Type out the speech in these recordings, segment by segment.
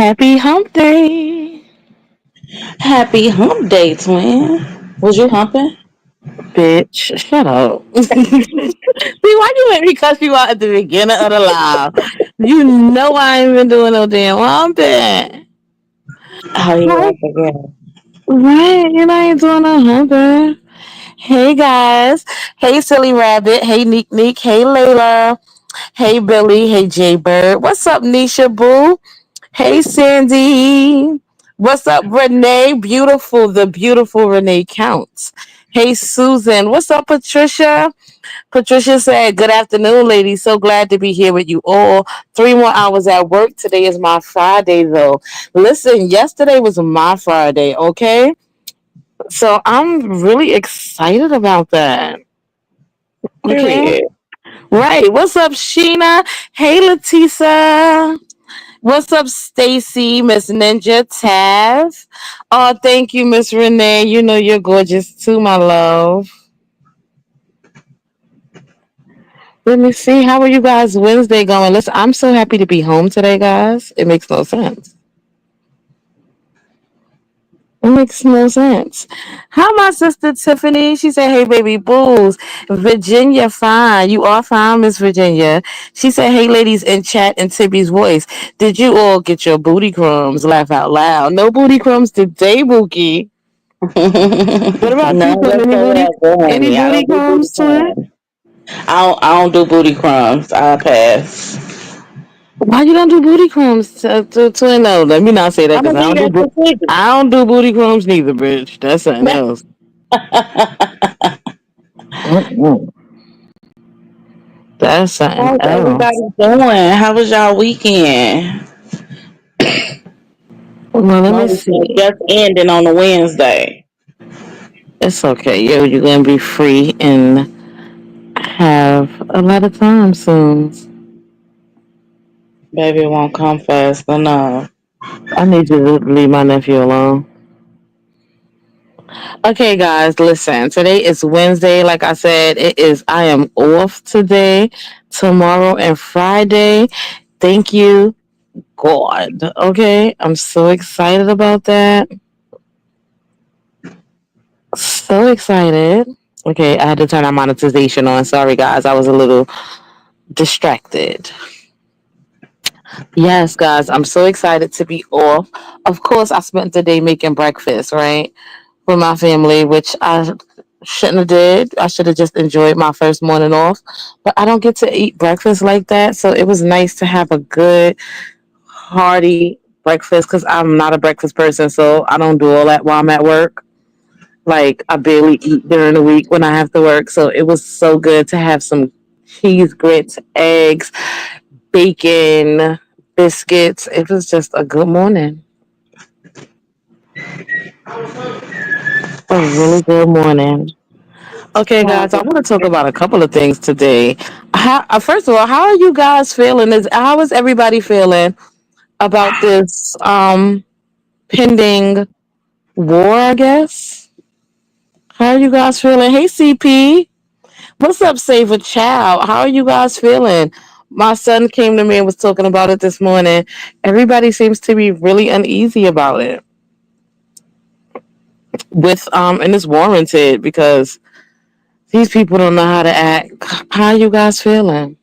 Happy hump day, Happy hump day, twin. Was you humping? bitch. Shut up. See, why you make me cuss you out at the beginning of the live? You know I ain't been doing no damn humping. Oh yeah, Right, I forgot. right, and I ain't doing no humping. Hey guys. Hey silly rabbit. Hey Neek Neek. Hey Layla. Hey Billy. Hey Jay Bird. What's up, Nisha Boo? Hey Sandy. What's up, Renee? Beautiful, the beautiful Renee Counts. Hey Susan. What's up, Patricia? Patricia said, "Good afternoon, ladies. So glad to be here with you all. 3 more hours at work. Today is my Friday, though. Listen, yesterday was my Friday, okay? So I'm really excited about that. Okay. Period. Right. What's up, Sheena? Hey, Latisa. What's up, Stacy, Miss Ninja, Tav? Oh, thank you, Miss Renee. You know you're gorgeous too, my love. Let me see. How are you guys Wednesday going? Listen, I'm so happy to be home today, guys. It makes no sense. It makes no sense. How my sister Tiffany? She said, "Hey, baby booze, Virginia, fine. You are fine, Miss Virginia." She said, "Hey, ladies in chat in Tibby's voice. Did you all get your booty crumbs? Laugh out loud. No booty crumbs today, Bookie. What about you, None twin? whatsoever, Any honey. I booty don't do booty crumbs, twin? crumbs. I don't do booty crumbs. I pass. Why you don't do booty crumbs, twin? No, let me not say that I'm because gonna leave that to Piggy. I don't do booty crumbs neither, bitch. That's something else. Mm-mm. That's something How's everybody else. doing? How was y'all weekend? Well, let My me weekend see. just ending on a Wednesday. It's okay. You're gonna be free and have a lot of time soon. Baby, it won't come fast enough. I need you to leave my nephew alone. Okay, guys, listen. Today is Wednesday. Like I said, it is. I am off today, tomorrow, and Friday. Thank you, God. Okay, I'm so excited about that. So excited. Okay, I had to turn our monetization on. Sorry, guys. I was a little distracted. Yes, guys, I'm so excited to be off. Of course, I spent the day making breakfast, right, with my family, which I shouldn't have did. I should have just enjoyed my first morning off. But I don't get to eat breakfast like that, so it was nice to have a good, hearty breakfast because I'm not a breakfast person, so I don't do all that while I'm at work. Like I barely eat during the week when I have to work, so it was so good to have some cheese grits, eggs, bacon, biscuits. It was just a good morning. A really good morning. Okay, guys, I want to talk about a couple of things today. First of all, how are you guys feeling? How is everybody feeling about this pending war? I guess. How are you guys feeling? Hey, CP, what's up, Save a Child? How are you guys feeling? My son came to me and was talking about it this morning. Everybody seems to be really uneasy about it. And it's warranted because these people don't know how to act. How are you guys feeling?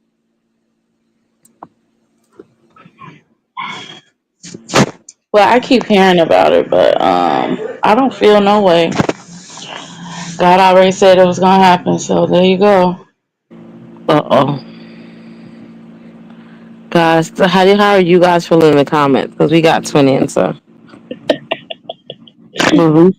Well, I keep hearing about it, but I don't feel no way. God already said it was gonna happen, so there you go. Uh-oh. Guys, how are you guys feeling in the comments? Because we got 20 and so. Mhm.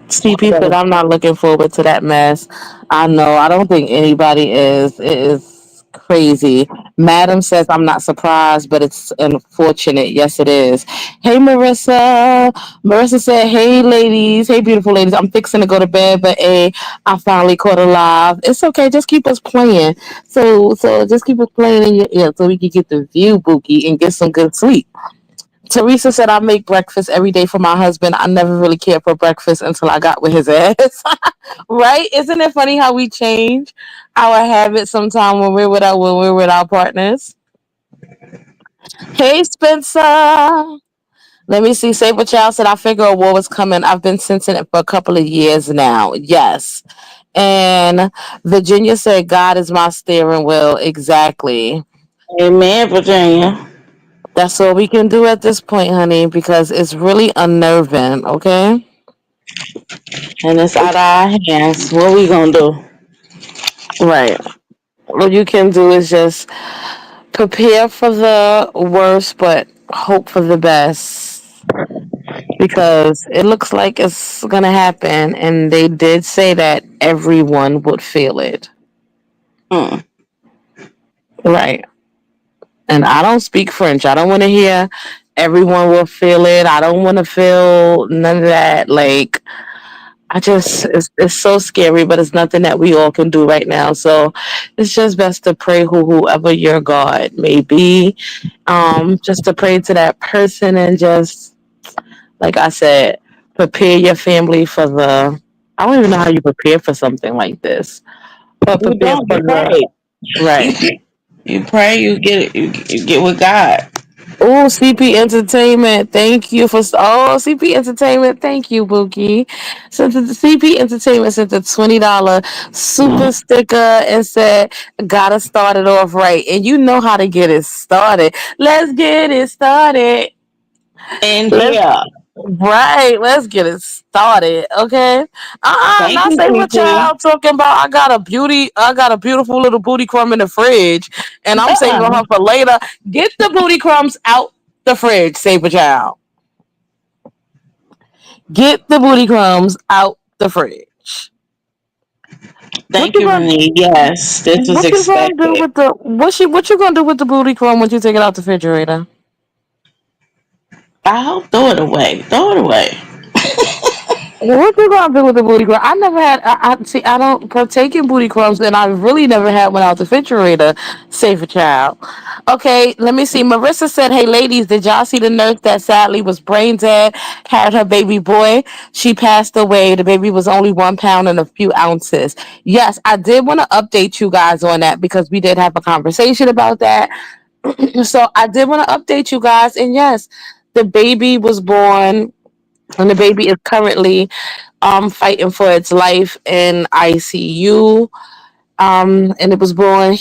CP said, "I'm not looking forward to that mess." I know. I don't think anybody is. It is crazy. Madam says, "I'm not surprised, but it's unfortunate." Yes, it is. Hey, Marissa. Marissa said, "Hey, ladies. Hey, beautiful ladies. I'm fixing to go to bed, but I finally caught a live. It's okay. Just keep us playing. So just keep us playing in your ear so we can get the view, Bookie, and get some good sleep." Teresa said, "I make breakfast every day for my husband. I never really cared for breakfast until I got with his ass." Right? Isn't it funny how we change our habits sometimes when we're with our partners? Hey, Spencer. Let me see. Saber Child said, I figure a war was coming. I've been sensing it for a couple of years now. Yes. And Virginia said, God is my steering wheel. Exactly. Amen, Virginia. That's all we can do at this point, honey, because it's really unnerving, okay? And it's out of our hands. What we gonna do? Right. What you can do is just prepare for the worst, but hope for the best. Because it looks like it's gonna happen, and they did say that everyone would feel it. Mm. Right. And I don't speak French. I don't want to hear everyone will feel it. I don't want to feel none of that. Like, it's so scary, but it's nothing that we all can do right now. So it's just best to pray whoever your God may be, just to pray to that person and just, like I said, prepare your family for the. I don't even know how you prepare for something like this, but You prepare don't. for You the pray. right. You you pray. You get it. You get with God. Oh, CP Entertainment, thank you for. Oh, CP Entertainment, thank you, Bookie. So the CP Entertainment sent a $20 super sticker and said, "Gotta start it off right," and you know how to get it started. Let's get it started. And Let's here, Right, let's get it started, okay? thank Not you, say what people. y'all talking about. I got a beautiful little booty crumb in the fridge, and I'm saving Uh-uh. her for later. Get the booty crumbs out the fridge, Saber Child. Get the booty crumbs out the fridge. What Thank you you, gonna Renee. Yes, this was do expected. with the what you gonna do with the booty crumb when you take it out the refrigerator? I hope throw it away. Throw it away. What you gonna do with the booty crumb? I never had. I see. I don't partake in booty crumbs, and I really never had one out the refrigerator. Safer child. Okay, let me see. Marissa said, "Hey, ladies, did y'all see the nurse that sadly was brain dead? Had her baby boy. She passed away. The baby was only 1 pound and a few ounces." Yes, I did want to update you guys on that because we did have a conversation about that. So I did want to update you guys, and yes, the baby was born, and the baby is currently fighting for its life in ICU. And it was born.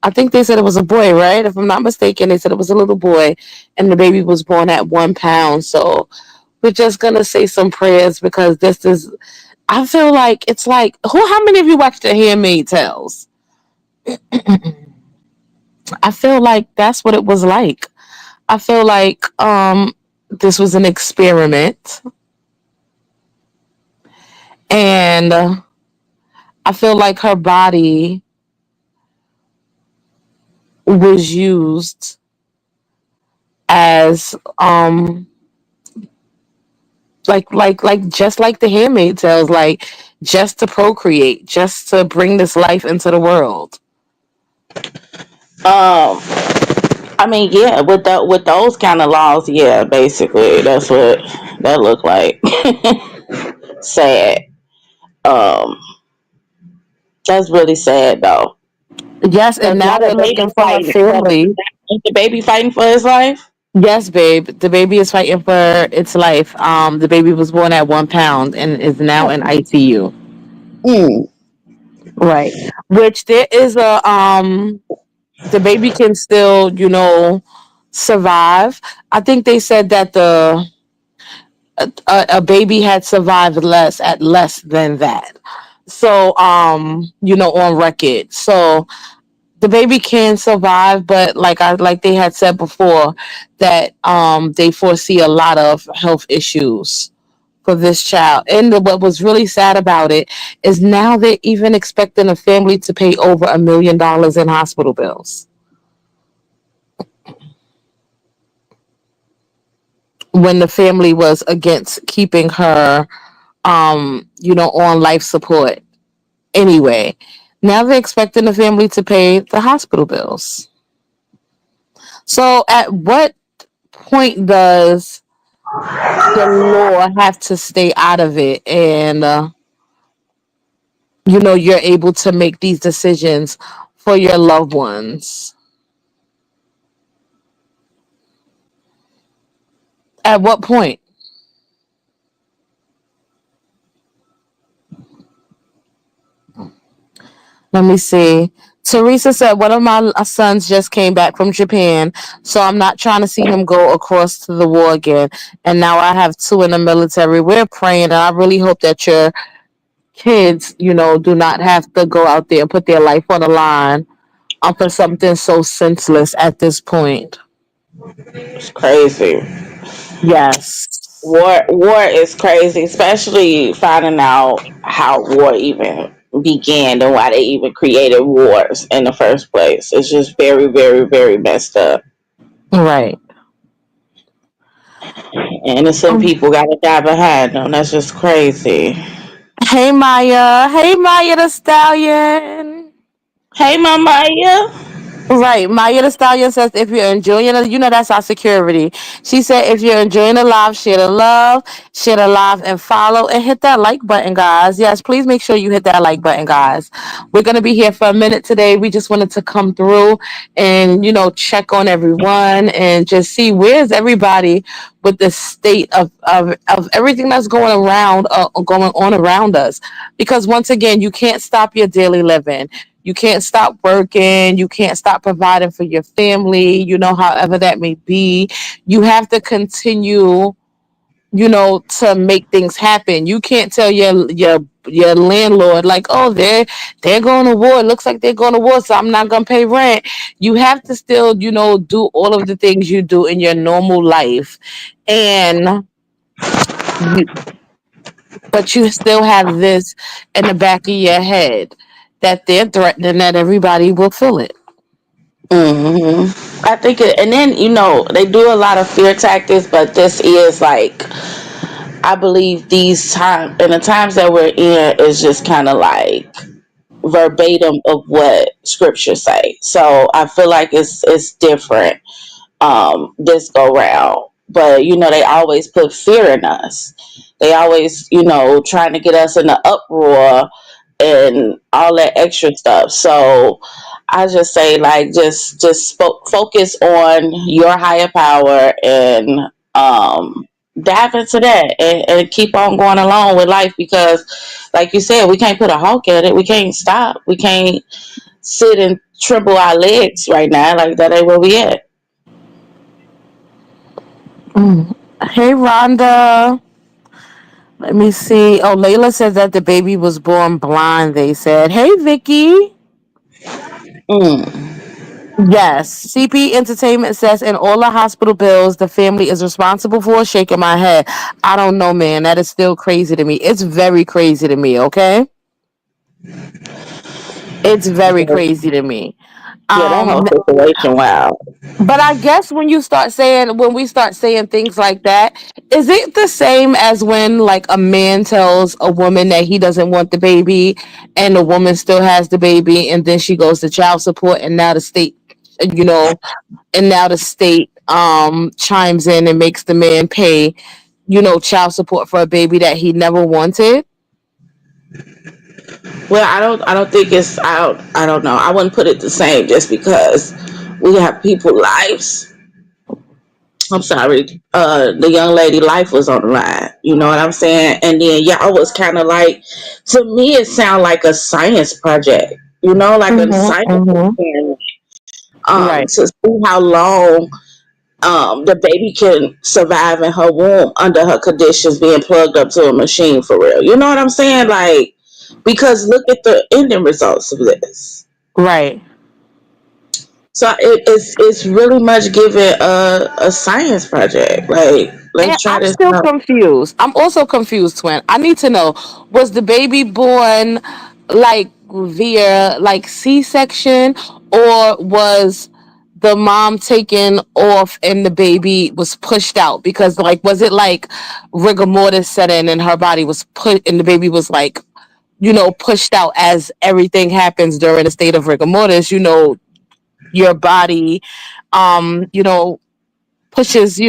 I think they said it was a boy, right? If I'm not mistaken, they said it was a little boy, and the baby was born at 1 pound. So we're just gonna say some prayers because this is. I feel like it's like who? How many of you watched The Handmaid's Tales? I feel like that's what it was like. I feel like this was an experiment, and I feel like her body was used as like just like the handmaid tales, like just to procreate, just to bring this life into the world. Um, I mean, yeah, with those kind of laws, yeah, basically, that's what that looked like. Sad. Um, that's really sad though. Yes, Cause and now now the they're looking baby for her fighting. family. Is the baby fighting for his life? Yes, babe, the baby is fighting for its life. The baby was born at 1 pound and is now in ICU. Mm. Right. Which there is a the baby can still, survive. I think they said that a baby had survived less than that. So on record. So the baby can survive, but like they had said before, that they foresee a lot of health issues for this child. And what was really sad about it is now they're even expecting a family to pay over $1 million in hospital bills when the family was against keeping her on life support anyway. Now they're expecting the family to pay the hospital bills. So at what point does the law have to stay out of it, and you're able to make these decisions for your loved ones? At what point? Let me see. Teresa said one of my sons just came back from Japan, so I'm not trying to see him go across to the war again. And now I have two in the military. We're praying, and I really hope that your kids, do not have to go out there and put their life on the line for something so senseless at this point. It's crazy. Yes. War is crazy, especially finding out how war even began and why they even created wars in the first place. It's just very, very, very messed up. Right. And innocent people gotta die behind them. That's just crazy. Hey Maya. Hey Maya the Stallion. Hey, Mama, yeah. Right. Maya the Stallion says if you're enjoying it, that's our security. She said if you're enjoying the live, share the love, share the live and follow and hit that like button, guys. Yes, please make sure you hit that like button, guys. We're gonna be here for a minute today. We just wanted to come through and check on everyone and just see where's everybody with the state of everything that's going on around us. Because once again, you can't stop your daily living. You can't stop working. You can't stop providing for your family, however that may be. You have to continue, to make things happen. You can't tell your landlord like, oh, they're going to war. It looks like they're going to war, so I'm not gonna pay rent. You have to still, do all of the things you do in your normal life. And you, but you still have this in the back of your head that they're threatening that everybody will feel it. I think, and then they do a lot of fear tactics, but this is like, I believe these times and the times that we're in is just kind of like verbatim of what scripture say. So I feel like it's different this go round. But they always put fear in us. They always, trying to get us in the uproar and all that extra stuff. So I just say like focus on your higher power and dive into that and keep on going along with life because like you said, we can't put a halt at it. We can't stop. We can't sit and tremble our legs right now. Like that ain't where we at. Mm. Hey, Rhonda. Let me see. Oh, Layla says that the baby was born blind, they said. Hey, Vicky. Mm. Yes. CP Entertainment says, in all the hospital bills the family is responsible for, shaking my head. I don't know, man. That is still crazy to me. It's very crazy to me, okay? It's very crazy to me. Yeah, that whole Um, situation, wow. But I guess when we start saying things like that, is it the same as when like a man tells a woman that he doesn't want the baby and the woman still has the baby and then she goes to child support and now the state, you know, and now the state chimes in and makes the man pay, child support for a baby that he never wanted? Well, I don't think I don't know. I wouldn't put it the same just because we have people lives. I'm sorry. The young lady life was on the line. You know what I'm saying? And then y'all was kind of like, to me, it sounded like a science project. Like a Mm-hmm, science mm-hmm. experiment. Right, To see how long the baby can survive in her womb under her conditions being plugged up to a machine for real. You know what I'm saying? Like, because look at the ending results of this. right. So it's really much given a science project. Like, And let's try I'm this still out. confused. I'm also confused, twin. I need to know, was the baby born like via like C-section, or was the mom taken off and the baby was pushed out? Because like was it like rigor mortis set in and her body was put and the baby was like, pushed out as everything happens during a state of rigor mortis, your body pushes,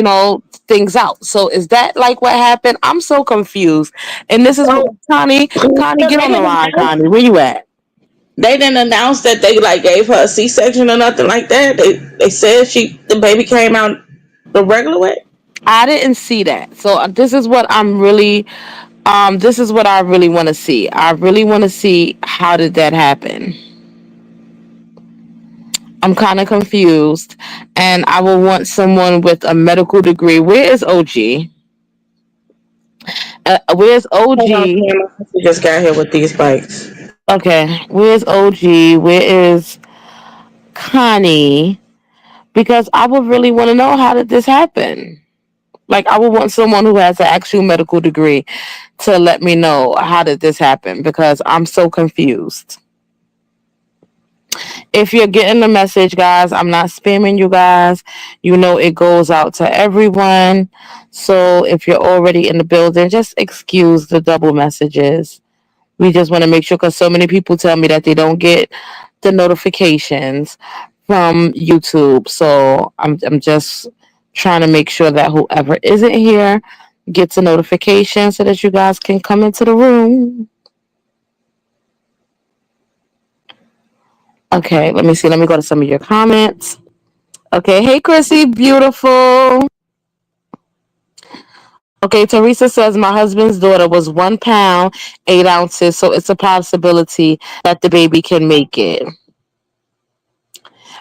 things out. So is that like what happened? I'm so confused. And this is what So Connie, they get on the didn't line, announce, Connie. Where you at? they didn't announce that they like gave her a C section or nothing like that. They said the baby came out the regular way. I didn't see that. So this is what I really want to see. I really want to see how did that happen. I'm kind of confused, and I will want someone with a medical degree. Where is OG? Where's Hold on, OG? Sam. We just got here with these bikes. Okay, where's OG? Where is Connie? Because I would really want to know how did this happen. Like, I would want someone who has an actual medical degree to let me know how did this happen because I'm so confused. If you're getting the message, guys, I'm not spamming you guys. You know it goes out to everyone. So if you're already in the building, just excuse the double messages. We just want to make sure because so many people tell me that they don't get the notifications from YouTube. So I'm just trying to make sure that whoever isn't here gets a notification so that you guys can come into the room. Okay, let me see. Let me go to some of your comments. Okay, hey Chrissy, beautiful. Okay, Teresa says my husband's daughter was 1 pound, 8 ounces, so it's a possibility that the baby can make it.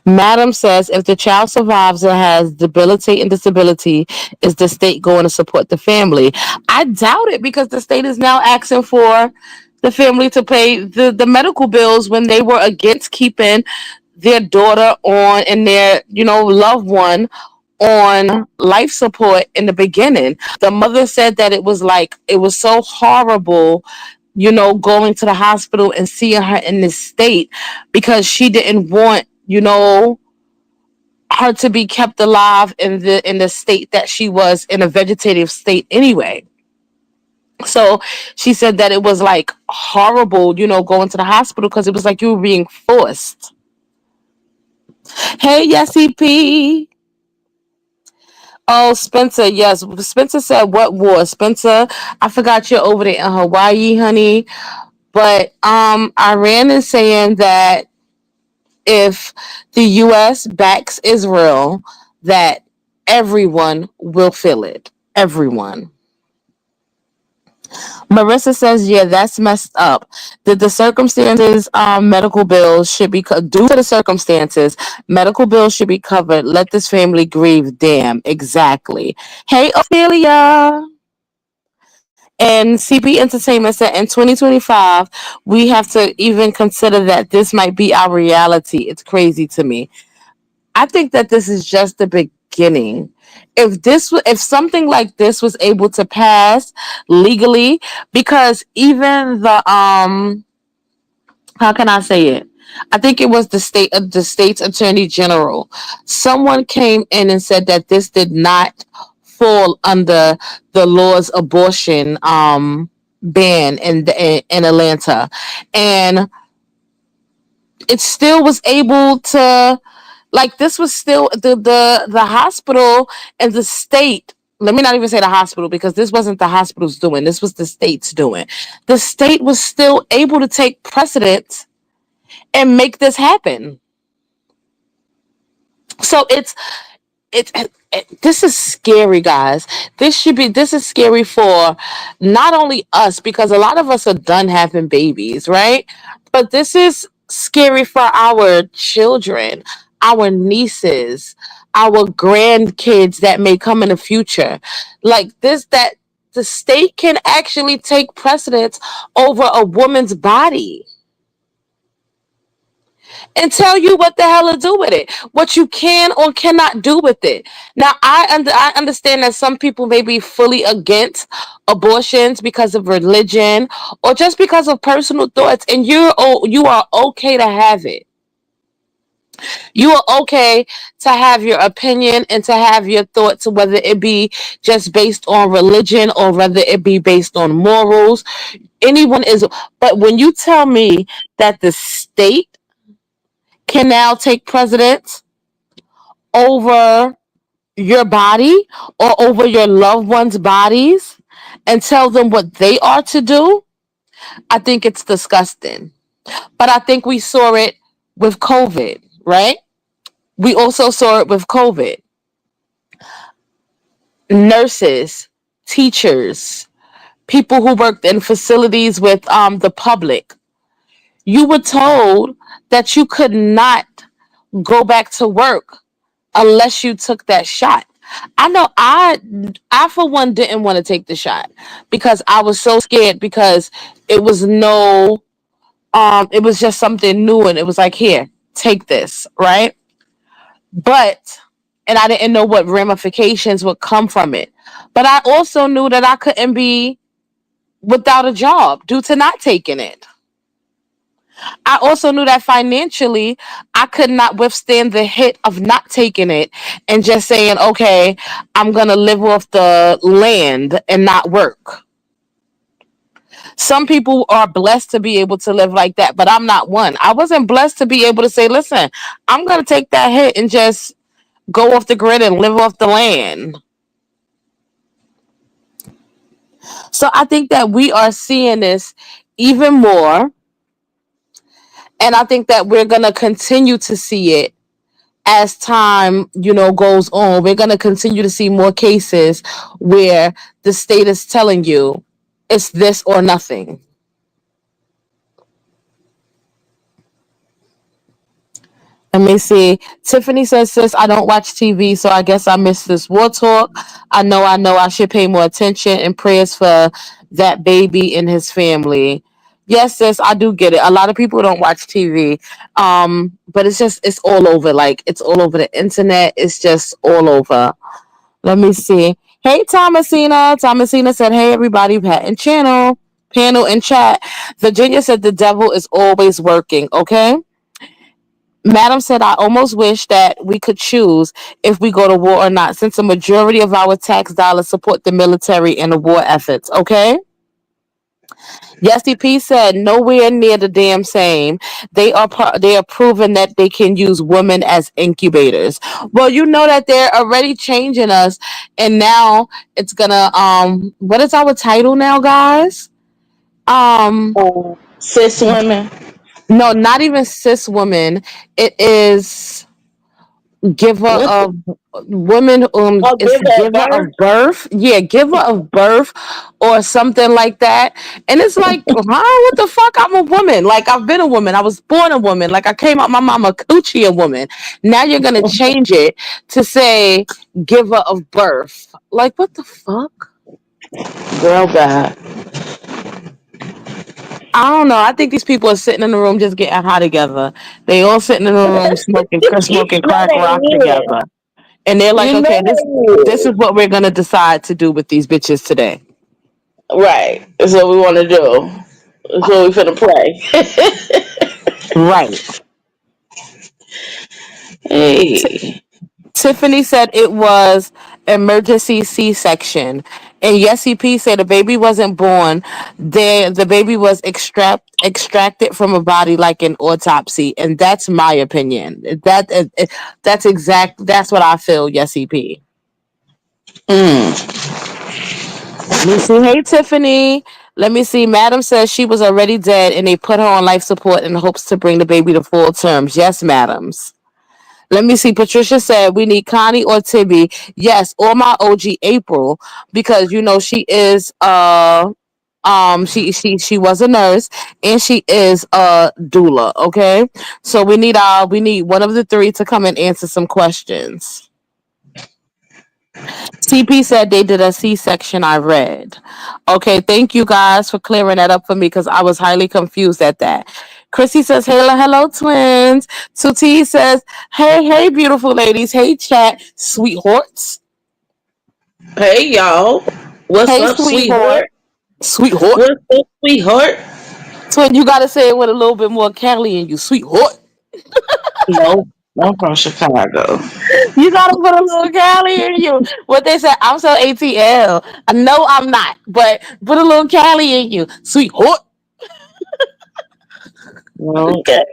Madam says if the child survives and has debilitating disability, is the state going to support the family? I doubt it because the state is now asking for the family to pay the medical bills when they were against keeping their daughter on and their loved one on life support in the beginning. The mother said that it was so horrible, going to the hospital and seeing her in this state because she didn't want, her to be kept alive in the state that she was in a vegetative state anyway. So she said that it was like horrible, going to the hospital because it was like you were being forced. Hey, Yessie P. Oh, Spencer, yes. Spencer said, what war? Spencer, I forgot you're over there in Hawaii, honey. But Iran is saying that if the US backs Israel, that everyone will feel it. Everyone. Marissa says, yeah, that's messed up. Did the circumstances, medical bills should be, due to the circumstances, medical bills should be covered. Let this family grieve. Damn, exactly. Hey, Ophelia. And CB Entertainment said in 2025, we have to even consider that this might be our reality. It's crazy to me. I think that this is just the beginning. If something like this was able to pass legally, because even the how can I say it? I think it was the state's attorney general. Someone came in and said that this did not fall under the law's abortion ban in Atlanta, and it still was able to, like, this was still the hospital and the state. Let me not even say the hospital because this wasn't the hospital's doing, this was the state's doing. The state was still able to take precedence and make this happen. So this is scary, guys. This is scary for not only us because a lot of us are done having babies, right? But this is scary for our children, our nieces, our grandkids that may come in the future. Like this, that the state can actually take precedence over a woman's body and tell you what the hell to do with it, what you can or cannot do with it. Now, I understand that some people may be fully against abortions because of religion or just because of personal thoughts, and you are okay to have it. You are okay to have your opinion and to have your thoughts, whether it be just based on religion or whether it be based on morals. Anyone is, but when you tell me that the state can now take precedence over your body or over your loved ones' bodies and tell them what they are to do, I think it's disgusting. But I think we saw it with COVID, right? We also saw it with COVID. nurses, teachers, people who worked in facilities with the public. You were told that you could not go back to work unless you took that shot. I know I for one didn't want to take the shot because I was so scared because it was no it was just something new and it was like here, take this, right? But and I didn't know what ramifications would come from it. But I also knew that I couldn't be without a job due to not taking it. I also knew that financially, I could not withstand the hit of not taking it and just saying, okay, I'm going to live off the land and not work. Some people are blessed to be able to live like that, but I'm not one. I wasn't blessed to be able to say, listen, I'm going to take that hit and just go off the grid and live off the land. So I think that we are seeing this even more. And I think that we're going to continue to see it as time, goes on. We're going to continue to see more cases where the state is telling you it's this or nothing. Let me see. Tiffany says, sis, I don't watch TV, so I guess I missed this war talk. I know I should pay more attention and prayers for that baby and his family. Yes, sis, I do get it. A lot of people don't watch TV. But it's all over. Like it's all over the internet. It's just all over. Let me see. Hey, Thomasina. Thomasina said, hey, everybody, Pat and panel and chat. Virginia said the devil is always working. Okay. Madam said, I almost wish that we could choose if we go to war or not, since the majority of our tax dollars support the military and the war efforts. Okay. Yes, DP said nowhere near the damn same. They are proving that they can use women as incubators. Well, you know that they're already changing us, and now it's gonna What is our title now, guys? Um, Cis women. no, not even cis women. It is giver What? of women. Oh, It's give that giver birth. of birth. Yeah, giver of birth or something like that. And it's like, huh, what the fuck? I'm a woman. Like I've been a woman. I was born a woman. Like I came out my mama coochie a woman. Now you're gonna change it to say giver of birth. Like what the fuck? Girl, God. I don't know. I think these people are sitting in the room just getting high together. They all sitting in the room smoking No, crack they rock is. together. And they're like, You okay, know this they is is. what we're gonna decide to do with these bitches today. Right. That's what we want to do. That's what we finna pray. Right. Hey. Tiffany said it was emergency C-section. And yes, CP said the baby wasn't born. The baby was extracted from a body like an autopsy. And that's my opinion. That's what I feel, yes, CP. Mm. Let me see. Hey, Tiffany. Let me see. Madam says she was already dead and they put her on life support in hopes to bring the baby to full terms. Yes, madams. Let me see. Patricia said we need Connie or Tibby. Yes, or my OG April, because she is she was a nurse and she is a doula. Okay. So we need one of the three to come and answer some questions. CP said they did a C-section. I read. Okay, thank you guys for clearing that up for me because I was highly confused at that. Chrissy says, hello, twins. Tuti says, hey, beautiful ladies. Hey, chat, sweethearts. Hey, y'all. What's Hey, up, sweetheart. sweetheart? Sweetheart. What's up, sweetheart? Twin, you got to say it with a little bit more Cali in you. Sweetheart. No, I'm from Chicago. You got to put a little Cali in you. What they said, I'm so ATL. I know I'm not, but put a little Cali in you. Sweetheart. Well, Okay.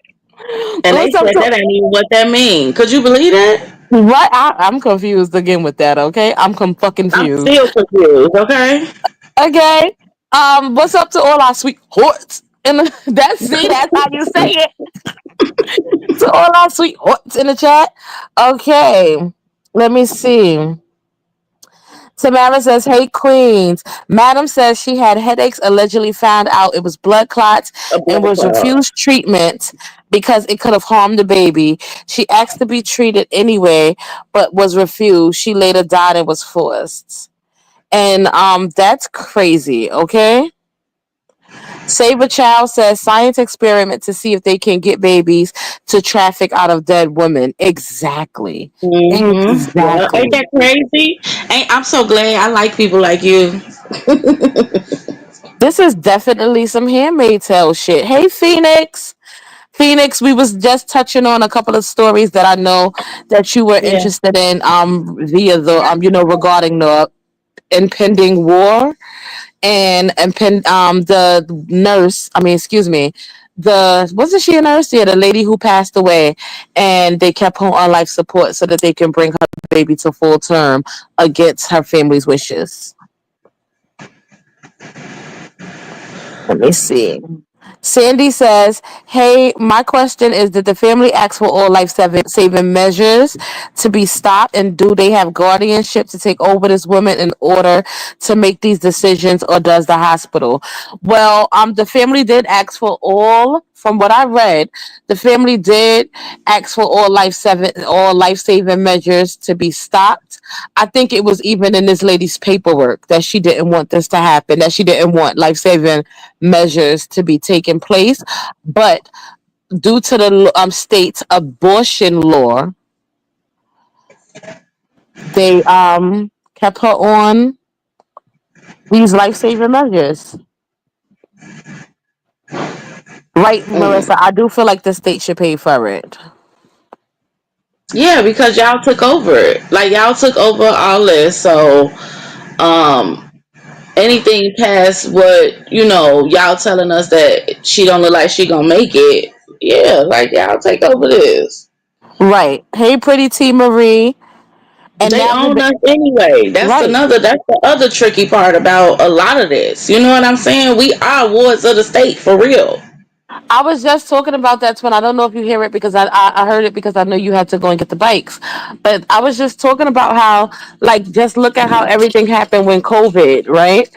and they What's up said to that ain't even what that mean. Could you believe that? What? I'm confused again with that. Okay, fucking I'm confused. still confused. Okay. Okay. What's up to all our sweet horts? And that's how you say it. To all our sweet horts in the chat. Okay. Let me see. Tamara says, "Hey Queens, Madam says she had headaches. Allegedly found out it was blood clots A and blood was clot. refused treatment because it could have harmed the baby. She asked to be treated anyway, but was refused. She later died and was forced." And that's crazy. Okay. Save a Child says science experiment to see if they can get babies to traffic out of dead women. Exactly. Yeah, ain't Exactly. that crazy? Ain't I'm so glad I like people like you. This is definitely some handmade tale shit. Hey Phoenix. Phoenix, we was just touching on a couple of stories that I know that you were Yeah. interested in via the regarding the impending war and the nurse, I mean, excuse me, the wasn't she a nurse? Yeah, the lady who passed away, and they kept her on life support so that they can bring her baby to full term against her family's wishes. Let me see. Sandy says, "Hey, my question is: did the family ask for all life saving measures to be stopped, and do they have guardianship to take over this woman in order to make these decisions, or does the hospital?" Well, the family did ask for all. From what I read, the family did ask for all life saving measures to be stopped. I think it was even in this lady's paperwork that she didn't want this to happen, that she didn't want life saving measures to be taking place. But due to the state's abortion law, they kept her on these life saving measures. Right, Mm. Marissa? I do feel like the state should pay for it. Yeah, because y'all took over it. Like y'all took over all this, so um anything past what, y'all telling us that she don't look like she gonna make it. Yeah, like y'all take over this. Right. Hey, pretty T Marie. And They now own that us anyway. right. That's the other tricky part about a lot of this. You know what I'm saying? We are wards of the state for real. I was just talking about that, Twin. I don't know if you hear it because I heard it because I know you had to go and get the bikes. But I was just talking about how, like, just look at how everything happened when COVID, right?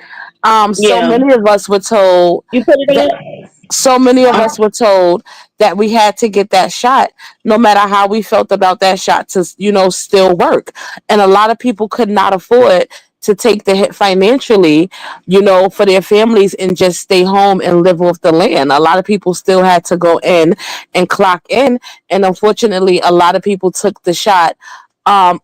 So Yeah. many of us were told You put that it so many of up? us were told that we had to get that shot no matter how we felt about that shot to still work, and a lot of people could not afford to take the hit financially, for their families and just stay home and live off the land. A lot of people still had to go in and clock in, and unfortunately a lot of people took the shot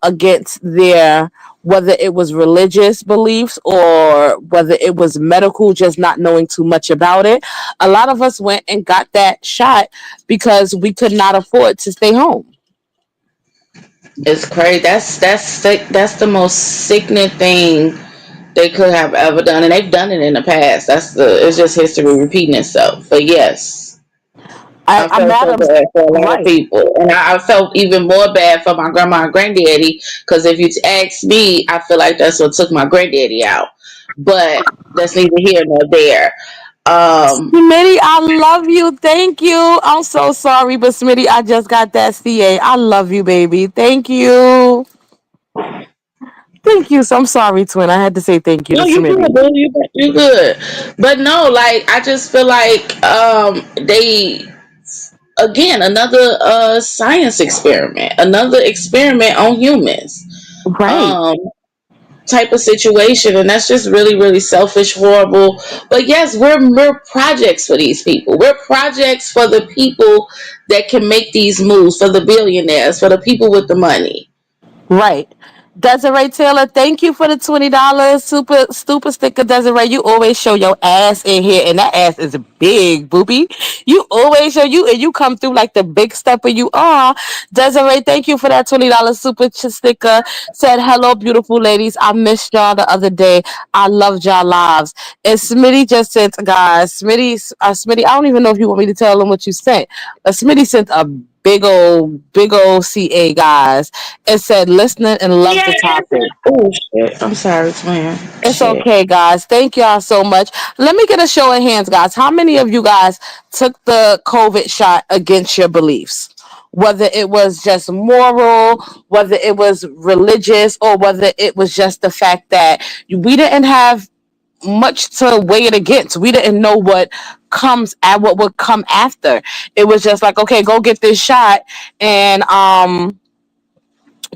against their, whether it was religious beliefs or whether it was medical, just not knowing too much about it. A lot of us went and got that shot because we could not afford to stay home. It's crazy. That's sick. That's the most sickening thing they could have ever done, and they've done it in the past. It's just history repeating itself. But yes, I I'm felt mad. so bad for a lot of Right, people, and I felt even more bad for my grandma and granddaddy because if you ask me, I feel like that's what took my granddaddy out. But that's neither here nor there. Um, Smitty, I love you. Thank you. I'm so sorry, but Smitty, I just got that CA. I love you, baby. Thank you. Thank you. So I'm sorry, twin. I had to say thank you to no, you good, Smitty. boo. You good. But no, like I just feel like they again another science experiment, another experiment on humans. Right, Um, type of situation, and that's just really really selfish, horrible. But yes, we're projects for these people. We're projects for the people that can make these moves, for the billionaires, for the people with the money. right. Desiree Taylor, thank you for the $20 super stupid sticker. Desiree, you always show your ass in here, and that ass is big, booby. You always show you, and you come through like the big stepper you are. Desiree, thank you for that $20 sticker. Said hello, beautiful ladies. I missed y'all the other day. I loved y'all lives. And Smitty just sent, guys. Smitty. I don't even know if you want me to tell them what you sent, but Smitty sent a big old CA, guys. It said listening and love Yeah, the topic. oh shit. I'm sorry, twin. It's Shit. okay, guys. Thank y'all so much. Let me get a show of hands, guys. How many of you guys took the COVID shot against your beliefs? whether it was just moral, whether it was religious, or whether it was just the fact that we didn't have much to weigh it against. We didn't know what would come after. It was just like, okay, go get this shot, and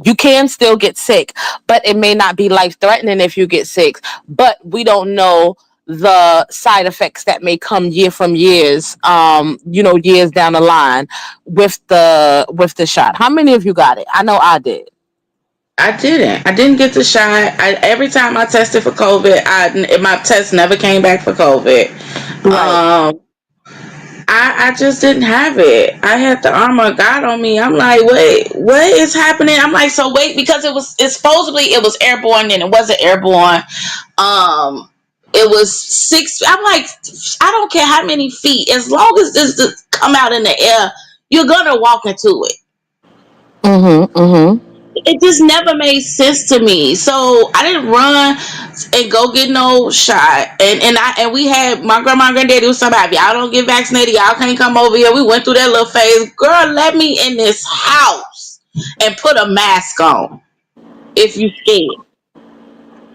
you can still get sick, but it may not be life threatening if you get sick. But we don't know the side effects that may come year from years, years down the line with the shot. How many of you got it? I know I did. I didn't. I didn't get the shot. Every time I tested for COVID, my test never came back for COVID. Right. Um, I just didn't have it. I had the armor of God on me. I'm like, wait, what is happening? I'm like, so wait, because it's supposedly it was airborne and it wasn't airborne. It was six. I'm like, I don't care how many feet, as long as this come out in the air, you're gonna walk into it. Mm-hmm. Mm-hmm. It just never made sense to me. So I didn't run and go get no shot. And we had my grandma and granddaddy was talking about, y'all don't get vaccinated, y'all can't come over here. We went through that little phase. Girl, let me in this house and put a mask on if you scared.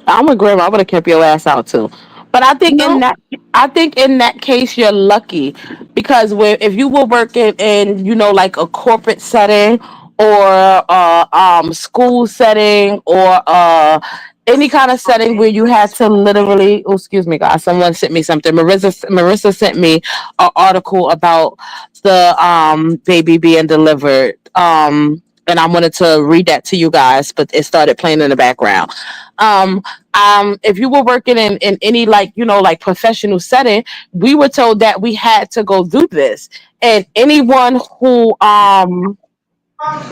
I'm with Grandma. I would have kept your ass out too. But No. I think in that case you're lucky because if you were working in like a corporate setting or school setting or any kind of setting where you had to literally, oh, excuse me, guys, someone sent me something. Marissa sent me an article about the baby being delivered. And I wanted to read that to you guys, but it started playing in the background. Um, if you were working in any like professional setting, we were told that we had to go do this, and anyone who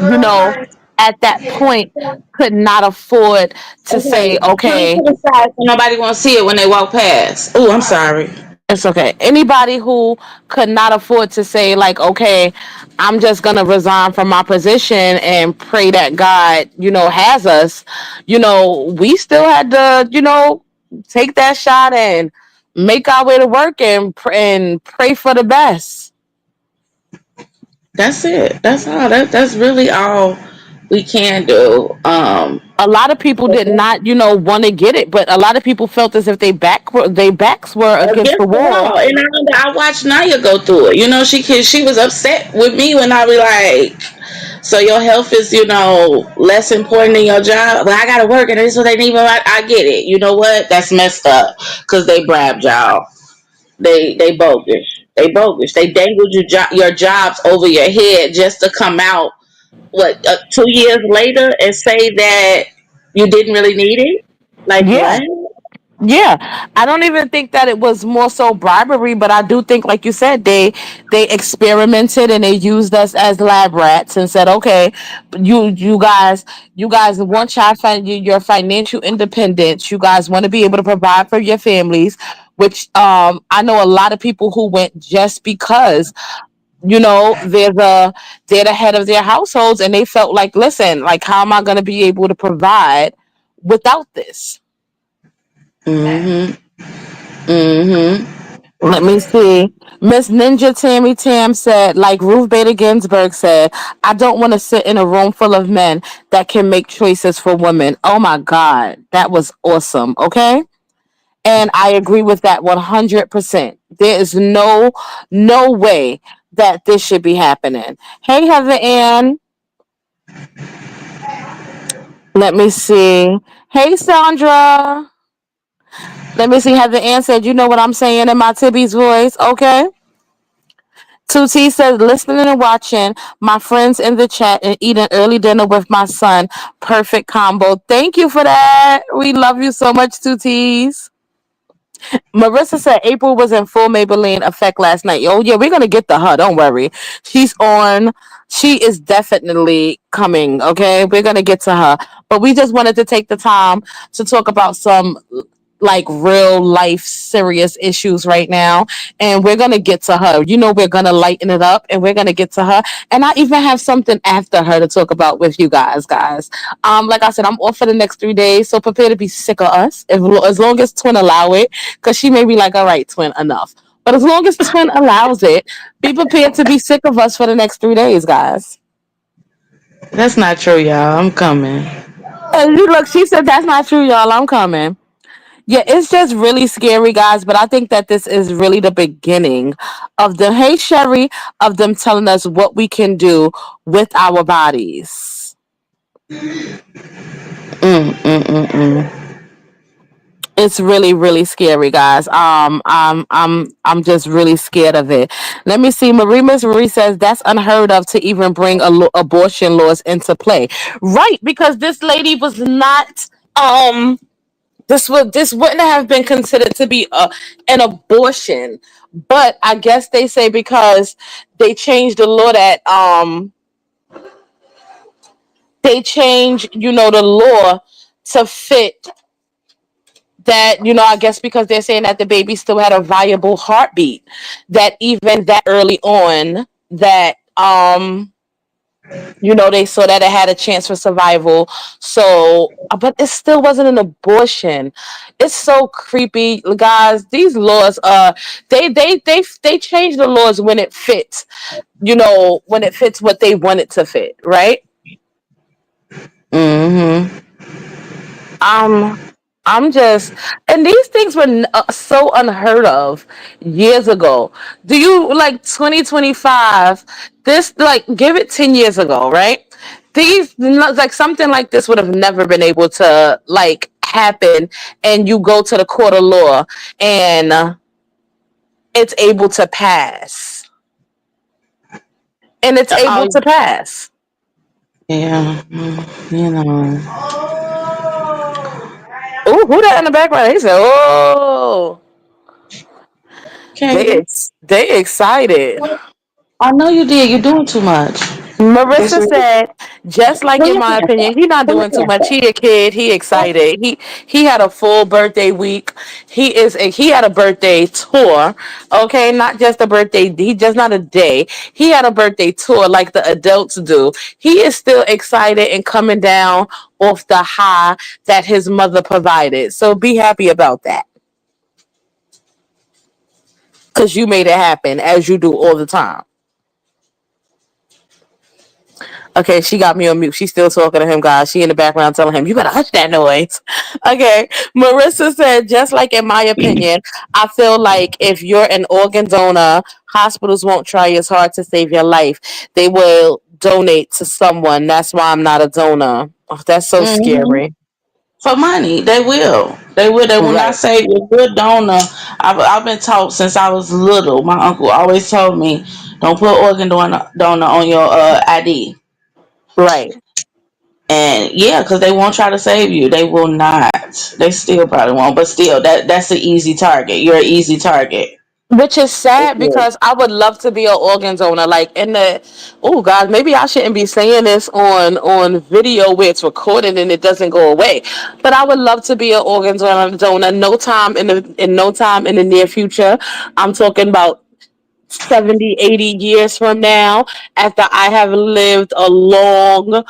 you know at that point could not afford to Okay. say, Turn to okay, the side so nobody won't see it when they walk past. Oh, I'm sorry. it's okay. Anybody who could not afford to say, like, okay, I'm just gonna resign from my position and pray that God, has us, we still had to, take that shot and make our way to work and pray for the best. That's it. That's all. That's really all we can do. A lot of people did not, want to get it, but a lot of people felt as if they backs were against the Against the wall. wall. And I watched Naya go through it. She was upset with me when I was like, so your health is, less important than your job. But I gotta work, and this is what they need. I get it. You know what? That's messed up because they grabbed y'all. They bogus. They bogus. They dangled your jobs over your head just to come out 2 years later and say that you didn't really need it. Like Yeah. what? Yeah, I don't even think that it was more so bribery, but I do think, like you said, they experimented and they used us as lab rats and said, okay, you guys want your financial independence. You guys want to be able to provide for your families, which I know a lot of people who went just because they're the head of their households and they felt like, listen, like how am I going to be able to provide without this? Mm-hmm. Mm-hmm. Let me see. Miss Ninja Tammy Tam said, like Ruth Bader Ginsburg said, I don't want to sit in a room full of men that can make choices for women. Oh my God. That was awesome. Okay. And I agree with that 100%. There is no way that this should be happening. Hey, Heather Ann. Let me see. Hey, Sandra. Let me see. Heather Ann said, you know what I'm saying in my Tibby's voice. Okay. 2T says, listening and watching my friends in the chat and eating early dinner with my son. Perfect combo. Thank you for that. We love you so much, 2Ts. Marissa said April was in full Maybelline effect last night. Oh, yeah, we're going to get to her. Don't worry. She's on. She is definitely coming, okay? We're going to get to her. But we just wanted to take the time to talk about some like real life serious issues right now, and we're gonna get to her. We're gonna lighten it up and we're gonna get to her, and I even have something after her to talk about with you guys. Like I said, I'm off for the next 3 days, so prepare to be sick of us as long as Twin allow it, because she may be like, all right, Twin, enough. But as long as Twin allows it, be prepared to be sick of us for the next 3 days, guys. That's not true, y'all. I'm coming. And you look, she said that's not true, y'all. I'm coming. Yeah, it's just really scary, guys. But I think that this is really the beginning of the hey Sherry of them telling us what we can do with our bodies. It's really, really scary, guys. I'm just really scared of it. Let me see. Marie says that's unheard of to even bring abortion laws into play, right? Because this lady was not. Um, this wouldn't have been considered to be an abortion, but I guess they say because they changed the law that they changed, the law to fit that, I guess because they're saying that the baby still had a viable heartbeat, that even that early on, that they saw that it had a chance for survival. So, but it still wasn't an abortion. It's so creepy, guys. These laws, they change the laws when it fits, when it fits what they want it to fit, right? Mm-hmm. Um, I'm just, and these things were so unheard of years ago. Do you like 2025? This, like, give it 10 years ago, right? These, like, something like this would have never been able to, like, happen. And you go to the court of law and it's able to pass. And it's able Oh, to pass. yeah. You know. Oh, who that in the background? He said, oh, Katie. they excited. I know you did. You're doing too much. That's Marissa right. said, just like Where in your my pants opinion, at? he not Where your doing too pants much. at? He a kid. He excited. He had a full birthday week. He had a birthday tour. Okay, not just a birthday. He just not a day. He had a birthday tour like the adults do. He is still excited and coming down off the high that his mother provided. So be happy about that because you made it happen as you do all the time. Okay, she got me on mute. She's still talking to him, guys. She in the background telling him, you better hush that noise. Okay. Marissa said, just like in my opinion, I feel like if you're an organ donor, hospitals won't try as hard to save your life. They will donate to someone. That's why I'm not a donor. Oh, that's so Mm-hmm. scary. For money, they will. They will. They will not Right. say if you're a donor. I've been taught since I was little. My uncle always told me, don't put organ donor on your ID. Right. And yeah, because they won't try to save you. They will not. They still probably won't. But still, that's an easy target. You're an easy target. Which is sad Yeah. because I would love to be an organ donor. Like in the, oh God, maybe I shouldn't be saying this on video where it's recorded and it doesn't go away. But I would love to be an organ donor. No time in the near future. I'm talking about 70, 80 years from now, after I have lived a long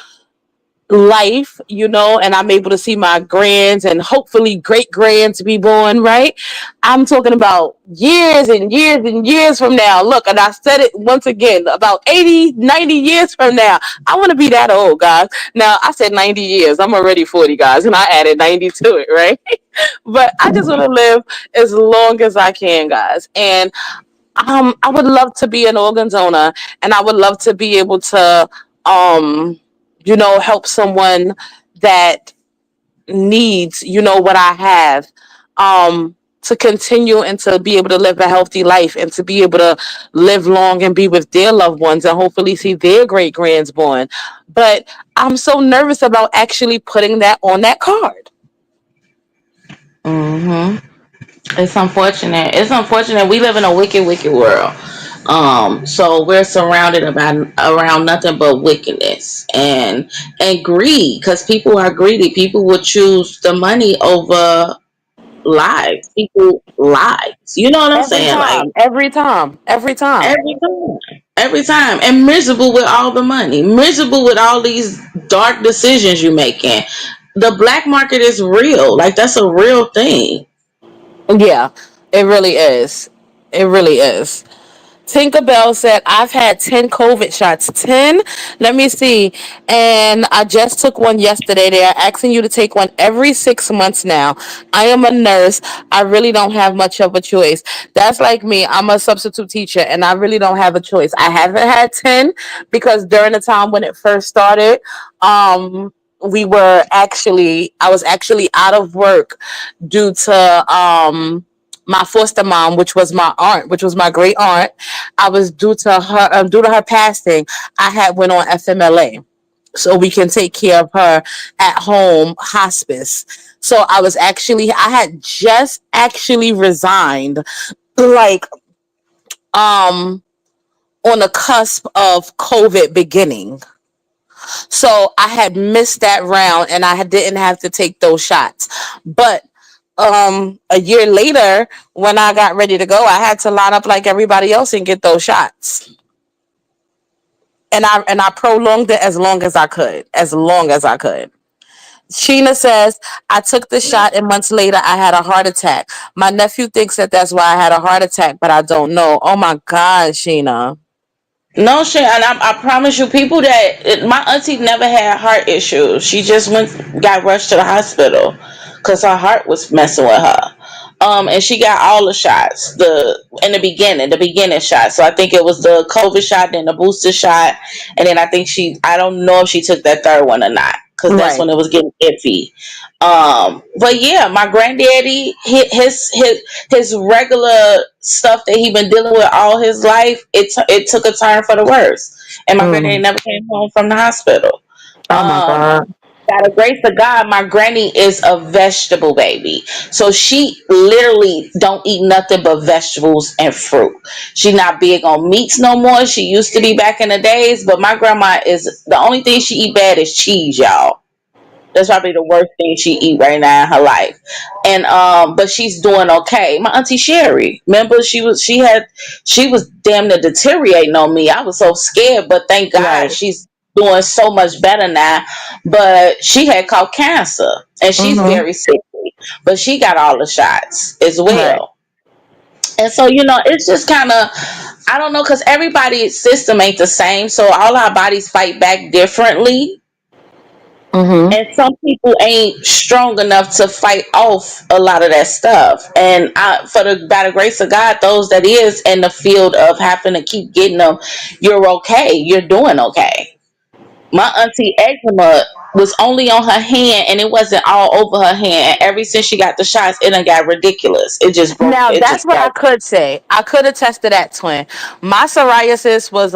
life, and I'm able to see my grands and hopefully great grands be born, right? I'm talking about years and years and years from now. Look, and I said it once again, about 80, 90 years from now. I want to be that old, guys. Now, I said 90 years. I'm already 40, guys, and I added 90 to it, right? But I just want to live as long as I can, guys. And I would love to be an organ donor, and I would love to be able to, help someone that needs, what I have, to continue and to be able to live a healthy life and to be able to live long and be with their loved ones and hopefully see their great grands born. But I'm so nervous about actually putting that on that card. Hmm. It's unfortunate. It's unfortunate. We live in a wicked, wicked world. So we're surrounded about around nothing but wickedness and greed. Because people are greedy. People will choose the money over lives. People lives. You know what I'm Every saying? Like time, every time, every time. every time. Every time. And miserable with all the money. Miserable with all these dark decisions you making. The black market is real. Like that's a real thing. Yeah, it really is. It really is. Tinkerbell said, I've had 10 COVID shots. 10? Let me see. And I just took one yesterday. They are asking you to take one every 6 months now. I am a nurse. I really don't have much of a choice. That's like me. I'm a substitute teacher and I really don't have a choice. I haven't had 10 because during the time when it first started, I was actually out of work due to my foster mom, which was my aunt, which was my great aunt. I was due to her passing. I had went on FMLA so we can take care of her at home hospice. So I had just actually resigned, like um on the cusp of COVID beginning. So I had missed that round and didn't have to take those shots. But a year later, when I got ready to go, I had to line up like everybody else and get those shots. And I prolonged it as long as I could. As long as I could. Sheena says, I took the shot and months later I had a heart attack. My nephew thinks that that's why I had a heart attack, but I don't know. Oh my God, Sheena. No shit, and I promise you, people my auntie never had heart issues. She just got rushed to the hospital because her heart was messing with her. And she got all the shots the beginning shot. So I think it was the COVID shot, then the booster shot, and then I don't know if she took that third one or not because that's Right. when it was getting iffy. But yeah, my granddaddy, his regular stuff that he been dealing with all his life, it took a turn for the worse, and my granddaddy Mm. never came home from the hospital. Oh my Um, God. by the grace of God, my granny is a vegetable baby, so she literally don't eat nothing but vegetables and fruit. She not big on meats no more. She used to be back in the days, but my grandma is the only thing she eat bad is cheese, y'all. That's probably the worst thing she eat right now in her life. And but she's doing okay. My auntie Sherry, remember she was damn near deteriorating on me. I was so scared, but thank God Right. she's doing so much better now. But she had caught cancer and she's Mm-hmm. very sickly. But she got all the shots as Right. well. And so, it's just kind of, I don't know, because everybody's system ain't the same. So all our bodies fight back differently, Mm-hmm. and some people ain't strong enough to fight off a lot of that stuff. And for the by the grace of God, those that is in the field of having to keep getting them, you're okay. You're doing okay. My auntie eczema was only on her hand, and it wasn't all over her hand. And ever since she got the shots, it done got ridiculous. It just broke. Now It that's just what got. I could say. I could attest to that, twin. My psoriasis was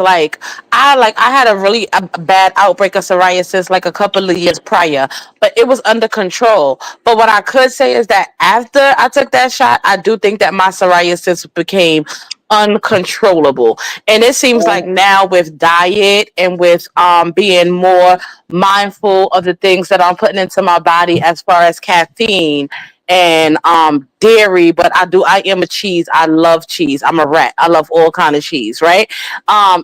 I had a really bad outbreak of psoriasis like a couple of years prior, but it was under control. But what I could say is that after I took that shot, I do think that my psoriasis became uncontrollable. And it seems like now with diet and with being more mindful of the things that I'm putting into my body as far as caffeine and dairy, but I am a cheese. I love cheese. I'm a rat. I love all kind of cheese, right?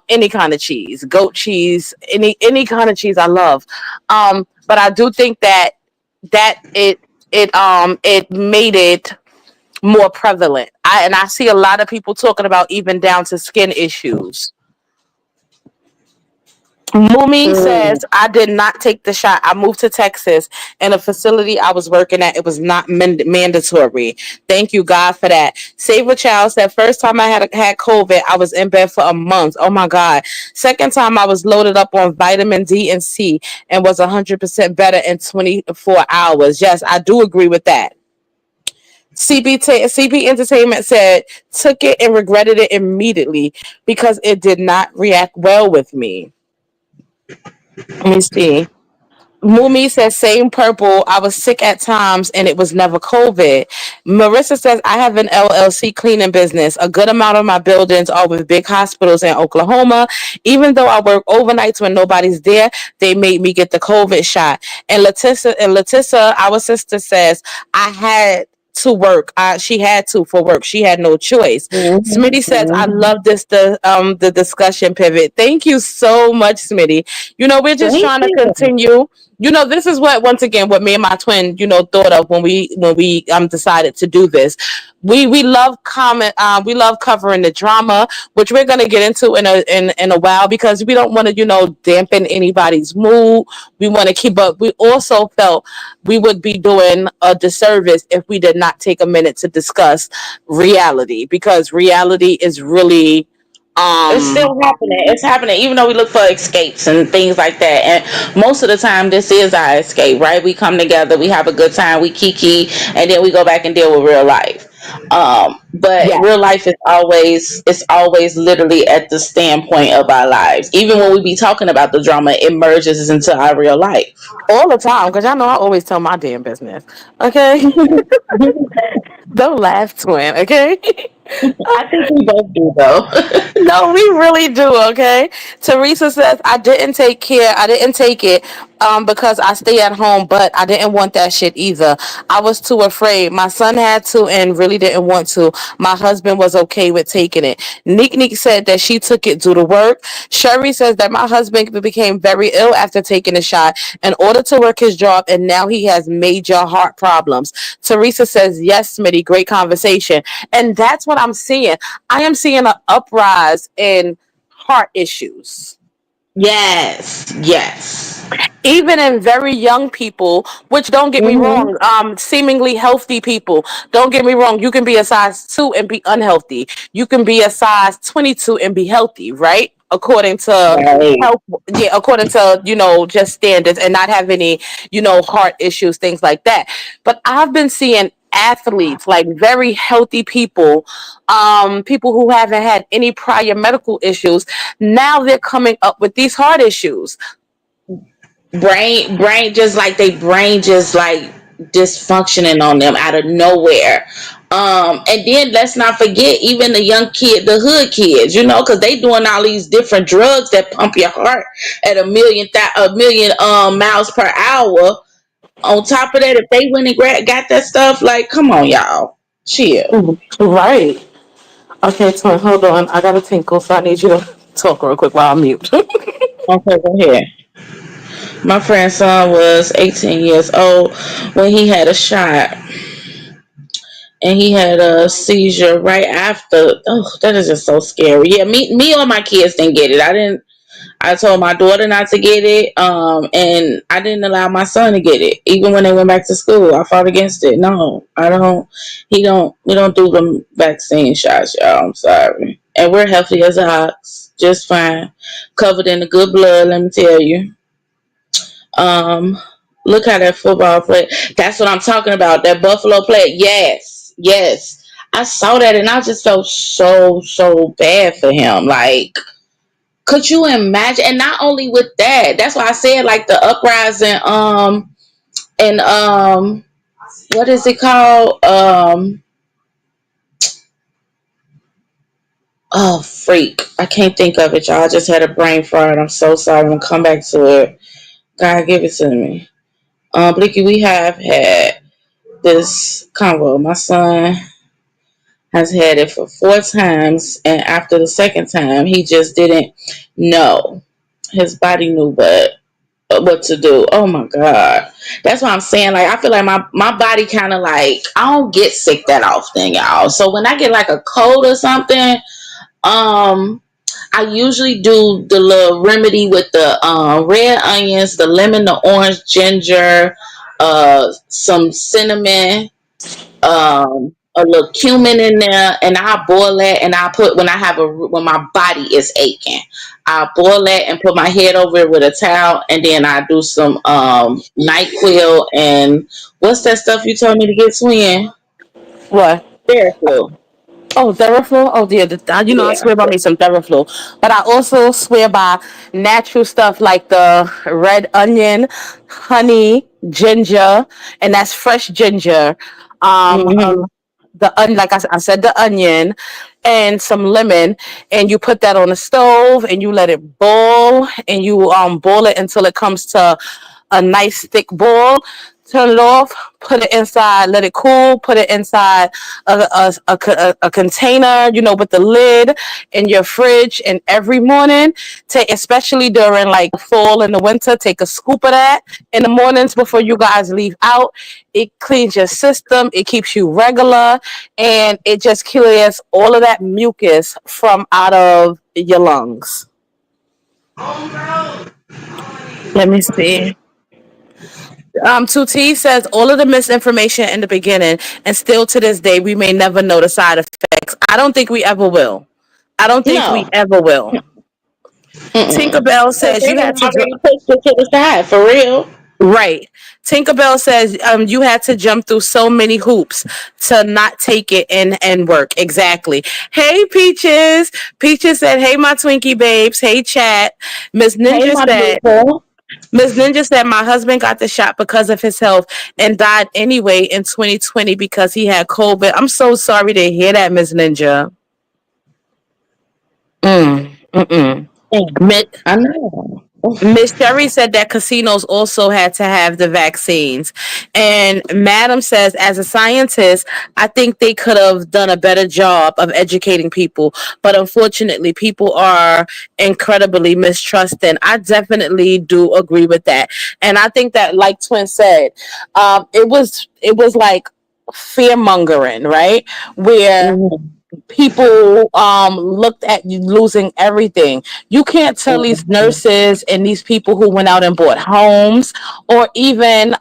Any kind of cheese, goat cheese, any kind of cheese I love. But I do think that it made it more prevalent. I see a lot of people talking about even down to skin issues. Mumi Mm. says, I did not take the shot. I moved to Texas and the facility I was working at, it was not mandatory. Thank you, God, for that. Save a Child said, first time I had COVID, I was in bed for a month. Oh my God. Second time, I was loaded up on vitamin D and C and was 100% better in 24 hours. Yes, I do agree with that. CB Entertainment said, took it and regretted it immediately because it did not react well with me. Let me see. Mumi says, same purple. I was sick at times and it was never COVID. Marissa says, I have an LLC cleaning business. A good amount of my buildings are with big hospitals in Oklahoma. Even though I work overnights when nobody's there, they made me get the COVID shot. And Letissa, our sister, says, I had to work. She had to for work. She had no choice. Mhm, Smitty says, "I mhm. love this the discussion pivot. Thank you so much, Smitty. We're just Thank trying to you. continue. This is what once again what me and my twin thought of when we decided to do this. We love comment. We love covering the drama, which we're gonna get into in a while because we don't want to dampen anybody's mood. We want to keep up. We also felt we would be doing a disservice if we did not take a minute to discuss reality because reality is really It's um still happening. It's happening, even though we look for escapes and things like that. And most of the time, this is our escape, right? We come together, we have a good time, we kiki, and then we go back and deal with real life. But yeah, real life is always, it's always literally at the standpoint of our lives. Even when we be talking about the drama, it merges into our real life. all the time because y'all know I always tell my damn business. Okay, don't laugh, twin. Okay. I think we both do though. No, we really do, okay? Teresa says, I didn't take it because I stay at home, but I didn't want that shit either. I was too afraid. My son had to and really didn't want to. My husband was okay with taking it. Neek Neek said that she took it due to work. Sherry says that my husband became very ill after taking the shot in order to work his job, and now he has major heart problems. Teresa says, yes, Smitty, great conversation. And that's what I'm seeing. I am seeing an uprise in heart issues, Yes, yes. even in very young people, which don't get me Hmm. wrong, seemingly healthy people. Don't get me wrong, you can be a size 2 and be unhealthy. You can be a size 22 and be healthy, right? According to Right. health, yeah, according to, just standards and not have any, heart issues, things like that. But I've been seeing athletes, like very healthy people, people who haven't had any prior medical issues. Now they're coming up with these heart issues. Brain just like they brain just like dysfunctioning on them out of nowhere. And then let's not forget even the young kid, the hood kids, because they doing all these different drugs that pump your heart at a million miles per hour. On top of that, if they went and got that stuff, like, come on, y'all, chill. Right. Okay, twin, hold on. I got a tinkle, so I need you to talk real quick while I'm mute. Okay, go ahead. My friend's son was 18 years old when he had a shot, and he had a seizure right after. Oh, that is just so scary. Yeah, me or my kids didn't get it. I didn't. I told my daughter not to get it, and I didn't allow my son to get it. Even when they went back to school, I fought against it. No, I don't. He don't. We don't do them vaccine shots, y'all. I'm sorry. And we're healthy as a ox, just fine, covered in the good blood. Let me tell you. Um, Look how that football play. That's what I'm talking about. That Buffalo play. Yes, yes. I saw that and I just felt so bad for him. Like, could you imagine? And not only with that, that's why I said like the uprising. And what is it called? Oh freak, I can't think of it, y'all. I just had a brain fart. I'm so sorry. I'm gonna come back to it. God, give it to me. Blicky, we have had this convo. My son has had it for 4 times, and after the second time, he just didn't know. His body knew, but what to do. Oh my god, that's what I'm saying. Like, I feel like my body kind of like, I don't get sick that often, y'all. So when I get like a cold or something, um, I usually do the little remedy with the red onions, the lemon, the orange, ginger, some cinnamon, a little cumin in there, and I boil that, and I put when my body is aching, I boil that and put my head over it with a towel, and then I do some Nyquil and what's that stuff you told me to get, Swin? What? Theraflu. Oh, Theraflu? Oh, dear. I Yeah. swear by me some Theraflu. But I also swear by natural stuff like the red onion, honey, ginger, and that's fresh ginger. Um, Hmm. um, like I said, the onion and some lemon, and you put that on the stove and you let it boil, and you boil it until it comes to a nice thick boil. turn it off, put it inside, let it cool, put it inside a container, with the lid in your fridge. And every morning, especially during like fall and the winter, take a scoop of that in the mornings before you guys leave out. It cleans your system, it keeps you regular, and it just clears all of that mucus from out of your lungs. Let me see. 2T says all of the misinformation in the beginning, and still to this day, we may never know the side effects. I don't think we ever will. I don't think we No. ever will. Mm-mm. Tinkerbell Because says they you done had to already pushed it to the side, for real. right. Tinkerbell says you had to jump through so many hoops to not take it and work. Exactly. Hey Peaches. Peaches said, "Hey my Twinkie babes. Hey chat." Miss Hey, Ninja my said, beautiful. Miss Ninja said my husband got the shot because of his health and died anyway in 2020 because he had COVID. I'm so sorry to hear that, Miss Ninja. Mm. Mm, I know. Miss Sherry said that casinos also had to have the vaccines. And Madam says, as a scientist, I think they could have done a better job of educating people. But unfortunately, people are incredibly mistrusting. I definitely do agree with that. And I think that, like Twin said, it was like fear mongering, right? Where Mhm. people looked at you losing everything. You can't tell these Mhm. nurses and these people who went out and bought homes, or even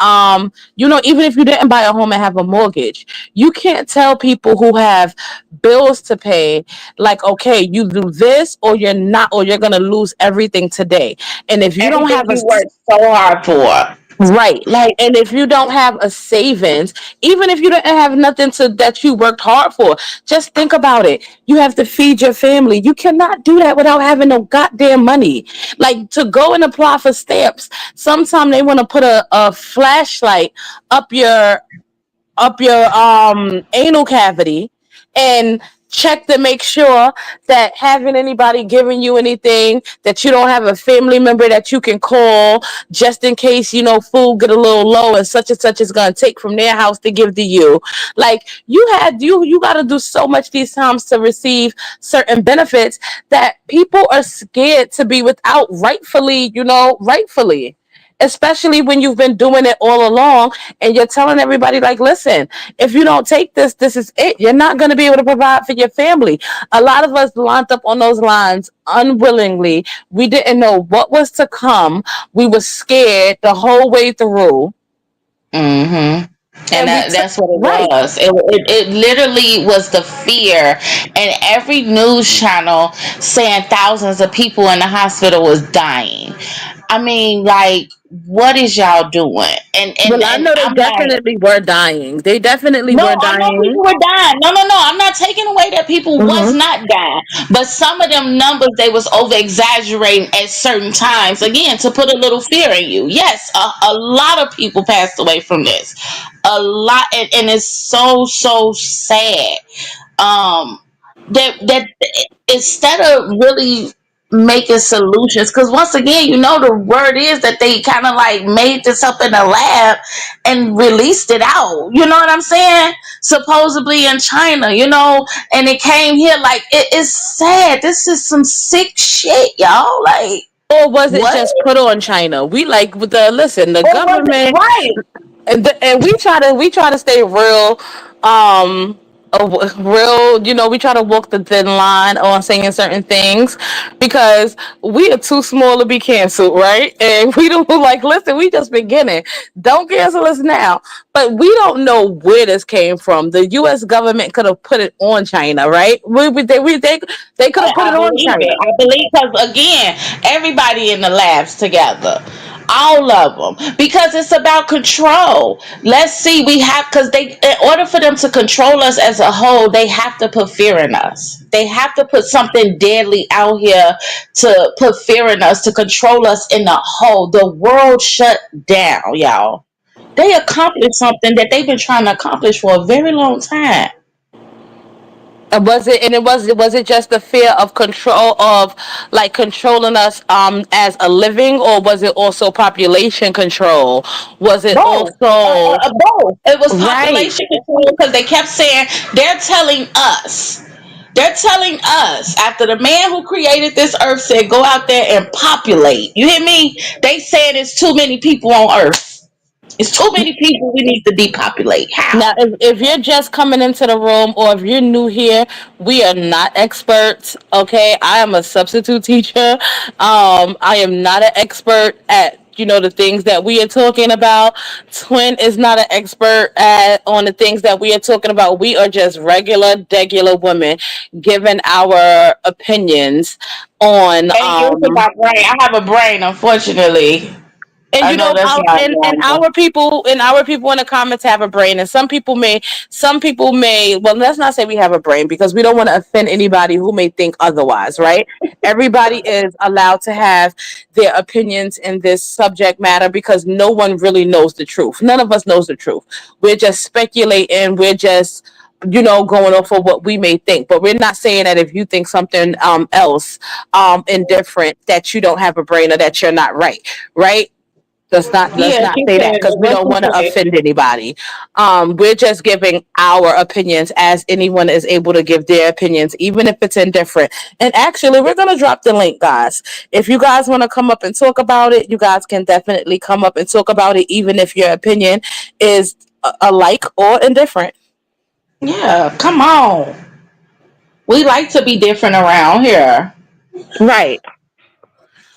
even if you didn't buy a home and have a mortgage, you can't tell people who have bills to pay, like, okay, you do this or you're not, or you're gonna lose everything today. And if you don't Everything have a you worked so hard for. right. Like, And if you don't have a savings, even if you didn't have nothing to that you worked hard for, just think about it. You have to feed your family. You cannot do that without having no goddamn money. Like, to go and apply for stamps, sometimes they want to put a flashlight up your anal cavity and check to make sure that having anybody giving you anything, that you don't have a family member that you can call just in case food get a little low and such is going to take from their house to give to you. Like, you got to do so much these times to receive certain benefits that people are scared to be without, rightfully, especially when you've been doing it all along and you're telling everybody, like, listen, if you don't take this, this is it. You're not going to be able to provide for your family. A lot of us lined up on those lines unwillingly. We didn't know what was to come. We were scared the whole way through. hmm and And we took, that's what it right. was. It literally was the fear, and every news channel saying thousands of people in the hospital was dying. I mean, like, what is y'all doing? And and Well, I and know they I'm like, definitely were dying. They definitely no, were I know dying. people were dying. No, no, no. I'm not taking away that people was Hmm. not dying. But some of them numbers they was over exaggerating at certain times. Again, to put a little fear in you. Yes, a lot of people passed away from this. A lot, and it's so so sad. Um, that instead of really making solutions, because once again, the word is that they kind of like made this up in a lab and released it out. You know what I'm saying? Supposedly in China, and it came here. Like, it is sad. This is some sick shit, y'all. Like, Or was it what? just put on China? We like with the Or was it government, right? and we try to stay real, real. We try to walk the thin line on saying certain things because we are too small to be canceled, right? And we don't like. Listen, we just beginning. Don't cancel us now. But we don't know where this came from. The U.S. government could have put it on China, right? They could have put I it on believe China. it. I believe, because again, everybody in the labs together, all of them, because it's about control. Let's see, we have, because in order for them to control us as a whole, they have to put fear in us. They have to put something deadly out here to put fear in us, to control us in the whole. The world shut down, y'all. They accomplished something that they've been trying to accomplish for a very long time. Was it, and was it just the fear of control of like controlling us as a living, or was it also population control? Was it Both. also Both. It was right? population control because they kept saying they're telling us. They're telling us after the man who created this earth said, "Go out there and populate." You hear me? They said it's too many people on Earth. It's too many people. We need to depopulate. Now, How? if you're just coming into the room or if you're new here, we are not experts. Okay, I am a substitute teacher. I am not an expert at the things that we are talking about. Twin is not an expert on the things that we are talking about. We are just regular women giving our opinions on Ain't using my brain. I have a brain, unfortunately. and I know that's our not and normal. our people in the comments have a brain, and some people may well, let's not say we have a brain because we don't want to offend anybody who may think otherwise, right? Everybody is allowed to have their opinions in this subject matter because no one really knows the truth. None of us knows the truth. We're just speculating. We're just going off of what we may think, but we're not saying that if you think something else indifferent that you don't have a brain or that you're not right. Let's Yeah, not she say that said. because we What don't she want to say? offend anybody. We're just giving our opinions as anyone is able to give their opinions, even if it's indifferent. And actually, we're gonna drop the link, guys. If you guys want to come up and talk about it, you guys can definitely come up and talk about it, even if your opinion is alike or indifferent. Yeah, come on. We like to be different around here. Right.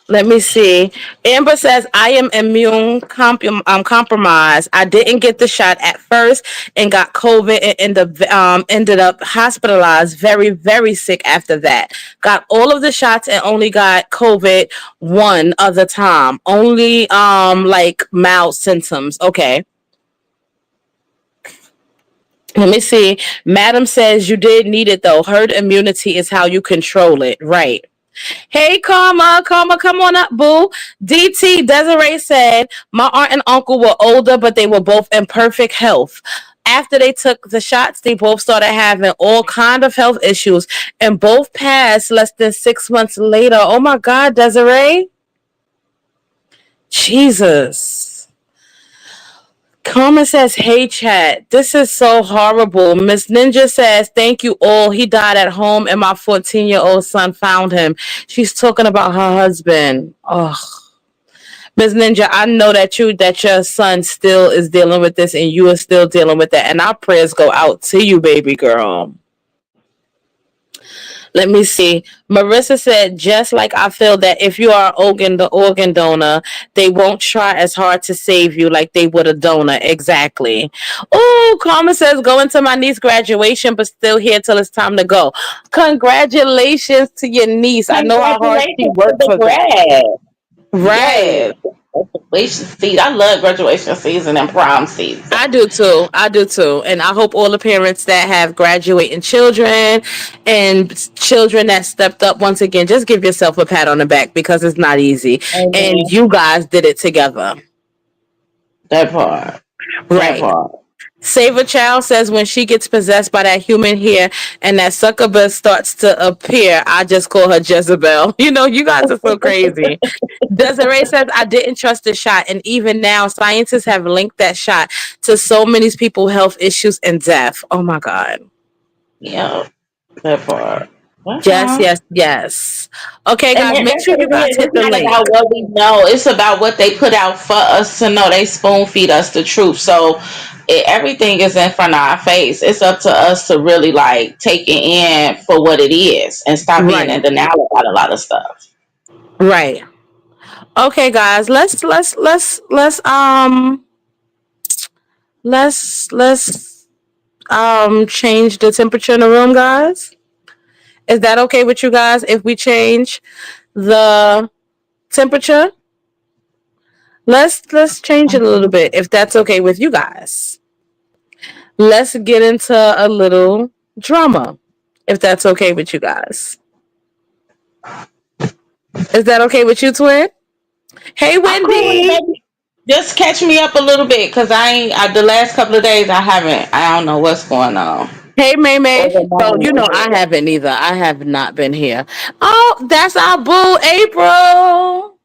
Let me see. Amber says, I am compromised. I didn't get the shot at first and got COVID and ended up hospitalized, very, very sick after that. Got all of the shots and only got COVID one other time. Only like mild symptoms. Okay. Let me see. Madam says you did need it though. Herd immunity is how you control it. Right. Hey, Karma, come on up, boo. DT Desiree said, my aunt and uncle were older, but they were both in perfect health. After they took the shots, they both started having all kind of health issues, and both passed less than 6 months later. Oh my God, Desiree, Jesus. Karma says, hey, chat. This is so horrible. Miss Ninja says, thank you all. He died at home, and my 14-year-old son found him. She's talking about her husband. Oh, Miss Ninja, I know that your son still is dealing with this, and you are still dealing with that. And our prayers go out to you, baby girl. Let me see. Marissa said, just like I feel that if you are the organ donor, they won't try as hard to save you like they would a donor. Exactly. Oh, Karma says, going to my niece's graduation, but still here till it's time to go. Congratulations to your niece. I know how hard she Congratulations to worked the for that. grad. Right. Yes. Graduation season. I love graduation season and prom season. I do too. I do too. And I hope all the parents that have graduating children and children that stepped up once again, just give yourself a pat on the back because it's not easy. And Amen. you guys did it together. That part. That Right. part. Save a Child says when she gets possessed by that human hair and that succubus starts to appear, I just call her Jezebel. You guys are so crazy. Desiree says, I didn't trust the shot. And even now, scientists have linked that shot to so many people's health issues and death. Oh my God. Yeah. That part. Yes, Uh-huh. yes, yes. Okay, And guys, make that's sure what you it guys is. hit It's the not link. about what we know. It's about what they put out for us to know. They spoon feed us the truth. So everything is in front of our face. It's up to us to really like take it in for what it is and stop being Right, in denial about a lot of stuff. right. Okay, guys, let's change the temperature in the room, guys. Is that okay with you guys if we change the temperature? Let's change it a little bit if that's okay with you guys. Let's get into a little drama if that's okay with you guys. Is that okay with you, twin? Hey, I'm cool with it, Wendy. baby. Just catch me up a little bit because I ain't the last couple of days I haven't. I don't know what's going on. Hey, May or May. the So, you know, I motherhood. haven't either. I have not been here. Oh, that's our boo, April.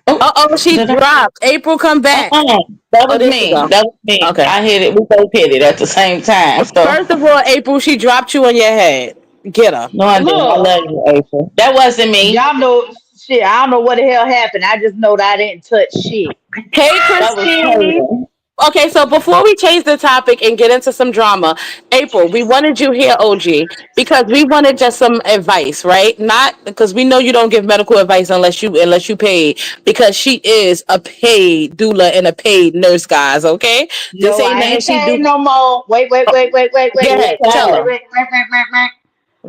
Oh, Uh-oh, she did I? dropped. April, come back. Uh-uh. That Oh, was there she me. go. That was me. Okay. I hit it. We both hit it at the same time. So First of all, April, she dropped you on your head. Get her. no, I didn't. I Look, love you, April. That wasn't me. y'all know shit. I don't know what the hell happened. I just know that I didn't touch shit. Hey, That was Christine. Taylor. Okay, so before we change the topic and get into some drama, April, we wanted you here, OG, because we wanted just some advice, right? Not because we know you don't give medical advice unless you paid, because she is a paid doula and a paid nurse, guys. Okay, this No, ain't I nothing ain't she paid do. no more. Wait, wait, Oh, wait, wait, wait, go wait, ahead, wait, wait, tell wait, her. wait, wait, wait, wait, wait.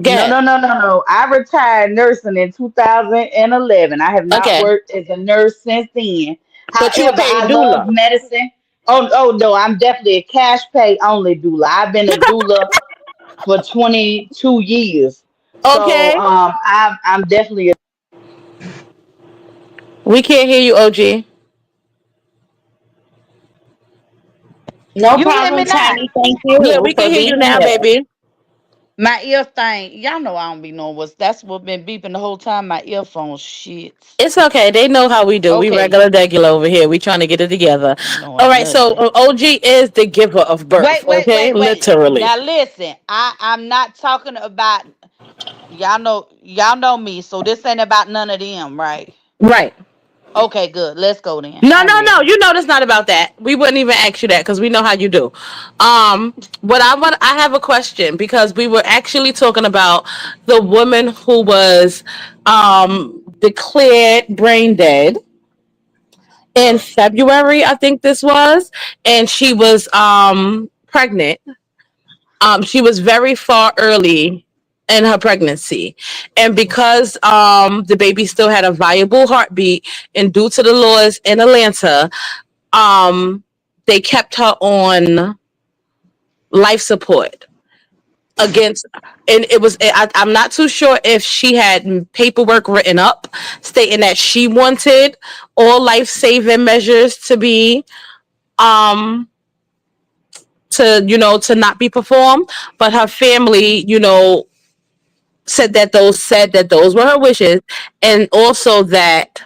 Go No, ahead. no, no, no, no. I retired nursing in 2011. I have not Okay, worked as a nurse since then. but you a However, paid I love doula. medicine. Oh no, I'm definitely a cash pay only doula. I've been a doula for 22 years. So Okay, I'm definitely a. we can't hear you, OG. No You hear me problem, now? Tiny. Thank Yeah, you we can for hear you being now, here. baby. My ear thing, y'all know I don't be knowing what's that's what been beeping the whole time. My earphone shits. It's okay. They know how we do. We Okay, regular degular over here. We trying to get it together. ain't All knowing right. So nothing. OG is the giver of birth. Wait, wait, Okay, wait, wait. literally. Now listen, I'm not talking about y'all know me, so this ain't about none of them, right? Right. Okay, good. Let's go then. No, I'm no, no. ready. You know it's not about that. We wouldn't even ask you that because we know how you do. What I have a question because we were actually talking about the woman who was declared brain dead in February, I think this was, and she was pregnant. She was very far early in her pregnancy, and because the baby still had a viable heartbeat, and due to the laws in Atlanta, um, they kept her on life support against, and I'm not too sure if she had paperwork written up stating that she wanted all life-saving measures to be um to not be performed, but her family said that those were her wishes, and also that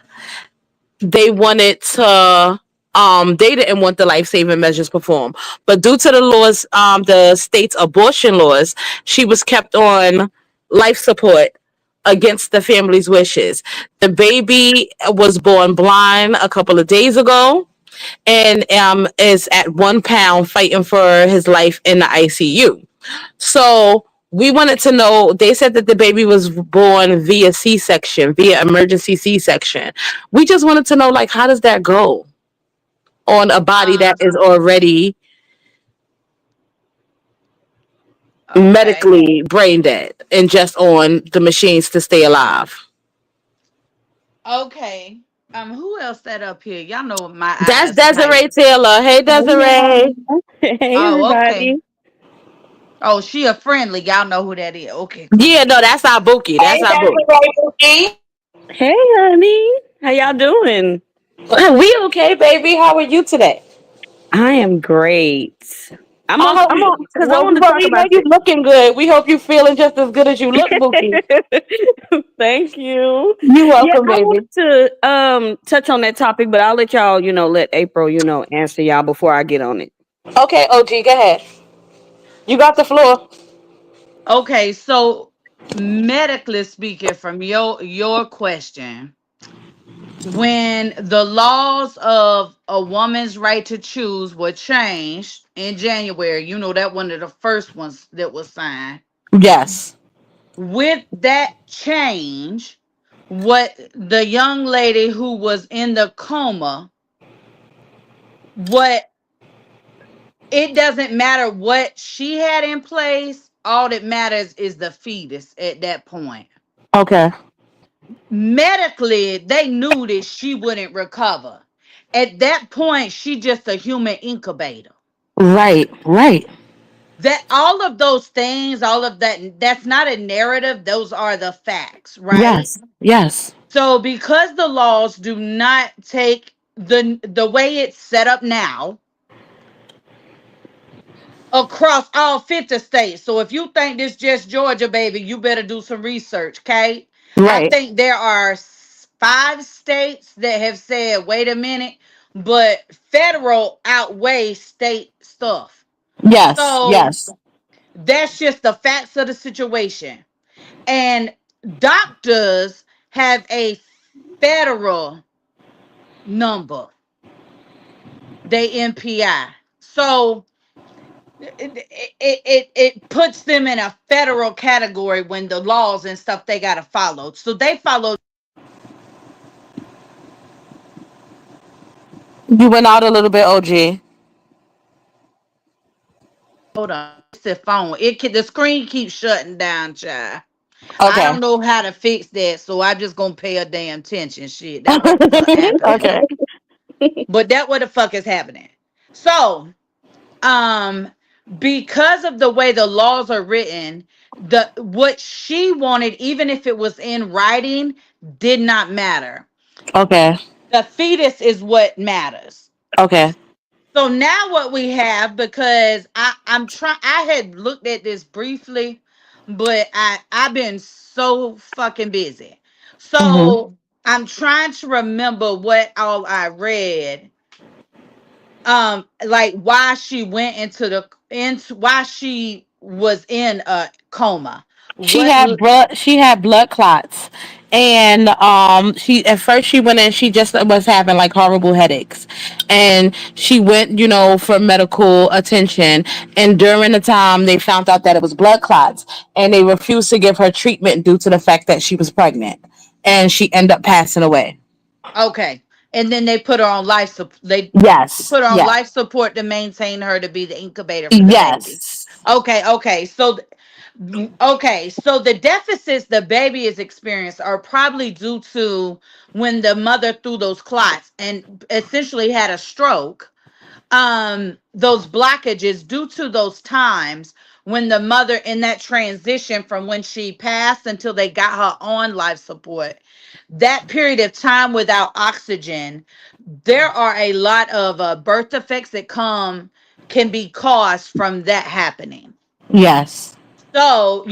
they wanted to they didn't want the life-saving measures performed, but due to the laws, the state's abortion laws, she was kept on life support against the family's wishes. The baby was born blind a couple of days ago, and is at 1 pound fighting for his life in the ICU. So we wanted to know. They said that the baby was born via C-section, via emergency C-section. We just wanted to know, like, how does that go on a body that Uh, is already okay. medically brain dead and just on the machines to stay alive? Okay. Who else that up here? Y'all know my That's eyes tight. Desiree Taylor. Hey, Hey Desiree. y'all. Hey Oh, okay. everybody. Oh, she a friendly. Y'all know who that is. Okay, Yeah, cool. no, that's our bookie. That's Hey, our Dr. boo. Ray. Hey honey. How y'all doing? We okay, baby? How are you today? I am great. I'm on I'm on. because I Well, want to talk we know about you looking good. We hope you feeling just as good as you look, bookie. Thank you. You Yeah, welcome, I want baby. to touch on that topic, but I'll let y'all, let April, answer y'all before I get on it. Okay, OG, go ahead. You got the floor. Okay, so medically speaking, from your question, when the laws of a woman's right to choose were changed in January, you know that one of the first ones that was signed. Yes. With that change, what the young lady who was in the coma, what it doesn't matter what she had in place, all that matters is the fetus at that point. Okay. Medically, they knew that she wouldn't recover. At that point, she just a human incubator. Right. Right. That all of those things, all of that's not a narrative, those are the facts, right? Yes. Yes. So because the laws do not take the way it's set up now, across all 50 states. So if you think this just Georgia, baby, you better do some research, okay? I Right. think there are 5 states that have said, wait a minute, but federal outweighs state stuff. Yes. So Yes. that's just the facts of the situation. And doctors have a federal number, they MPI. So it puts them in a federal category when the laws and stuff they got to follow. So they follow. You went out a little bit, OG. Hold on, it's the phone. The screen keeps shutting down, child. I Okay. don't know how to fix that, so I'm just gonna pay a damn attention. Shit, that what the fuck happening. Okay. But that what the fuck is happening. So, um, because of the way the laws are written, the what she wanted, even if it was in writing, did not matter. Okay. The fetus is what matters. Okay. So now what we have, because I'm trying, I had looked at this briefly, but I've been so fucking busy. Hmm. So I'm trying to remember what all I read, like why she went into why she was in a coma. What She had blood clots. And she at first she went in, she just was having like horrible headaches. And she went, for medical attention. And during the time they found out that it was blood clots and they refused to give her treatment due to the fact that she was pregnant. And she ended up passing away. Okay. And then they put her on life support. They Yes. put her on Yes. life support to maintain her to be the incubator for the baby. Yes. Okay, okay. Okay, so the deficits the baby is experienced are probably due to when the mother threw those clots and essentially had a stroke. Those blockages due to those times when the mother in that transition from when she passed until they got her on life support, that period of time without oxygen, there are a lot of birth defects that can be caused from that happening. Yes. So,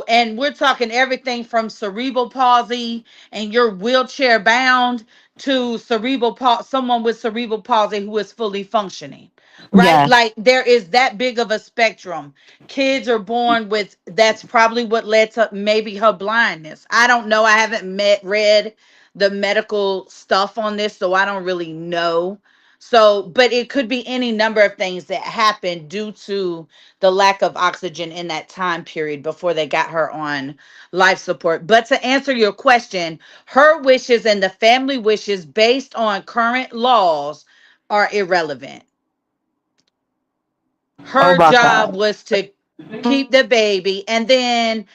and we're talking everything from cerebral palsy and you're wheelchair bound to someone with cerebral palsy who is fully functioning. Right? Yeah. Like there is that big of a spectrum. Kids are born with that's probably what led to maybe her blindness. I don't know. I haven't read the medical stuff on this, so I don't really know. So, but it could be any number of things that happen due to the lack of oxygen in that time period before they got her on life support. But to answer your question, her wishes and the family wishes based on current laws are irrelevant. Oh Her my job God. was to keep the baby, and then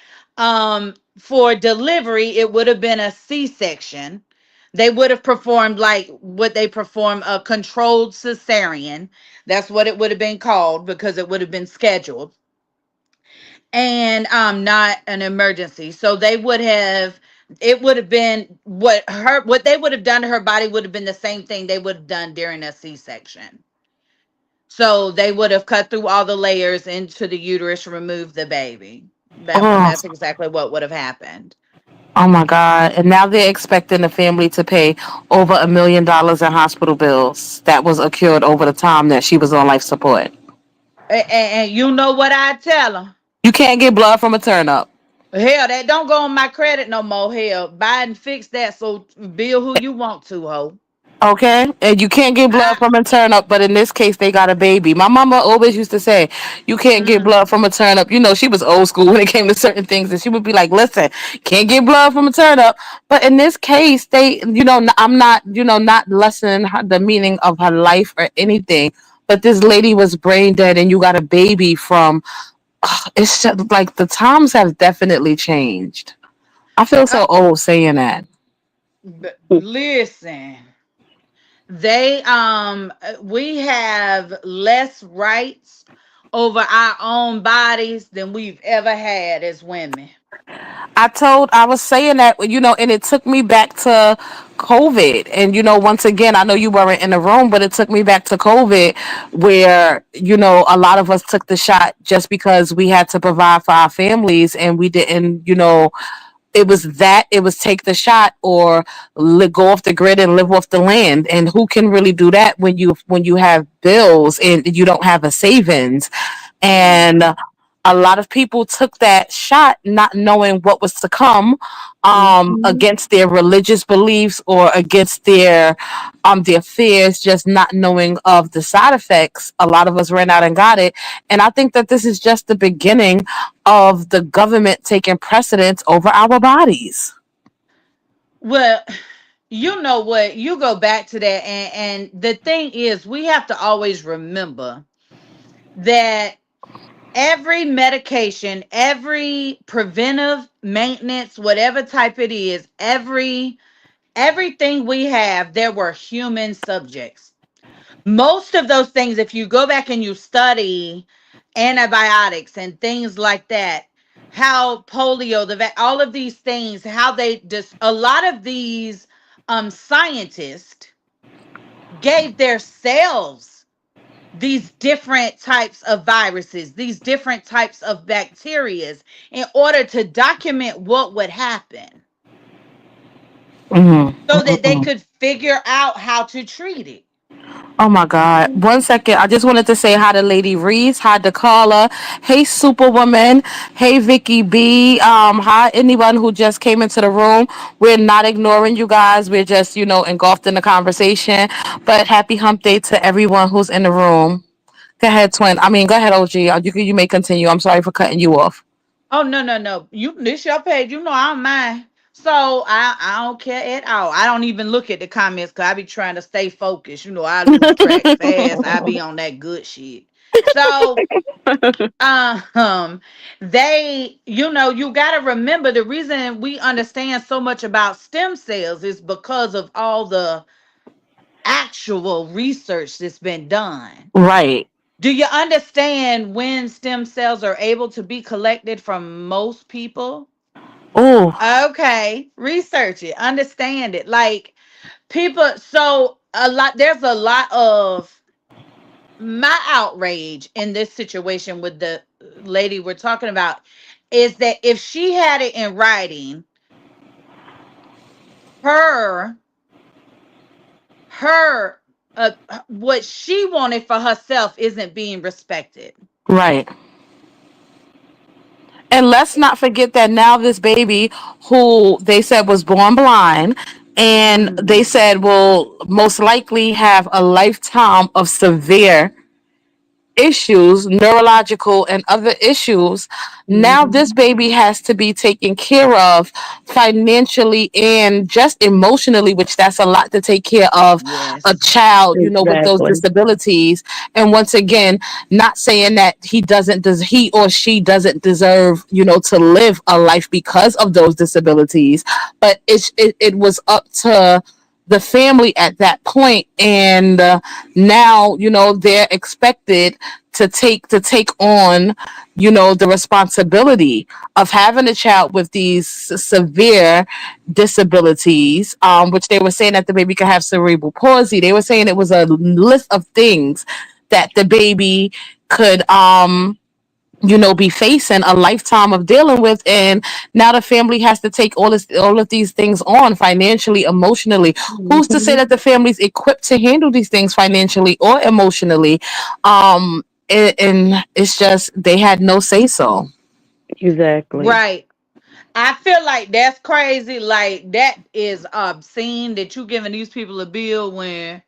for delivery it would have been a C-section. They would have performed like what they perform, a controlled cesarean. That's what it would have been called because it would have been scheduled, and not an emergency. So they would have, it would have been what they would have done to her body would have been the same thing they would have done during a C-section. So they would have cut through all the layers into the uterus, removed the baby. That's Oh, exactly what would have happened. oh my God. And now they're expecting the family to pay over $1 million in hospital bills that was accrued over the time that she was on life support. And you know what I tell them? You can't get blood from a turnip. Hell, that don't go on my credit no more. Hell, Biden fixed that. So bill who you want to, ho. Okay, and you can't get blood I from a turnip, but in this case, they got a baby. My mama always used to say, "You can't get mm, blood from a turnip." She was old school when it came to certain things, and she would be like, "Listen, can't get blood from a turnip." But in this case, I'm not, not lessening the meaning of her life or anything. But this lady was brain dead, and you got a baby from. It's just like the times have definitely changed. I feel I, so old saying that. listen. We have less rights over our own bodies than we've ever had as women. I was saying that, and it took me back to COVID. And, once again, I know you weren't in the room, but it took me back to COVID where, a lot of us took the shot just because we had to provide for our families and we didn't, it was take the shot or go off the grid and live off the land. And who can really do that when you have bills and you don't have a savings? And a lot of people took that shot not knowing what was to come, Mhm. against their religious beliefs or against their fears, just not knowing of the side effects. A lot of us ran out and got it. And I think that this is just the beginning of the government taking precedence over our bodies. Well, you know what? You go back to that, and the thing is, we have to always remember that every medication, every preventive maintenance, whatever type it is, everything we have, there were human subjects. Most of those things, if you go back and you study antibiotics and things like that, how polio, all of these things, how they just a lot of these scientists gave their cells these different types of viruses, these different types of bacterias in order to document what would happen Mm-hmm. so that they Mm-mm. could figure out how to treat it. Oh my God. 1 second. I just wanted to say hi to Lady Reese. Hi to Carla. Hey Superwoman. Hey Vicky B. Hi anyone who just came into the room. We're not ignoring you guys. We're just, engulfed in the conversation. But happy hump day to everyone who's in the room. Go ahead, twin. I mean, go ahead, OG. You may continue. I'm sorry for cutting you off. Oh no, no, no. This your page. You know I don't mind. So I don't care at all. I don't even look at the comments because I be trying to stay focused. You know, I lose track fast. I be on that good shit. So um you gotta remember the reason we understand so much about stem cells is because of all the actual research that's been done. Right. Do you understand when stem cells are able to be collected from most people? Oh, Okay, research it, understand it. Like people, so there's a lot of my outrage in this situation with the lady we're talking about is that if she had it in writing, her her what she wanted for herself isn't being respected. right. And let's not forget that now this baby who they said was born blind and they Mm, said will most likely have a lifetime of severe issues, neurological and other issues. Now Mhm. this baby has to be taken care of financially and just emotionally, which that's a lot to take care of a yes. child, with those Exactly. disabilities. And once again, not saying that he or she doesn't deserve, to live a life because of those disabilities, but it was up to the family at that point. And now, they're expected to take on, the responsibility of having a child with these severe disabilities, which they were saying that the baby could have cerebral palsy. They were saying it was a list of things that the baby could, be facing a lifetime of dealing with. And now the family has to take all of these things on financially, emotionally. Who's to say Mhm. that the family's equipped to handle these things financially or emotionally? And it's just they had no say so. Exactly. Right. I feel like that's crazy. Like that is obscene that you giving these people a bill when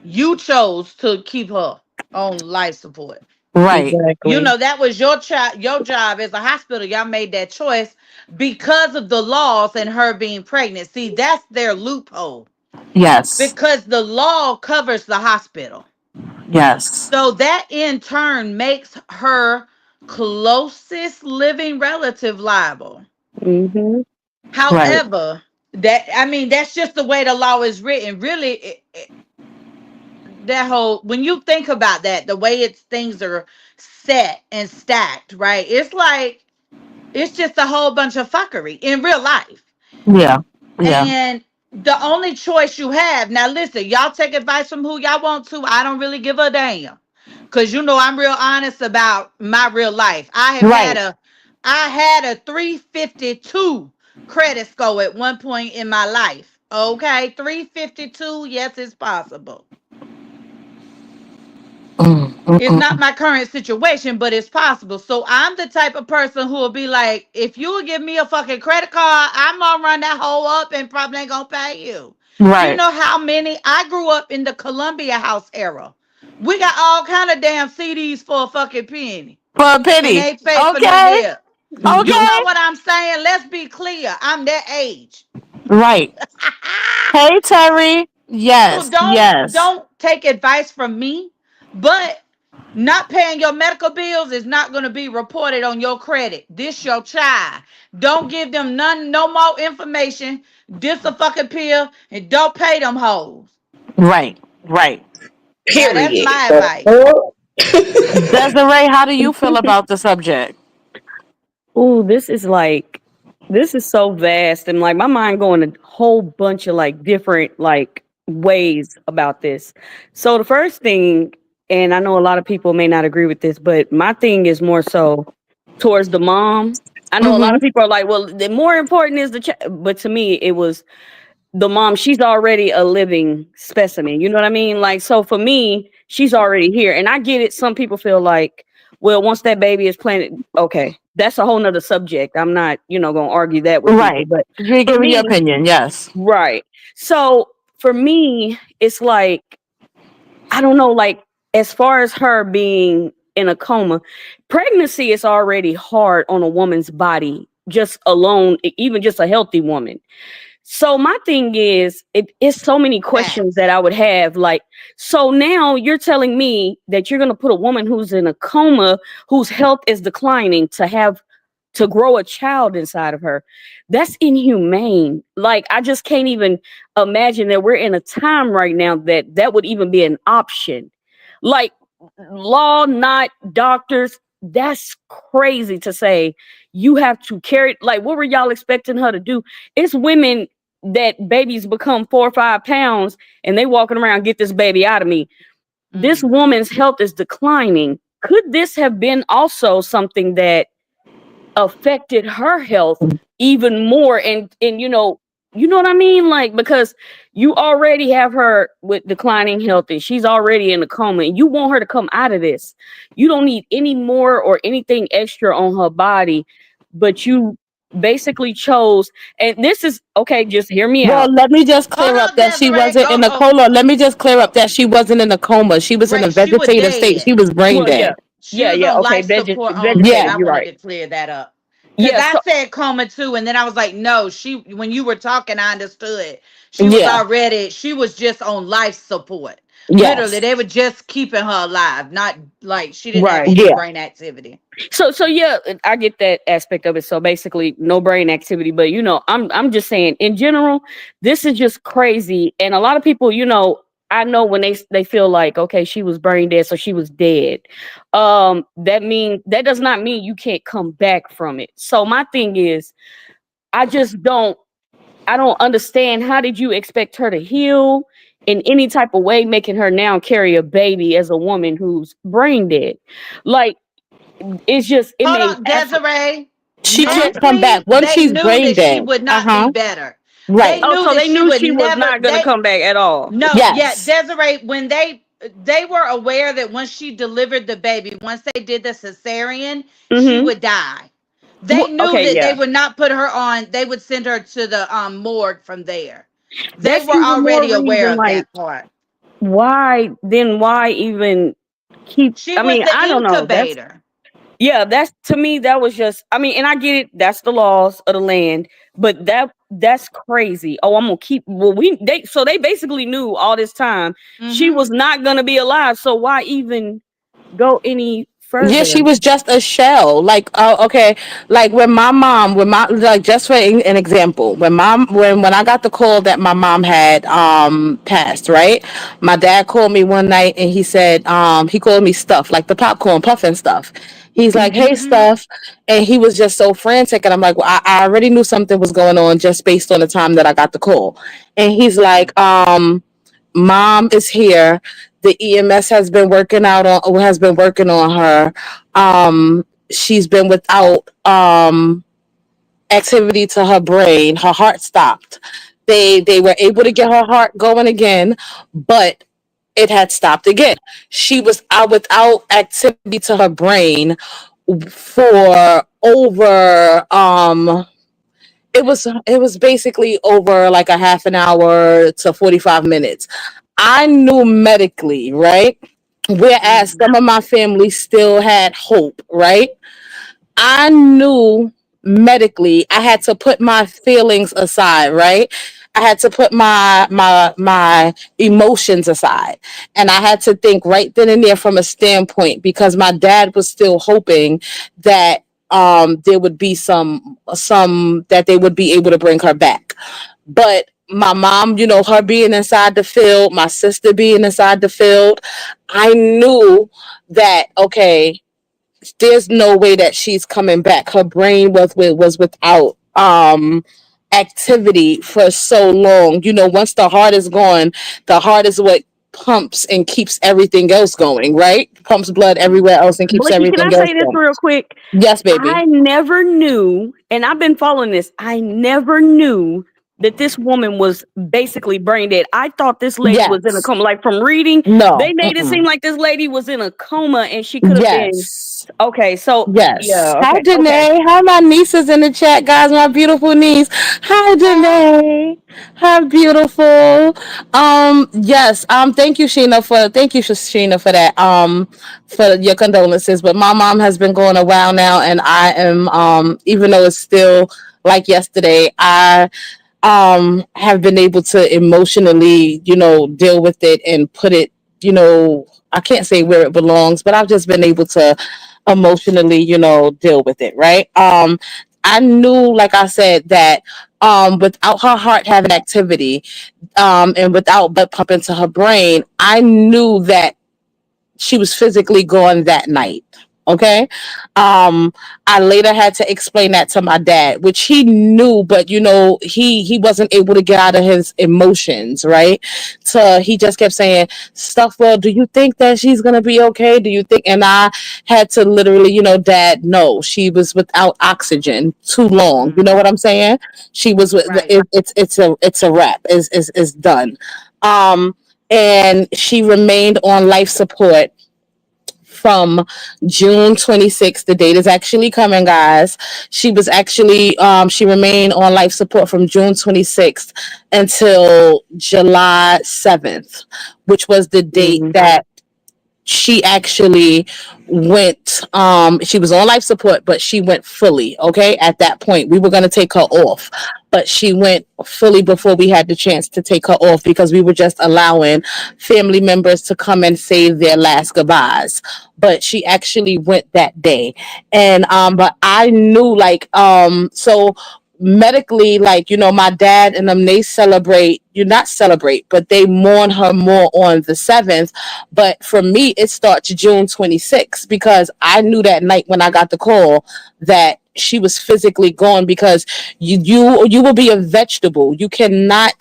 you chose to keep her on life support. Right. You Exactly. know, that was your child, your job as a hospital. Y'all made that choice because of the laws and her being pregnant. See, that's their loophole Yes. because the law covers the hospital. Yes. So that in turn makes her closest living relative liable. Mhm. Right. However, that's just the way the law is written. Really, that whole when you think about that, the way it's things are set and stacked, right? It's like it's just a whole bunch of fuckery in real life. Yeah. Yeah. the only choice you have. Now listen, y'all take advice from who y'all want to. I don't really give a damn. Cause you know I'm real honest about my real life. Right. I had a 352 credit score at one point in my life. Okay, 352, yes, it's possible. It's not Mm. my current situation, but it's possible. So I'm the type of person who will be like, if you will give me a fucking credit card, I'm gonna run that whole up and probably ain't gonna pay you. You Right. know how many I grew up in the Columbia House era. We got all kind of damn CDs for a fucking penny. For a And penny. they faithfully Okay. live. You Okay. know what I'm saying? Let's be clear. I'm that age. Right. Hey, Terry. So Yes. don't Yes. don't take advice from me, but not paying your medical bills is not going to be reported on your credit. This your child. Don't give them none no more information. This a fucking pill and don't pay them hoes. Right. Right. Now that's Period. my The advice. fuck? Desiree, how do you feel about the subject? Ooh, this is so vast, and like my mind going a whole bunch of like different like ways about this. So the first thing, and I know a lot of people may not agree with this, but my thing is more so towards the mom. I know a lot Mm-hmm. of people are like, well, the more important is the but to me it was the mom. She's already a living specimen, you know what I mean? Like, so for me, she's already here, and I get it. Some people feel like, well, once that baby is planted, okay, that's a whole nother subject. I'm not, gonna argue that with people, Right. but You're for giving your me, opinion. Yes. right. So for me, it's like, I don't know, like, as far as her being in a coma, pregnancy is already hard on a woman's body, just alone, even just a healthy woman. So my thing is, it's so many questions that Facts. I would have. Like, so now you're telling me that you're going to put a woman who's in a coma, whose health is declining, to grow a child inside of her. That's inhumane. Like, I just can't even imagine that we're in a time right now that that would even be an option. Like, law, not doctors. That's crazy to say. You have to carry, like, what were y'all expecting her to do? It's women that babies become 4 or 5 pounds and they walking around, get this baby out of me. This Mm. woman's health is declining. Could this have been also something that affected her health even more? And you know what I mean? Like, because you already have her with declining health and she's already in a coma and you want her to come out of this. You don't need any more or anything extra on her body, but you basically chose, and this is okay, just hear me Well, out. let me just Hold clear up up, that she Desiree. wasn't in Oh, a oh, coma. Let me just clear oh. up that she wasn't in a coma. She was in a Right. She was vegetative state. She dead. was brain Well, yeah, dead. She was yeah, on okay, life support only. vegetative, Yeah. I you're wanted right. to clear that up. Cause Yeah, I so said coma too, and then I was like, no, she when you were talking, I understood. Yeah. She was just on life support. Literally, Yes. they were just keeping her alive, not like she didn't have right. any Yeah. brain activity. So yeah, I get that aspect of it. So basically no brain activity, but I'm just saying in general, this is just crazy. And a lot of people, I know when they feel like, okay, she was brain dead, so she was dead. That does not mean you can't come back from it. So my thing is, I just I don't understand, how did you expect her to heal in any type of way, making her now carry a baby as a woman who's brain dead? Like, it's just, it Hold made on, absolute. Desiree. She Uh-huh. can't come back Medically, once they she's knew brain that she dead. would Uh not be huh. better. They Right. Oh, knew so that they she knew would she was never. not gonna come back at all. No, yeah, Yes. Desiree, when they were aware that once she delivered the baby, once they did the cesarean, she Mm-hmm. would die. They knew Okay, that they yeah. would not put her on, they would send her to the morgue from there. They That's were even more already aware reason. of Like, that part. why even keep? She I was mean, the I don't know. incubator. That's, to me, that was just. I mean, and I get it. That's the laws of the land, but that's crazy. Oh, I'm gonna keep. Well, they basically knew all this time she Mm-hmm. was not gonna be alive. So why even go any Yeah, she further. was just a shell. Like, okay, like when my like just for an example, when I got the call that my mom had passed, right? My dad called me one night and he said he called me stuff like the popcorn puffin stuff. He's like, "Hey, Mm-hmm. stuff," and he was just so frantic, and I'm like, well, I already knew something was going on just based on the time that I got the call, and he's like, mom is here. The EMS has been working on her. She's been without activity to her brain. Her heart stopped. They were able to get her heart going again, but it had stopped again. She was out without activity to her brain for over it was basically over like a half an hour to 45 minutes. I knew medically, right? Whereas Mm-hmm. some of my family still had hope, right? I knew medically I had to put my feelings aside, right? I had to put my emotions aside. And I had to think right then and there from a standpoint because my dad was still hoping that there would be some that they would be able to bring her back. But my mom, her being inside the field, my sister being inside the field, I knew that okay, there's no way that she's coming back. Her brain was without activity for so long. Once the heart is gone, the heart is what pumps and keeps everything else going, right? Pumps blood everywhere else and keeps Blicky, can I everything else say this going. real quick? Yes, baby. I never knew, and I've been following this, I never knew that this woman was basically brain dead. I thought this lady was in a Yes. coma. Like from reading, they No. made it seem Mm-mm. like this lady was in a coma and she could have been Yes. okay. So Yes. yeah, Hi, okay, okay. Janae. Hi, my nieces in the chat, guys. My beautiful niece. Hi, Janae. Hi, beautiful. Yes. Thank you, Sheena, for that. For your condolences. But my mom has been going a while now, and I am. Even though it's still like yesterday, I have been able to emotionally, deal with it and put it, I can't say where it belongs, but I've just been able to emotionally, deal with it, right? I knew, like I said, that without her heart having activity, and without blood pumping to her brain, I knew that she was physically gone that night. Okay. I later had to explain that to my dad, which he knew, but he wasn't able to get out of his emotions, right? So he just kept saying stuff. Well, do you think that she's gonna be okay? Do you think? And I had to literally, Dad, no, she was without oxygen too long. You know what Mm-hmm. I'm saying? She was. Right. It's a wrap. Is done. Um, and she remained on life support from June 26th. The date is actually coming, guys. She remained on life support from June 26th until July 7th, which was the date Mhm. that she actually went she was on life support, but she went fully. Okay, at that point we were going to take her off, but she went fully before we had the chance to take her off because we were just allowing family members to come and say their last goodbyes. But she actually went that day. And but I knew, like, so medically, like, my dad and them, they celebrate, you not celebrate, but they mourn her more on the 7th. But for me, it starts June 26th because I knew that night when I got the call that she was physically gone, because you will be a vegetable. You cannot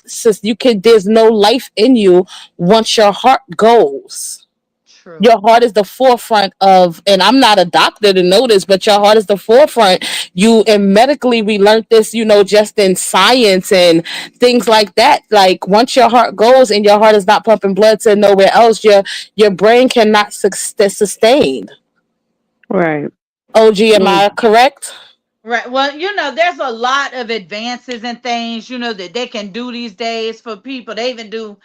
you can there's no life in you once your heart goes. True. Your heart is the forefront of, and I'm not a doctor to know this, but your heart is the forefront. You, and medically we learned this, just in science and things like that. Like, once your heart goes and your heart is not pumping blood to nowhere else, your brain cannot sustain. Right. OG, am Mm. I correct? Right. Well, there's a lot of advances and things, that they can do these days for people. They can do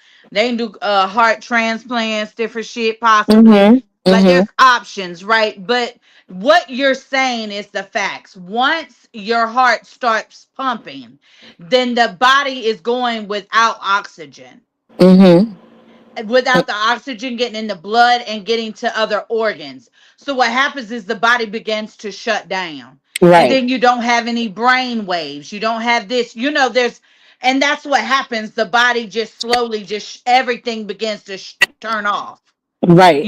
heart transplants, different shit possibly. Mm-hmm. Like, Mm-hmm. there's options, right? But what you're saying is the facts. Once your heart starts pumping, then the body is going without oxygen. Mm-hmm. without the oxygen getting in the blood and getting to other organs. So what happens is the body begins to shut down. And Right. then you don't have any brain waves. You don't have this, there's and that's what happens. The body just slowly just everything begins to turn off. Right.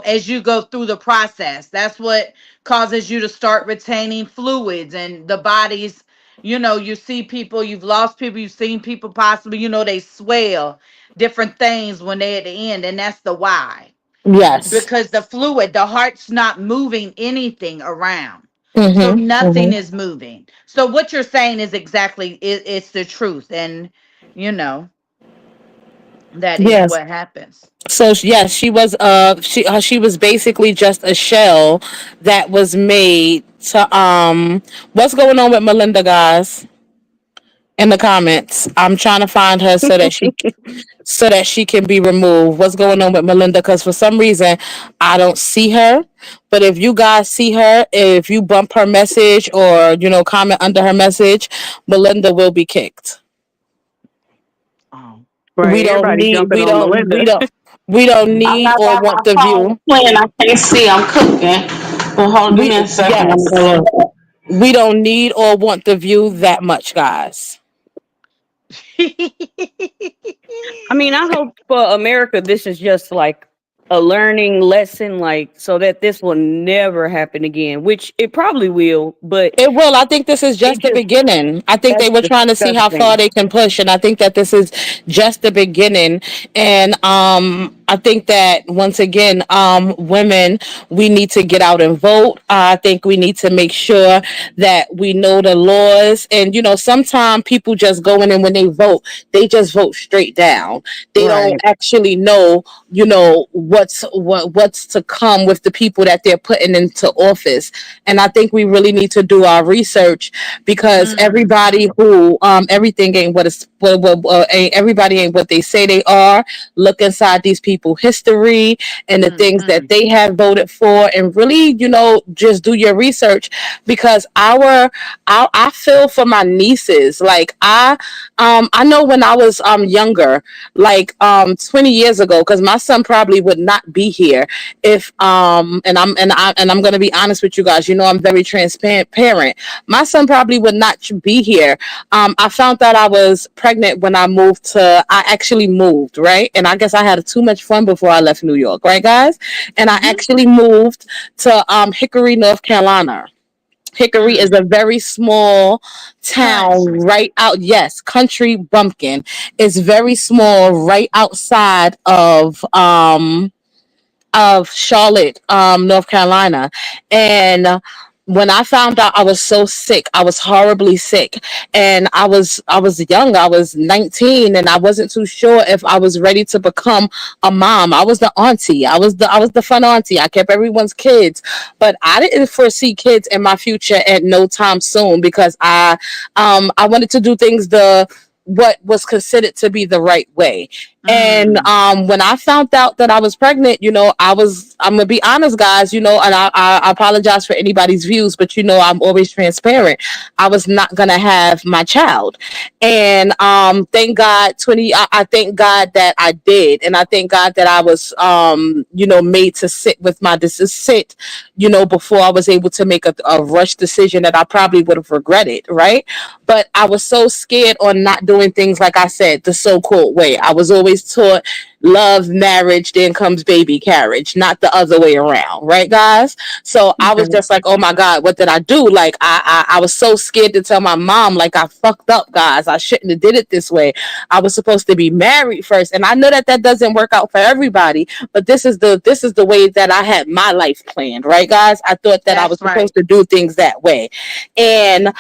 As you go through the process. That's what causes you to start retaining fluids and the body's, you see people, you've lost people, you've seen people possibly, they swell different things when they're at the end, and that's the why. Yes. Because the fluid, the heart's not moving anything around. So Mm-hmm. nothing Mm-hmm. is moving. So what you're saying is exactly it's the truth. And you know, that is Yes. what happens. So yes, she was basically just a shell that was made to what's going on with Melinda, guys? In the comments, I'm trying to find her so that she can be removed. What's going on with Melinda? Because for some reason I don't see her. But if you guys see her, if you bump her message or comment under her message, Melinda will be kicked. Oh. Right. We don't Everybody need jumping we on don't we Melinda. don't we don't I need got or my want the phone view. playing. I can't see. I'm cooking. But hold me We a second. I'm yes, gonna. we don't need or want the view that much, guys. I mean, I hope for America this is just like a learning lesson, like so that this will never happen again, which it probably will, but It will. I think this is it just the just beginning. I think that's they were trying to see how far disgusting. they can push, and I think that this is just the beginning. And I think that once again, women, we need to get out and vote. I think we need to make sure that we know the laws. And sometimes people just go in and when they vote, they just vote straight down. They don't Right. actually know, what's to come with the people that they're putting into office. And I think we really need to do our research because Mm, everybody who everything ain't everybody ain't what they say they are. Look inside these people history and the things that mm. they have voted for, and really just do your research. Because I feel for my nieces. Like I know when I was younger, like 20 years ago, because my son probably would not be here if and I'm gonna be honest with you guys. I'm very transparent parent. My son probably would not be here. I found out I was pregnant when I actually moved, right? And I guess I had too much fun before I left New York, right, guys? And I Mm-hmm. actually moved to Hickory, North Carolina. Hickory is Mm. a very small town Country. right out. Yes, country bumpkin. It's very small, right outside of Charlotte, North Carolina. And when I found out, I was so sick. I was horribly sick, and I was young. I was 19, and I wasn't too sure if I was ready to become a mom. I was the auntie. I was the fun auntie. I kept everyone's kids, but I didn't foresee kids in my future at no time soon because I wanted to do things the what was considered to be the right way. And Mm. when I found out that I was pregnant, I'm gonna be honest, guys, and I apologize for anybody's views, but I'm always transparent. I was not gonna have my child. And thank God 20 I thank God that I did. And I thank God that I was made to sit, before I was able to make a rush decision that I probably would have regretted, right? But I was so scared on not doing things like I said, the so-called way. I was always taught love, marriage, then comes baby carriage, not the other way around, right, guys? So I was Okay. just like, oh my God, what did I do? Like I was so scared to tell my mom, like I fucked up, guys. I shouldn't have did it this way. I was supposed to be married first, and I know that that doesn't work out for everybody, but this is the way that I had my life planned, right, guys? I thought that I was That's right. supposed to do things that way, and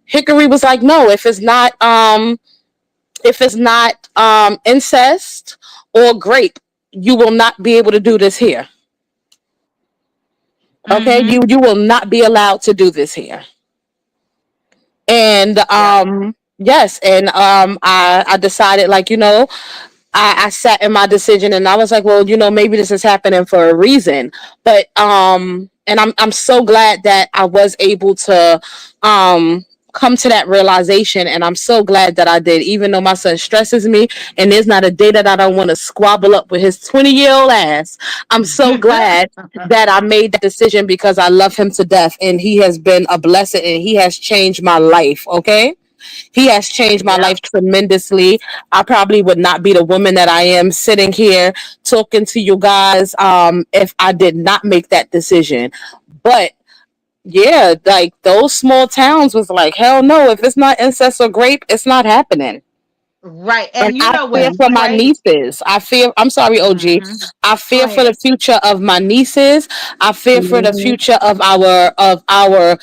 Hickory was like, no, if it's not incest or grape, you will not be able to do this here. Okay, Mm-hmm. you will not be allowed to do this here. And Yep. yes, and I decided, like, I sat in my decision and I was like, well, maybe this is happening for a reason. But and I'm so glad that I was able to come to that realization. And I'm so glad that I did, even though my son stresses me. And there's not a day that I don't want to squabble up with his 20-year-old ass. I'm so glad that I made that decision because I love him to death. And he has been a blessing and he has changed my life. Okay. He has changed my Yep. life tremendously. I probably would not be the woman that I am sitting here talking to you guys if I did not make that decision. But yeah, like those small towns was like, hell no, if it's not incest or grape, it's not happening. Right. And And you I know fear what's for my crazy? nieces. I fear, I'm sorry, OG. Hmm. I Go fear for the ahead. future of my nieces. I fear for the Mhm. future of our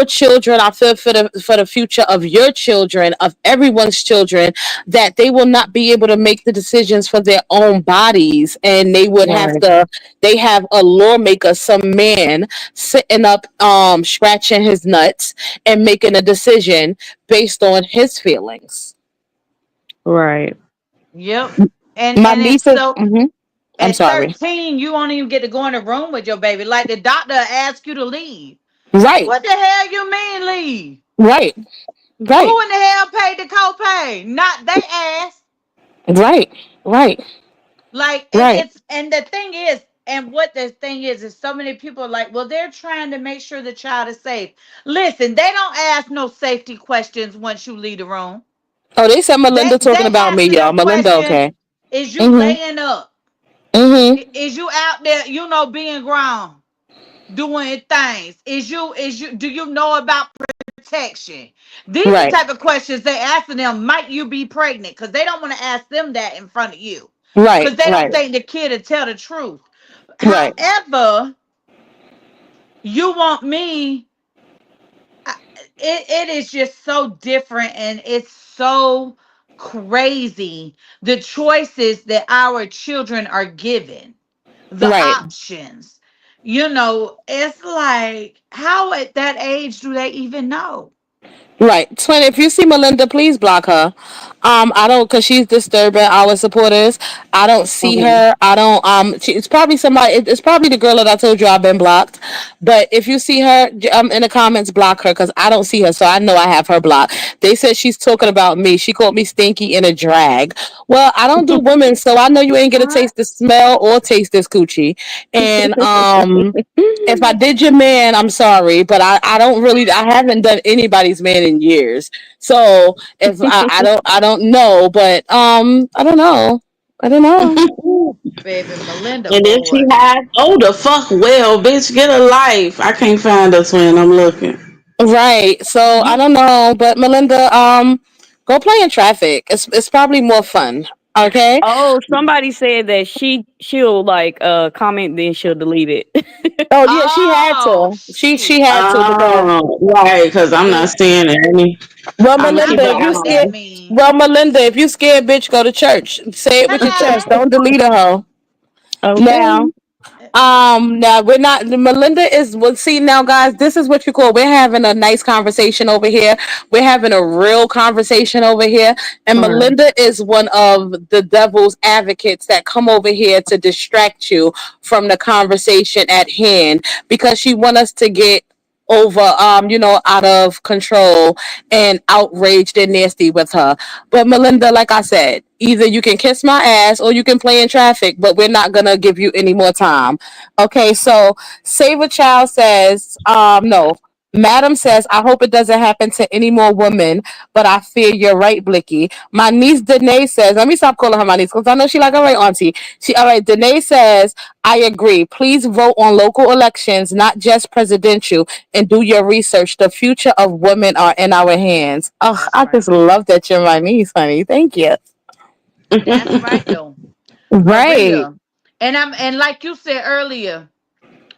children. I fear for the future of your children, of everyone's children, that they will not be able to make the decisions for their own bodies. And they would have Right. to they have a lawmaker, some man sitting up scratching his nuts and making a decision based on his feelings. Right. Yep. My And it's nieces, so I'm at sorry. 13, you won't even get to go in the room with your baby. Like the doctor asked you to leave. Right, What the hell you mean leave? right, right, Who in the hell paid the copay? Not they ass. right, right, Like and right. it's and the thing is, and what the thing is so many people are like, well, they're trying to make sure the child is safe. Listen, they don't ask no safety questions once you leave the room. Oh, they said They Melinda talking they about me, asking y'all. them Melinda, questions. okay. Is you Mhm, laying up? mhm. Is you out there, being grown, doing things? Is you do you know about protection? These are the Right, type of questions they asking them. Might you be pregnant? Because they don't want to ask them that in front of you. right, Because they don't right, think the kid will tell the truth. right, However, you want me, it is just so different and it's so crazy the choices that our children are given, the right. options. It's like, how at that age do they even know? Right. 20. If you see Melinda, please block her. I don't, cause she's disturbing our supporters. I don't see Okay. her. I don't, it's probably somebody, it's probably the girl that I told you I've been blocked. But if you see her, in the comments, block her, cause I don't see her. So I know I have her blocked. They said she's talking about me. She called me stinky in a drag. Well, I don't do women, so I know you ain't gonna What? taste the smell or taste this coochie. And, if I did your man, I'm sorry, but I don't really I haven't done anybody's man in years. So if I don't know, but I don't know. I don't know. Ooh, baby, Melinda And if she boy. has, oh the fuck well, bitch, get a life. I can't find a twin. I'm looking. Right. So I You don't know, but Melinda, go play in traffic. It's probably more fun. Okay. Oh, somebody said that she'll like comment then she'll delete it. Oh yeah, she had Oh to. She shit. had to because Right, because I'm not Yeah. seeing any. well, I'm gonna I keep Melinda, an if know you what eye that scared, on. means. well, Melinda, if you scared, bitch, go to church. Say it with your chest. Hello. Don't delete her. Hoe. Now, Okay. now we're not. Melinda is. Well, see now, guys. This is what you call. We're having a nice conversation over here. We're having a real conversation over here. And All right. Melinda is one of the devil's advocates that come over here to distract you from the conversation at hand because she want us to get over out of control and outraged and nasty with her. But Melinda, like I said, either you can kiss my ass or you can play in traffic, but we're not gonna give you any more time. Okay, so Save a Child says, no. Madam says, I hope it doesn't happen to any more women, but I fear you're right, Blicky. My niece Danae says, let me stop calling her my niece because I know she like, all right, auntie. All right, Danae says, I agree. Please vote on local elections, not just presidential, and do your research. The future of women are in our hands. Oh, That's I right. just love that you're my niece, honey. Thank you. That's right though. For Right, real. And like you said earlier,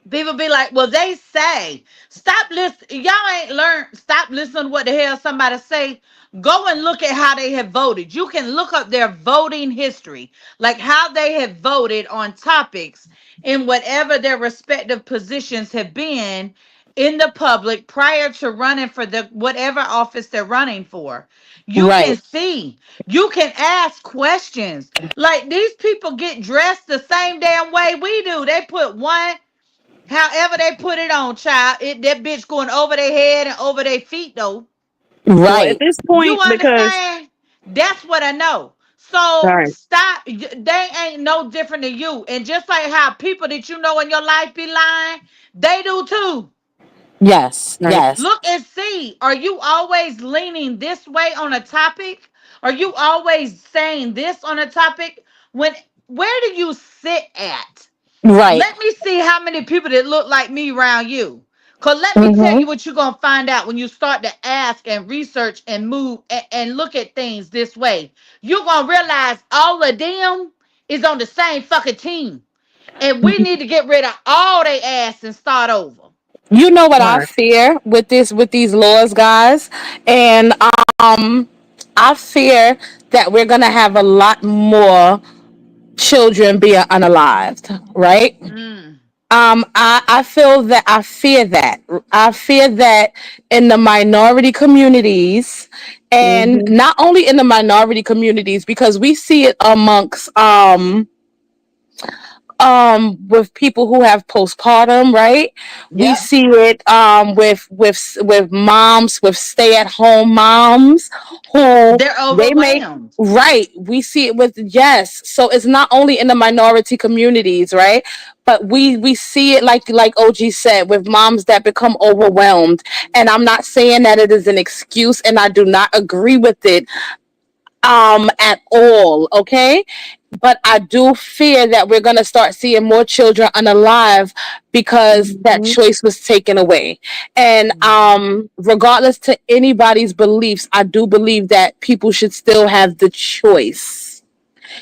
people be like, well, they say, stop listen. Y'all ain't learned. Stop listening to what the hell somebody say. Go and look at how they have voted. You can look up their voting history, like how they have voted on topics in whatever their respective positions have been in the public prior to running for the whatever office they're running for. You can right, see, you can ask questions. Like these people get dressed the same damn way we do. They put one. However they put it on, child, that bitch going over their head and over their feet though. So at Right. this You point, because understand? That's what I know. So sorry, stop. They ain't no different than you. And just like how people that you know in your life be lying, they do too. Yes. right. Yes. Look and see. Are you always leaning this way on a topic? Are you always saying this on a topic? When where do you sit at? Right. Let me see how many people that look like me around you. Cause let me tell Mm-hmm. you what you're gonna find out when you start to ask and research and move and look at things this way. You're gonna realize all of them is on the same fucking team. And we need to get rid of all they ass and start over. You know what I Right. fear with this, with these laws, guys, and um, I fear that we're gonna have a lot more children being unalived. Right. Mm. I feel that I fear that in the minority communities, and Mm-hmm. not only in the minority communities, because we see it amongst with people who have postpartum, right? We Yep. see it with moms, with stay at home moms who They're they make. overwhelmed. Right, we see it with, yes, so it's not only in the minority communities, right, but we see it, like OG said, with moms that become overwhelmed. And I'm not saying that it is an excuse, and I do not agree with it at all, okay, but I do fear that we're going to start seeing more children unalive because that Mm-hmm. choice was taken away. And regardless to anybody's beliefs, I do believe that people should still have the choice.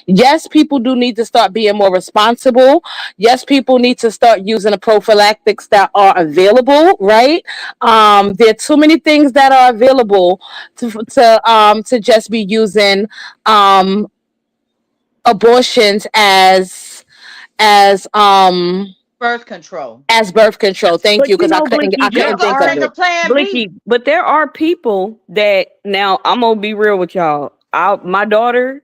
Yes, people do need to start being more responsible. Yes, people need to start using the prophylactics that are available, right? There are too many things that are available to just be using um abortions as Birth control. as birth control. Thank But you, you because I know, couldn't Blinky, I You there couldn't think go of are take a it. plan Blinky, B. but there are people that now I'm gonna be real with y'all. My daughter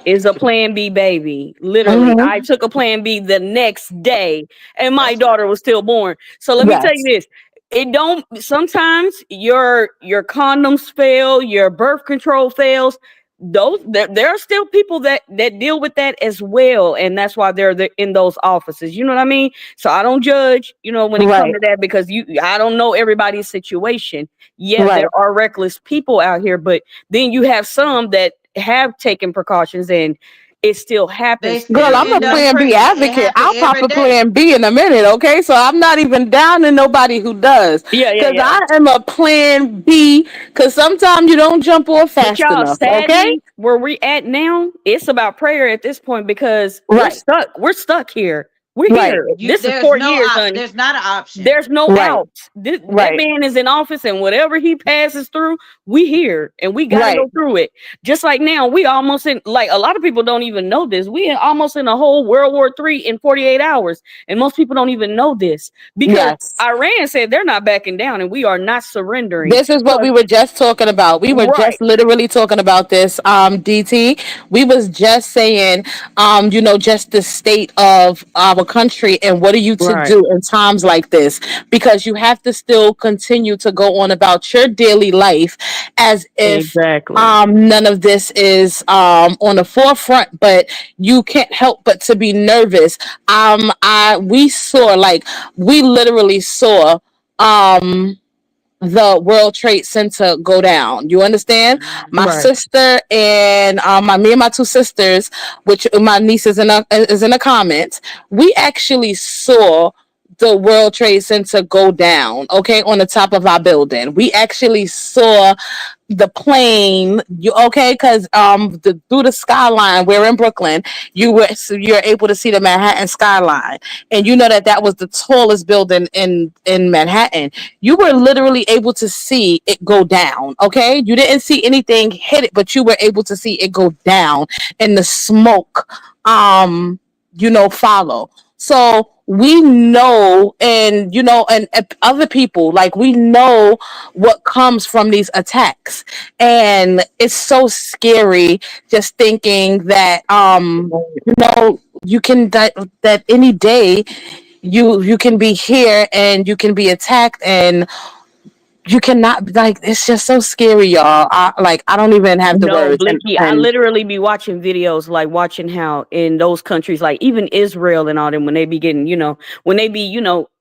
is a plan B baby. Literally, I Hmm. took a plan B the next day and my That's right. daughter was stillborn. So let me tell you Yes. this. It don't sometimes your condoms fail, your birth control fails. Those there are still people that deal with that as well, and that's why they're in those offices. You know what I mean? So I don't judge, when it comes Right. to that because I don't know everybody's situation. Yeah, Right. there are reckless people out here, but then you have some that have taken precautions and it still They happens to Girl, still I'm them. a end up plan B pregnant. It advocate. happen I'll pop every a day. plan B in a minute, okay? So I'm not even down to nobody who does. Yeah, yeah, Because yeah. I am a plan B. Because sometimes you don't jump off But fast y'all, enough, okay? sadly, where we at now, it's about prayer at this point because we're Right. stuck. We're stuck here. We're Right. here. You This is there's 4 years, honey. there's not an option. There's no Right. out. That Right. man is in office, and whatever he passes through, we here, and we got to Right. go through it. Just like now, we almost in. Like a lot of people don't even know this. Almost in a whole World War III in 48 hours, and most people don't even know this because Yes. Iran said they're not backing down, and we are not surrendering. This is what So, we were just talking about. We were right, just literally talking about this, DT. We was just saying, just the state of our country and what are you to right, do in times like this? Because you have to still continue to go on about your daily life as if exactly, none of this is on the forefront, but you can't help but to be nervous. I we saw, like, we literally saw um the World Trade Center go down. You understand? My Mhm. right. sister and me and my two sisters, which my niece is in the comments. We actually saw the World Trade Center go down. Okay, on the top of our building, we actually saw the plane. You okay? Because through the skyline, we're in Brooklyn. You're able to see the Manhattan skyline, and you know that was the tallest building in Manhattan. You were literally able to see it go down. Okay, you didn't see anything hit it, but you were able to see it go down, and the smoke, follow. So we know, and other people, like, we know what comes from these attacks, and it's so scary just thinking that you can that any day you can be here and you can be attacked, and you cannot, like, it's just so scary, y'all. I don't even have the No, words. and Blicky, I and literally be watching videos, like watching how in those countries, like even Israel and all them, when they be getting, when they be,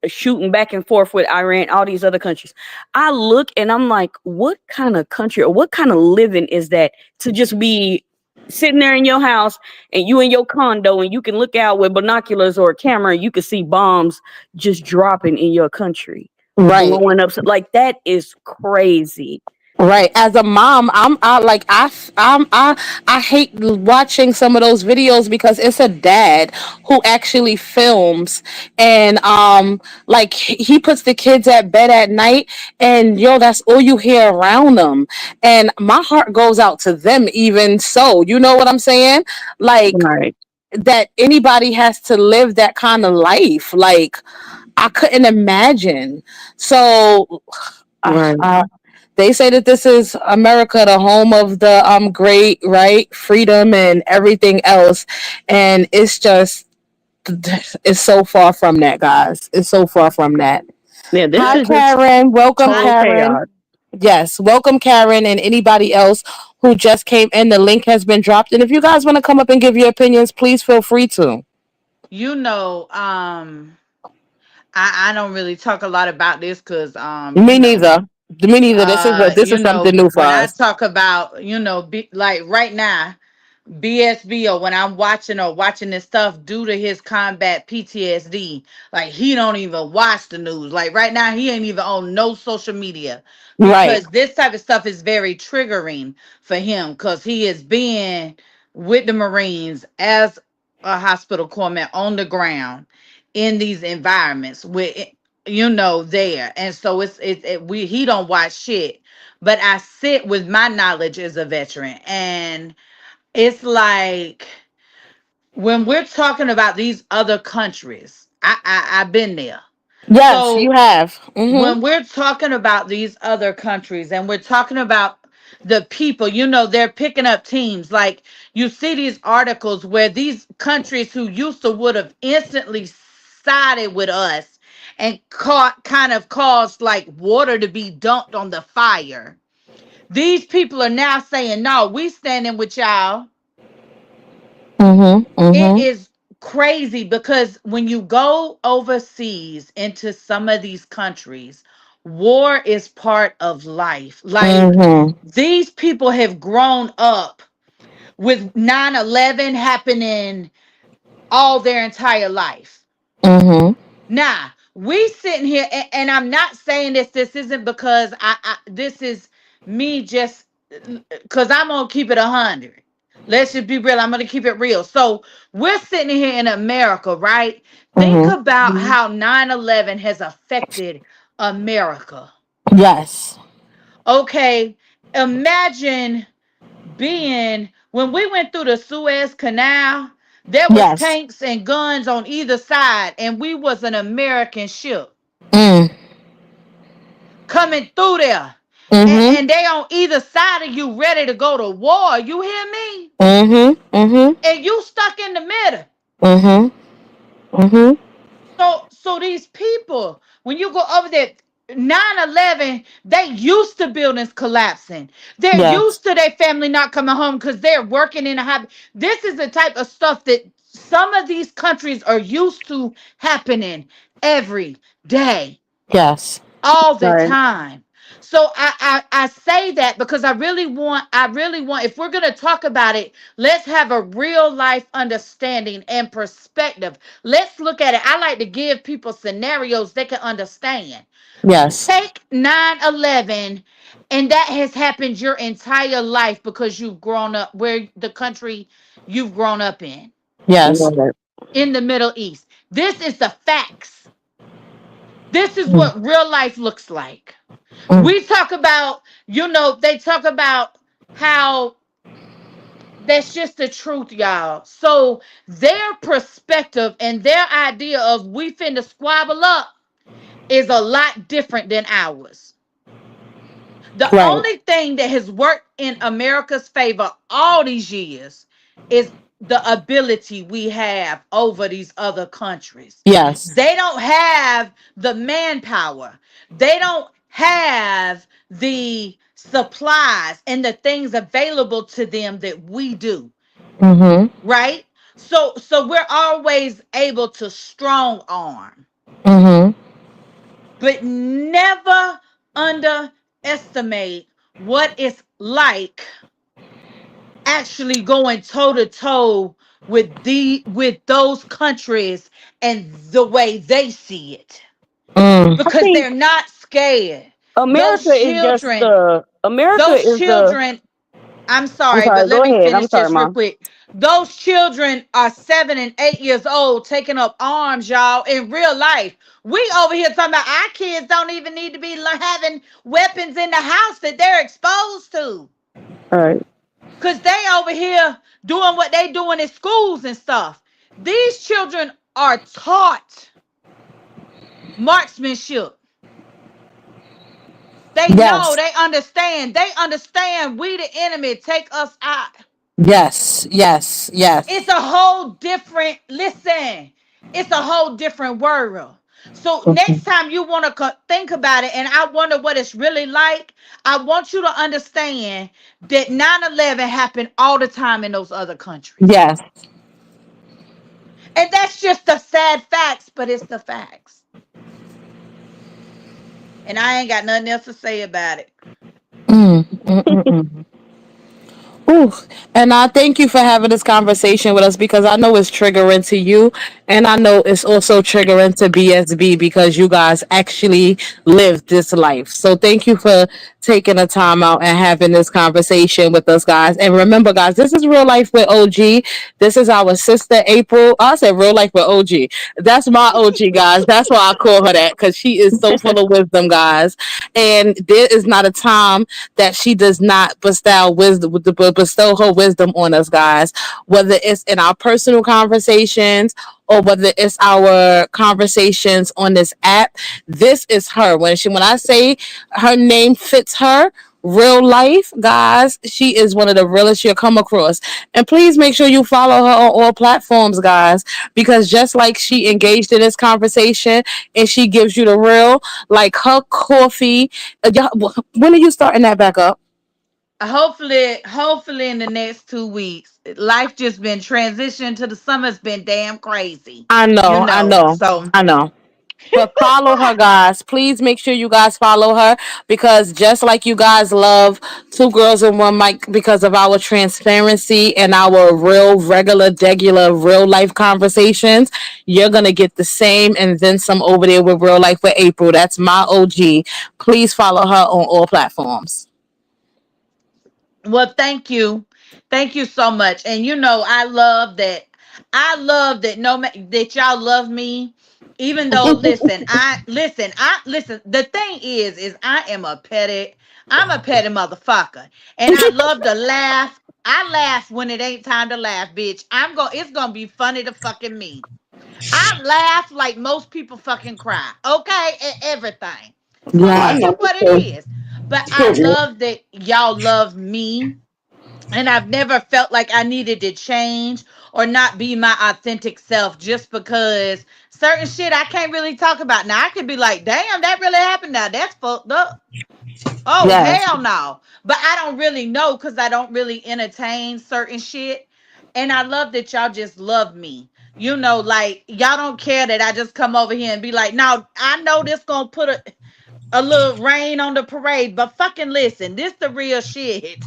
shooting back and forth with Iran, all these other countries. I look and I'm like, what kind of country or what kind of living is that, to just be sitting there in your house and you in your condo and you can look out with binoculars or a camera and you can see bombs just dropping in your country, right. blowing up. Like, that is crazy. Right. As a mom, I hate watching some of those videos because it's a dad who actually films, and like he puts the kids at bed at night, and yo, that's all you hear around them. And my heart goes out to them, even so. You know what I'm saying? Like, Right. that anybody has to live that kind of life. Like, I couldn't imagine. So Right. uh, they say that this is America, the home of the great, right, freedom and everything else, and it's so far from that, guys. It's so far from that. Yeah, this Hi, But is just Karen. Welcome, total Karen. chaos. Yes, welcome, Karen, and anybody else who just came in. The link has been dropped, and if you guys want to come up and give your opinions, please feel free to. you know, I don't really talk a lot about this because Me neither. Me neither. This is something new for when I us. talk about, like right now, BSB, or when I'm watching this stuff due to his combat PTSD, like he don't even watch the news. Like right now, he ain't even on no social media Right. because this type of stuff is very triggering for him because he is being with the Marines as a hospital corpsman on the ground in these environments with there, and so we he don't watch shit, but I sit with my knowledge as a veteran, and it's like when we're talking about these other countries, I've been there. Yes, you So have. Mm-hmm. when we're talking about these other countries and we're talking about the people, they're picking up teams. Like you see these articles where these countries who used to would have instantly sided with us and caught kind of caused like water to be dumped on the fire. These people are now saying, no, we standing with y'all. Mm-hmm. It Mm-hmm. is crazy because when you go overseas into some of these countries, war is part of life. Like Mm-hmm. these people have grown up with 9/11 happening all their entire life. Mm-hmm. Now, we sitting here, and I'm not saying this isn't because this is me just because I'm gonna keep it 100. Let's just be real. I'm gonna keep it real. So we're sitting here in America, right? Think Mm-hmm. about how 9/11 has affected America. Yes. Okay, imagine being when we went through the Suez Canal, there was Yes. tanks and guns on either side, and we was an American ship Mm. coming through there. And, Mm-hmm. and they on either side of you ready to go to war. You hear me? Mm-hmm. Mm-hmm. And you stuck in the middle. Mm-hmm. Mm-hmm. So these people, when you go over there, 9/11, they used to buildings collapsing. They're Yes. used to their family not coming home because they're working in a hobby. This is the type of stuff that some of these countries are used to happening every day, Yes. all the Right. time. So I say that because I really want, if we're gonna talk about it, let's have a real life understanding and perspective. Let's look at it. I like to give people scenarios they can understand. Yes. Take 9/11, and that has happened your entire life because you've grown up where the country you've grown up Yes. Right. in the Middle East. This is the facts. This is Mm. what real life looks like. Mm. We talk about, they talk about how that's just the truth, y'all. So their perspective and their idea of we finna squabble up is a lot different than ours. The Right. only thing that has worked in America's favor all these years is the ability we have over these other countries. Yes. They don't have the manpower. They don't have the supplies and the things available to them that we do, Mhm. right? So we're always able to strong arm, Mhm. but never underestimate what it's like actually going toe to toe with those countries and the way they see it, Mm. I because think they're not scared. those America is just children the America those is the. children I'm I'm sorry, but sorry. let Go me ahead. finish I'm sorry, this real mom. quick. Those children are 7 and 8 years old taking up arms, y'all, in real life. We over here talking about our kids don't even need to be having weapons in the house that they're exposed to. All right. Because they over here doing what they doing in schools and stuff. These children are taught marksmanship. They know, Yes. they understand we the enemy, take us out. Yes. Yes. It's Yes. a whole different, listen, it's a whole different world. So next time you want to think about it, and I wonder what it's really like, I want you to understand that 9/11 happened all the time in those other countries. Yes. And that's just the sad facts, but it's the facts. And I ain't got nothing else to say about it. Mm. Mm. Mm. Mm. Ooh, and I thank you for having this conversation with us because I know it's triggering to you, and I know it's also triggering to BSB because you guys actually lived this life. So thank you for taking the time out and having this conversation with us, guys. And remember, guys, this is real life with OG. This is our sister April. I said real life with OG. That's my OG, guys. That's why I call her that because she is so full of wisdom, guys. And there is not a time that she does not bestow her wisdom on us, guys. Whether it's in our personal conversations or whether it's our conversations on this app, this is her. When I say her name fits her, real life, guys, she is one of the realest you'll come across. And please make sure you follow her on all platforms, guys, because just like she engaged in this conversation and she gives you the real, like her coffee. When are you starting that back up? Hopefully in the next 2 weeks. Life just been transitioned to the summer's been damn crazy. I You know, I know. know, So I know. But follow her, guys. Please make sure you guys follow her because just like you guys love Two Girls in One Mic because of our transparency and our real, regular, regular, real life conversations, you're going to get the same and then some over there with Real Life with April. That's my OG. Please follow her on all platforms. well, thank you. Thank you so much. And you know, I love that that y'all love me. Even though listen, the thing is I'm a petty motherfucker. And I love to laugh. I laugh when it ain't time to laugh, bitch. It's gonna be funny to fucking me. I laugh like most people fucking cry. Okay? At everything. So I it Yes. is know. what it is. But I love that y'all love me, and I've never felt like I needed to change or not be my authentic self just because certain shit I can't really talk about. Now I could be like, damn, that really happened. Now that's fucked up. Oh Yes. hell no. But I don't really know because I don't really entertain certain shit. And I love that y'all just love me. You know, like y'all don't care that I just come over here and be like, no, I know this gonna put a little rain on the parade, but fucking listen, this the real shit.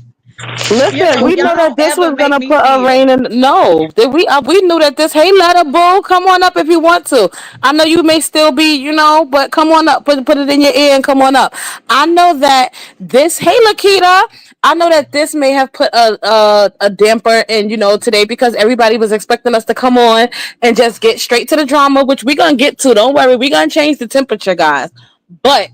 You Listen, know, we y'all knew that don't this ever was make gonna me put a feel. rain in. No, did we knew that this. Hey, letter bull, come on up if you want to. I know you may still be, but come on up. Put it in your ear and come on up. I know that this. Hey, Lakita. I know that this may have put a damper in, today because everybody was expecting us to come on and just get straight to the drama, which we gonna get to. Don't worry, we gonna change the temperature, guys. But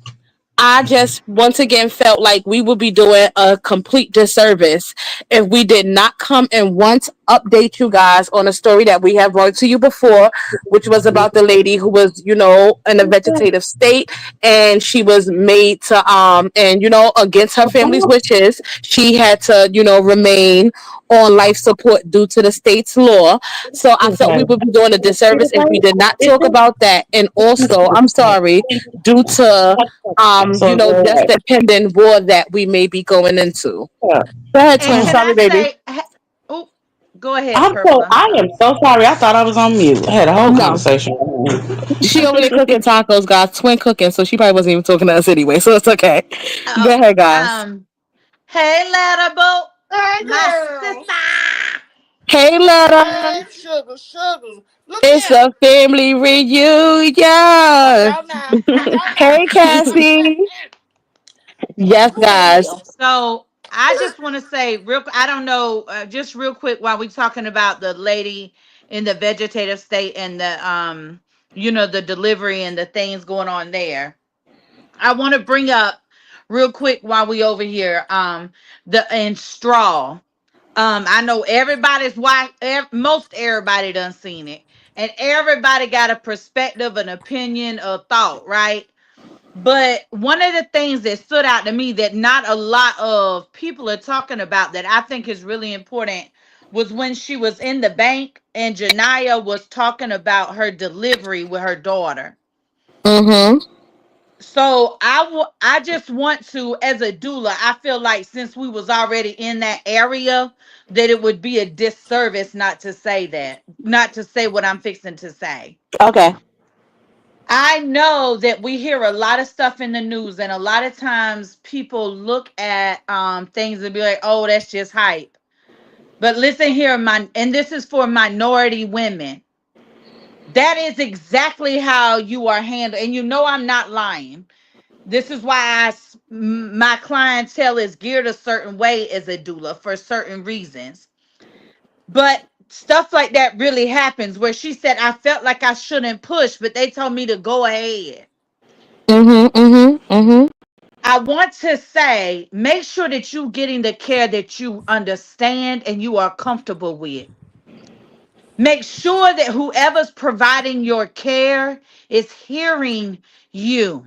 I just once again felt like we would be doing a complete disservice if we did not come and once update you guys on a story that we have brought to you before, which was about the lady who was, in a vegetative state and she was made to and against her family's wishes, she had to, remain on life support due to the state's law. So I felt we Okay. would be doing a disservice if we did not talk about that. And also, I'm sorry, due to So just right. the pending war that we may be going into. Yeah. Go ahead, And twin. can Sorry, I baby. say, oh, go ahead, Purpler. I am so sorry. I thought I was on mute. I had a whole No, conversation. she over there cooking tacos, guys. Twin cooking, so she probably wasn't even talking to us anyway. So it's okay. Uh, Go ahead, guys. um, hey, Letterboat, Hey my girl. sister. Hey, Letta. Hey sugar, sugar. Look It's here. a family Watch reunion. out now. Watch out now. Hey, Cassie. Yes, Look guys. here. So I just want to say I don't know, just real quick while we talking about the lady in the vegetative state and the the delivery and the things going on there. I want to bring up real quick while we over here the in straw. I know everybody's watch most everybody done seen it, and everybody got a perspective, an opinion, a thought, right? But one of the things that stood out to me that not a lot of people are talking about that I think is really important was when she was in the bank and Janaya was talking about her delivery with her daughter. Mm-hmm. So I just want to, as a doula, I feel like since we was already in that area, that it would be a disservice not to say that, not to say what I'm fixing to say. Okay. I know that we hear a lot of stuff in the news, and a lot of times people look at things and be like, "Oh, that's just hype." But listen here, and this is for minority women. That is exactly how you are handled, and you know I'm not lying. This is why my clientele is geared a certain way as a doula for certain reasons. But stuff like that really happens where she said, I felt like I shouldn't push, but they told me to go ahead. Mm-hmm. Mm-hmm. Mm-hmm. I want to say, make sure that you're getting the care that you understand and you are comfortable with. Make sure that whoever's providing your care is hearing you.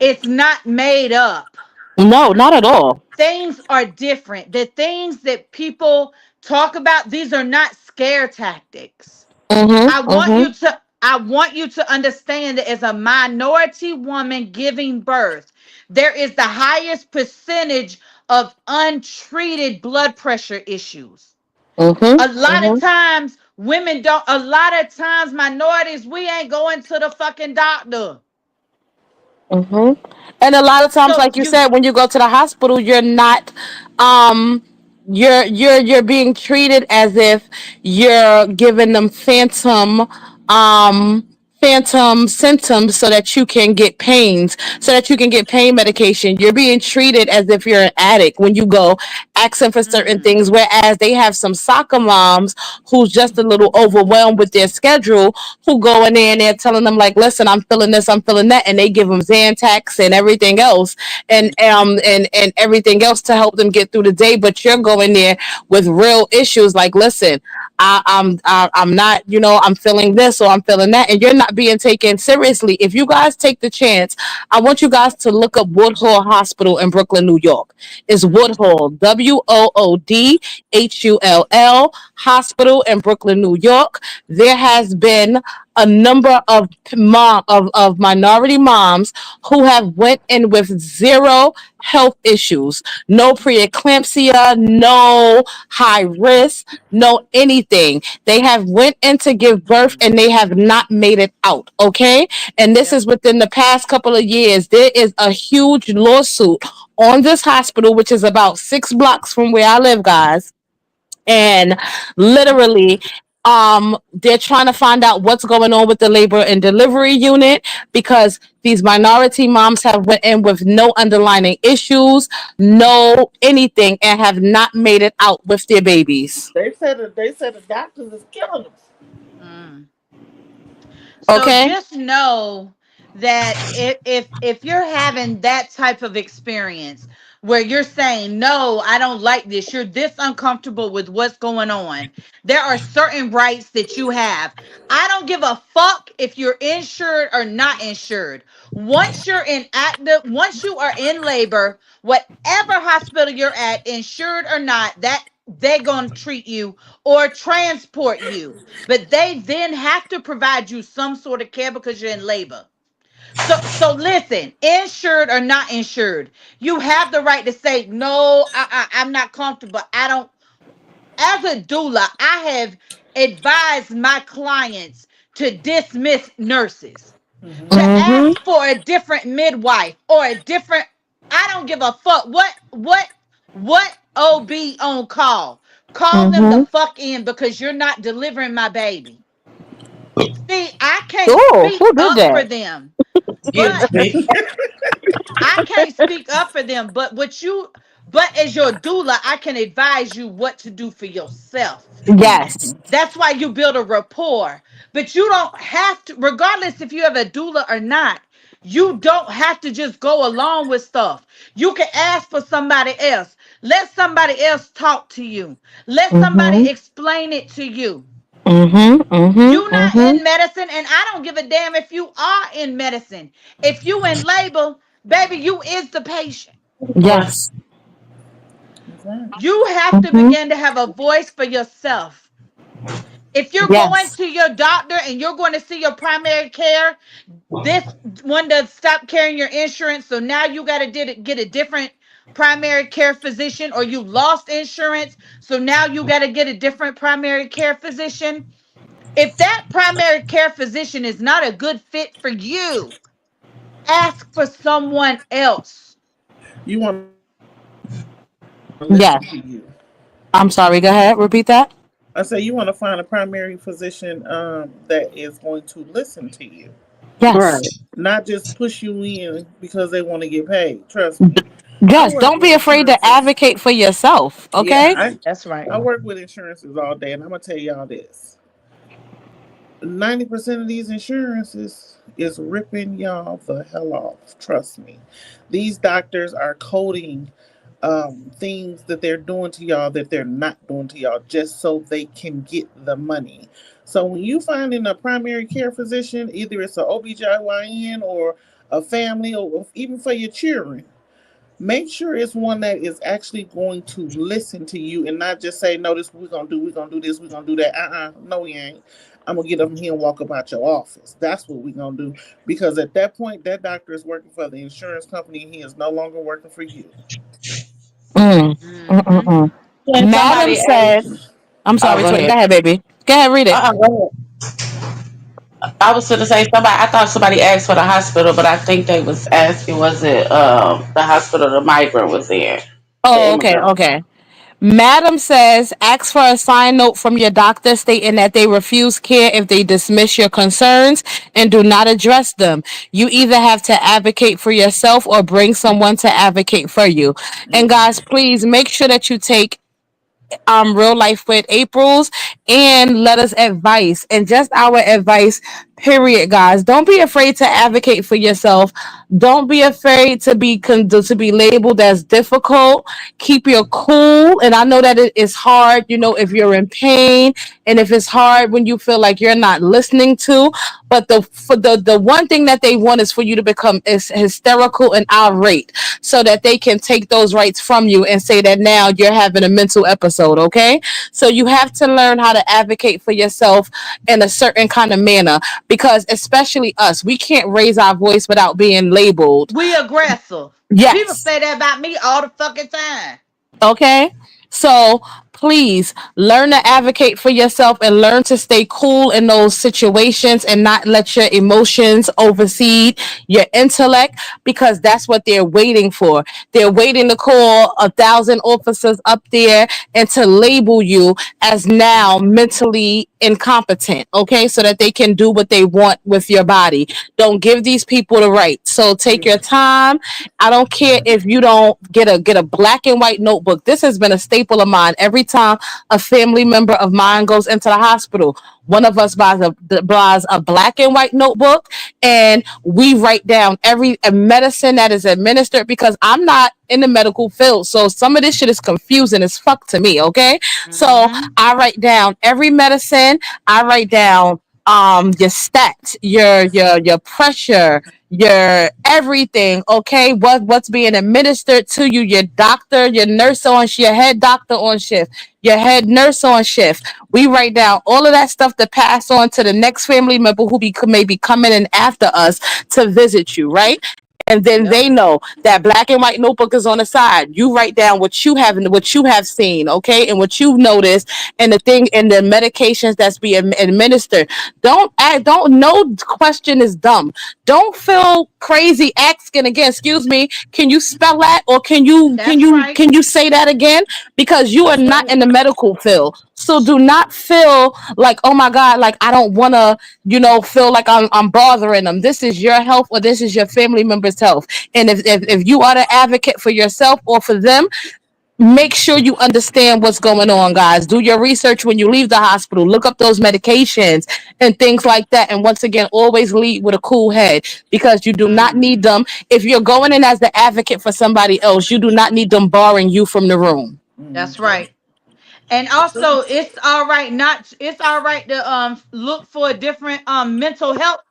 It's not made up. No, not at all. Things are different. The things that people talk about, these are not scare tactics. Mm-hmm. Mm-hmm. I want you to understand that as a minority woman giving birth, there is the highest percentage of untreated blood pressure issues. Mm-hmm. A lot of Mm-hmm. times women don't, a lot of times minorities, we ain't going to the fucking doctor. Mm-hmm. And a lot of times, So like you said, when you go to the hospital, you're not, um, you're being treated as if you're giving them um, phantom symptoms so that you can get pains, so that you can get pain medication. You're being treated as if you're an addict when you go asking for certain mm, things. Whereas they have some soccer moms who's just a little overwhelmed with their schedule, who go in there and they're telling them like, listen, I'm feeling this, I'm feeling that, and they give them Xantax and everything else, and everything else to help them get through the day. But you're going there with real issues like, listen, I'm not, I'm feeling this or I'm feeling that, and you're not being taken seriously. If you guys take the chance, I want you guys to look up Woodhull Hospital in Brooklyn, New York. It's Woodhull, Woodhull Hospital in Brooklyn, New York. There has been a number of of minority moms who have went in with zero health issues, no preeclampsia, no high risk, no anything. They have went in to give birth and they have not made it out. Okay, and this yep. is within the past couple of years. There is a huge lawsuit on this hospital, which is about 6 blocks from where I live, guys, and literally they're trying to find out what's going on with the labor and delivery unit because these minority moms have went in with no underlying issues, no anything, and have not made it out with their babies. They said the doctors is killing us. Mm. So Okay. just know that if you're having that type of experience where you're saying, no, I don't like this, you're this uncomfortable with what's going on, there are certain rights that you have. I don't give a fuck if you're insured or not insured. Once you are in labor, whatever hospital you're at, insured or not, that they're going to treat you or transport you, but they then have to provide you some sort of care because you're in labor. So listen, insured or not insured, you have the right to say no. I'm not comfortable. I don't. As a doula, I have advised my clients to dismiss nurses, to Mm-hmm. Mm-hmm. ask for a different midwife or a different. I don't give a fuck what OB on call. Call them the Mm-hmm. fuck in because you're not delivering my baby. See, I can't Oh, speak who did up for that? them, Excuse but me. I can't speak up for them. But as your doula, I can advise you what to do for yourself. Yes. Mm-hmm. That's why you build a rapport. But you don't have to, regardless if you have a doula or not, you don't have to just go along with stuff. You can ask for somebody else. Let somebody else talk to you. Let somebody Mm-hmm. explain it to you. Mm-hmm. You Mm-hmm. not Mm-hmm. in medicine, and I don't give a damn if you are in medicine. If you in labor, baby, you is the patient. Right. Yes. That's right. You have to Mm-hmm. begin to have a voice for yourself. If you're going Yes. to your doctor and you're going to see your primary care, this one does stop carrying your insurance, so now you got to get a different primary care physician, or you lost insurance, so now you got to get a different primary care physician. If that primary care physician is not a good fit for you, ask for someone else. You want to listen to you. Yes. I'm sorry. Go ahead. Repeat that. I say you want to find a primary physician that is going to listen to you, Yes. Right. not just push you in because they want to get paid. Trust me. I Yes. work Don't with be afraid to insurances. advocate for yourself. Yeah, Okay. That's right. I work with insurances all day, and I'm gonna tell y'all this: 90% of these insurances is ripping y'all the hell off. Trust me. These doctors are coding things that they're doing to y'all that they're not doing to y'all just so they can get the money. So when you find in a primary care physician, either it's an OBGYN or a family or even for your children, make sure it's one that is actually going to listen to you and not just say, no, this we're gonna do, we're gonna do this, we're gonna do that. No, we ain't. I'm gonna get up from here and walk about your office. That's what we're gonna do. Because at that point, that doctor is working for the insurance company and he is no longer working for you. Mm. Hmm. Mm-mm-mm. When Madam somebody said, asks, I'm oh, sorry, go twin. Go ahead. ahead, baby. Go ahead, read it. Go ahead. I was going to say somebody. I thought somebody asked for the hospital, but I think they was asking was it the hospital the migrant was in, the Oh, okay, immigrant. okay. Madam says, ask for a sign note from your doctor stating that they refuse care if they dismiss your concerns and do not address them. You either have to advocate for yourself or bring someone to advocate for you. And Mm. guys, please make sure that you take real life with April's and let us advice and just our advice, period, guys. Don't be afraid to advocate for yourself. Don't be afraid to to be labeled as difficult. Keep your cool. And I know that it is hard, if you're in pain and if it's hard when you feel like you're not listening to. But the one thing that they want is for you to become hysterical and irate so that they can take those rights from you and say that now you're having a mental episode, okay? So you have to learn how to advocate for yourself in a certain kind of manner because especially us, we can't raise our voice without being labeled. We aggressive. People Yes. say that about me all the fucking time. Okay. So please learn to advocate for yourself and learn to stay cool in those situations and not let your emotions oversee your intellect because that's what they're waiting for. They're waiting to call 1,000 officers up there and to label you as now mentally incompetent, okay? So that they can do what they want with your body. Don't give these people the right. So take your time. I don't care if you don't get a black and white notebook. This has been a staple of mine. Every time a family member of mine goes into the hospital, one of us buys a black and white notebook, and we write down every medicine that is administered because I'm not in the medical field, so some of this shit is confusing as fuck to me. Okay, so Hmm. I write down every medicine. I write down your stats, your pressure, your everything, okay? What's being administered to you, your doctor, your nurse on your head doctor on shift, your head nurse on shift. We write down all of that stuff to pass on to the next family member who may be coming in after us to visit you, right? And then Yep. they know that black and white notebook is on the side. You write down what you have and what you have seen, okay, and what you've noticed, and the thing and the medications that's being administered. Don't no question is dumb. Don't feel crazy asking again. Excuse me, can you spell that, or can you can That's you right. can you say that again? Because you are That's not right. in the medical field. So do not feel like, oh my God, like I don't wanna, feel like I'm bothering them. This is your health, or this is your family member's health. And if you are the advocate for yourself or for them, make sure you understand what's going on, guys. Do your research when you leave the hospital. Look up those medications and things like that. And once again, always lead with a cool head, because you do not Mm, need them. If you're going in as the advocate for somebody else, you do not need them barring you from the room. that's That's right. And true. also, it's all right not it's all right to look for a different mental health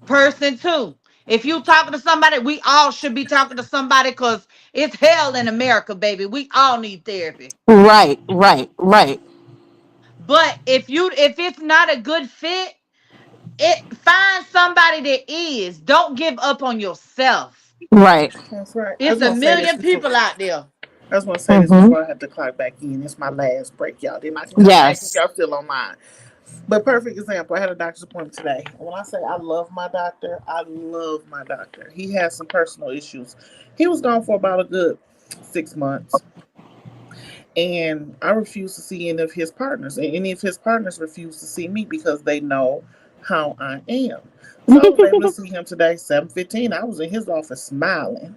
person too. If you talking to somebody, we all should be talking to somebody, because it's hell in America, baby. We all need therapy. Right, right, right, But if it's not a good fit, it find somebody that is. Don't give up on yourself. right. That's right. I It's just a want to say this million before. people out there. I just want to say this Mm-hmm. before I have to clock back in. It's my last break, y'all. Then I can come back if Yes. y'all still online. But perfect example. I had a doctor's appointment today. And when I say I love my doctor, I love my doctor. He has some personal issues. He was gone for about a good 6 months. And I refuse to see any of his partners. And any of his partners refuse to see me because they know how I am. So I was able to see him today, 7:15. I was in his office smiling.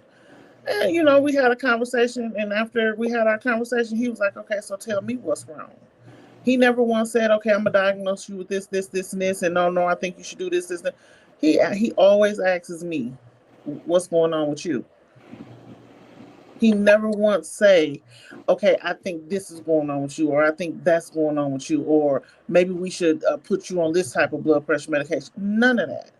And we had a conversation, and after we had our conversation, he was like, "Okay, so tell me what's wrong." He never once said, "Okay, I'm gonna diagnose you with this, and this," and no, no, I think you should do this, this. That. He always asks me, "What's going on with you?" He never once say, "Okay, I think this is going on with you," or "I think that's going on with you," or "Maybe we should put you on this type of blood pressure medication." None of that.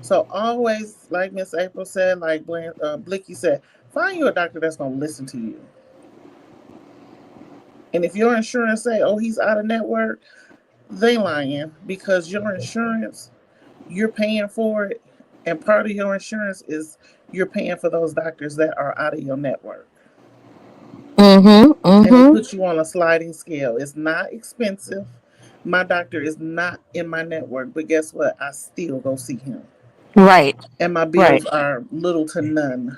So always, like Miss April said, like Blicky said, find you a doctor that's gonna listen to you. And if your insurance say, "Oh, he's out of network," they lying, because your insurance, you're paying for it, and part of your insurance is you're paying for those doctors that are out of your network. Mm-hmm. And they Mm-hmm. put you on a sliding scale. It's not expensive. My doctor is not in my network, but guess what? I still go see him. Right. And my Right. bills are little to none.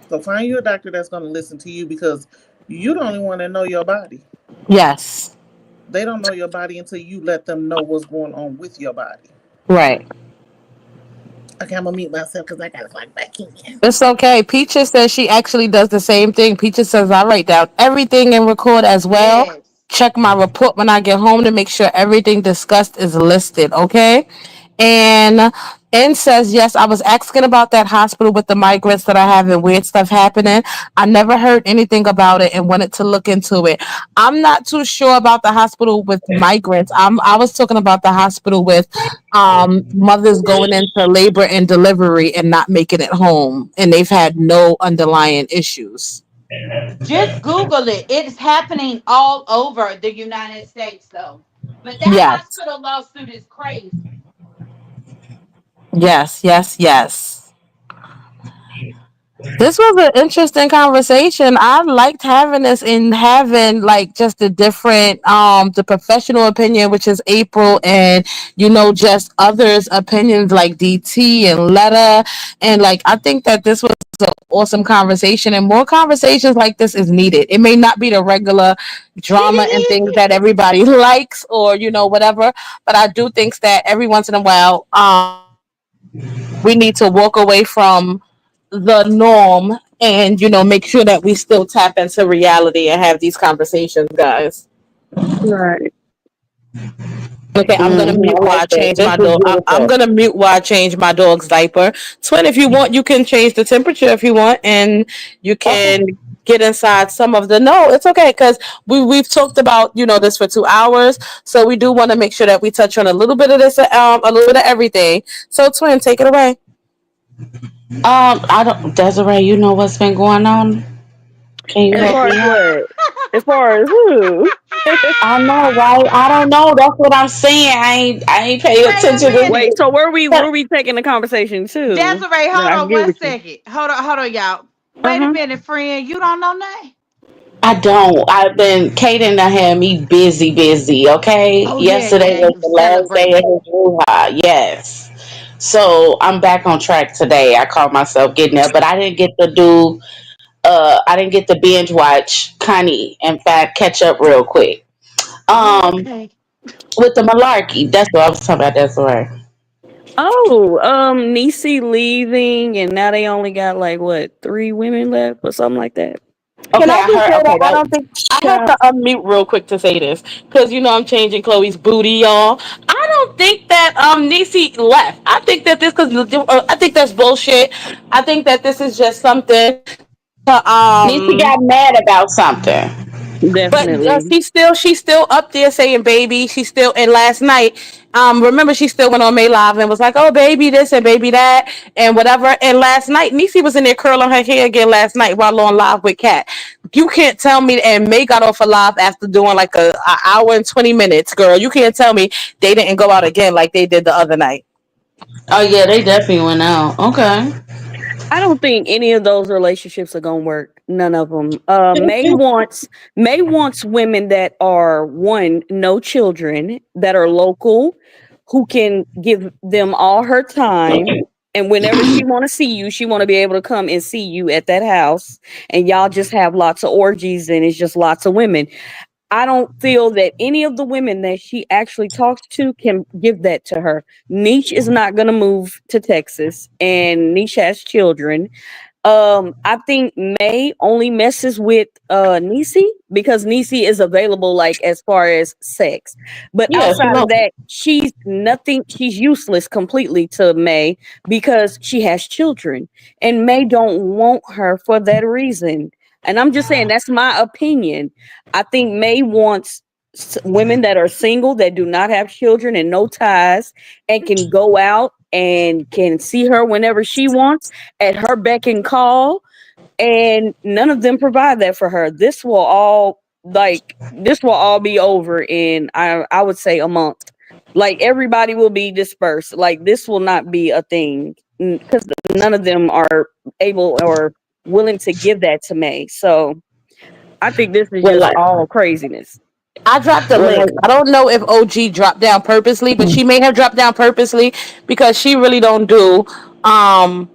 So find you a doctor that's going to listen to you, because you the only one that know your body. Yes. They don't know your body until you let them know what's going on with your body. Right. Okay, I'm gonna mute myself because I gotta clock back in. It's okay. Peaches says she actually does the same thing. Peaches says I write down everything and record as well. Yes. Check my report when I get home to make sure everything discussed is listed. Okay. And says, yes, I was asking about that hospital with the migrants that are having weird stuff happening. I never heard anything about it and wanted to look into it. I'm not too sure about the hospital with migrants. I was talking about the hospital with mothers going into labor and delivery and not making it home, and they've had no underlying issues. Just Google it. It's happening all over the United States, though. But that Yes. hospital lawsuit is crazy. Yes, yes, yes. This was an interesting conversation. I liked having this and having like just the different the professional opinion, which is April, and just others' opinions like DT and Letta. And like I think that this was an awesome conversation, and more conversations like this is needed. It may not be the regular drama and things that everybody likes, or whatever, but I do think that every once in a while we need to walk away from the norm and make sure that we still tap into reality and have these conversations, guys. Right. Okay, I'm gonna I mute while like I that. change This my was dog. I'm beautiful. gonna mute while I change my dog's diaper. Twin, if you want, you can change the temperature if you want, and you Okay. can get inside some of the no, it's okay because we've talked about this for 2 hours, so we do want to make sure that we touch on a little bit of this, a little bit of everything. So twin, take it away. I don't, Desiree. You know what's been going on? Can you As help far as me out? what? As far as who? I know, right? I don't know. That's what I'm saying. I ain't paying Wait a attention this Wait, minute. so where we taking the conversation to? Desiree, That hold I can on get one with you. second. Hold on, y'all. Uh Wait a huh. minute, friend. You don't know nothing? I don't. I've been Kaden done had me busy, busy. Okay. Oh yeah, Yesterday yeah. was He was the last day of celebrating. his ruha. Yes. So I'm back on track today. I caught myself getting there, but I didn't get to do. I didn't get to binge watch Connie. In fact, catch up real quick. Oh, Um, okay. with the malarkey. That's what I was talking about. That's right. Oh, Nisi leaving, and now they only got like what, 3 women left or something like that. Can Okay, I I just heard. say that Okay, I that. don't think I have Child. to unmute real quick to say this because I'm changing Chloe's booty, y'all. I don't think that Nisi left. I think that this because I think that's bullshit. I think that this is just something to Niecy got mad about something. but Definitely. she's still up there saying baby. She's still, and last night, remember she still went on May Live and was like, oh baby this and baby that and whatever. And last night, Niecy was in there curling her hair again last night while on live with Kat. You can't tell me. And May got off a live after doing like a hour and 20 minutes. Girl, you can't tell me they didn't go out again like they did the other night. Oh yeah, they definitely went out. Okay. I don't think any of those relationships are gonna work. None of them. May wants women that are, one, no children, that are local, who can give them all her time, and whenever she want to see you, she want to be able to come and see you at that house, and y'all just have lots of orgies, and it's just lots of women. I don't feel that any of the women that she actually talks to can give that to her. Niche is not going to move to Texas, and Niche has children. I think May only messes with Nisi because Nisi is available, like, as far as sex. But Yeah, she outside of loves it. that, she's nothing. She's useless completely to May because she has children, and May don't want her for that reason. And I'm just saying that's my opinion. I think May wants women that are single, that do not have children and no ties, and can go out and can see her whenever she wants at her beck and call, and none of them provide that for her. This will all be over in, I would say, a month. Like, everybody will be dispersed. Like, this will not be a thing because none of them are able or willing to give that to May. So I think this is Well, just like, all craziness. I dropped the well, link. like, I don't know if OG dropped down purposely, but she may have dropped down purposely because she really don't do um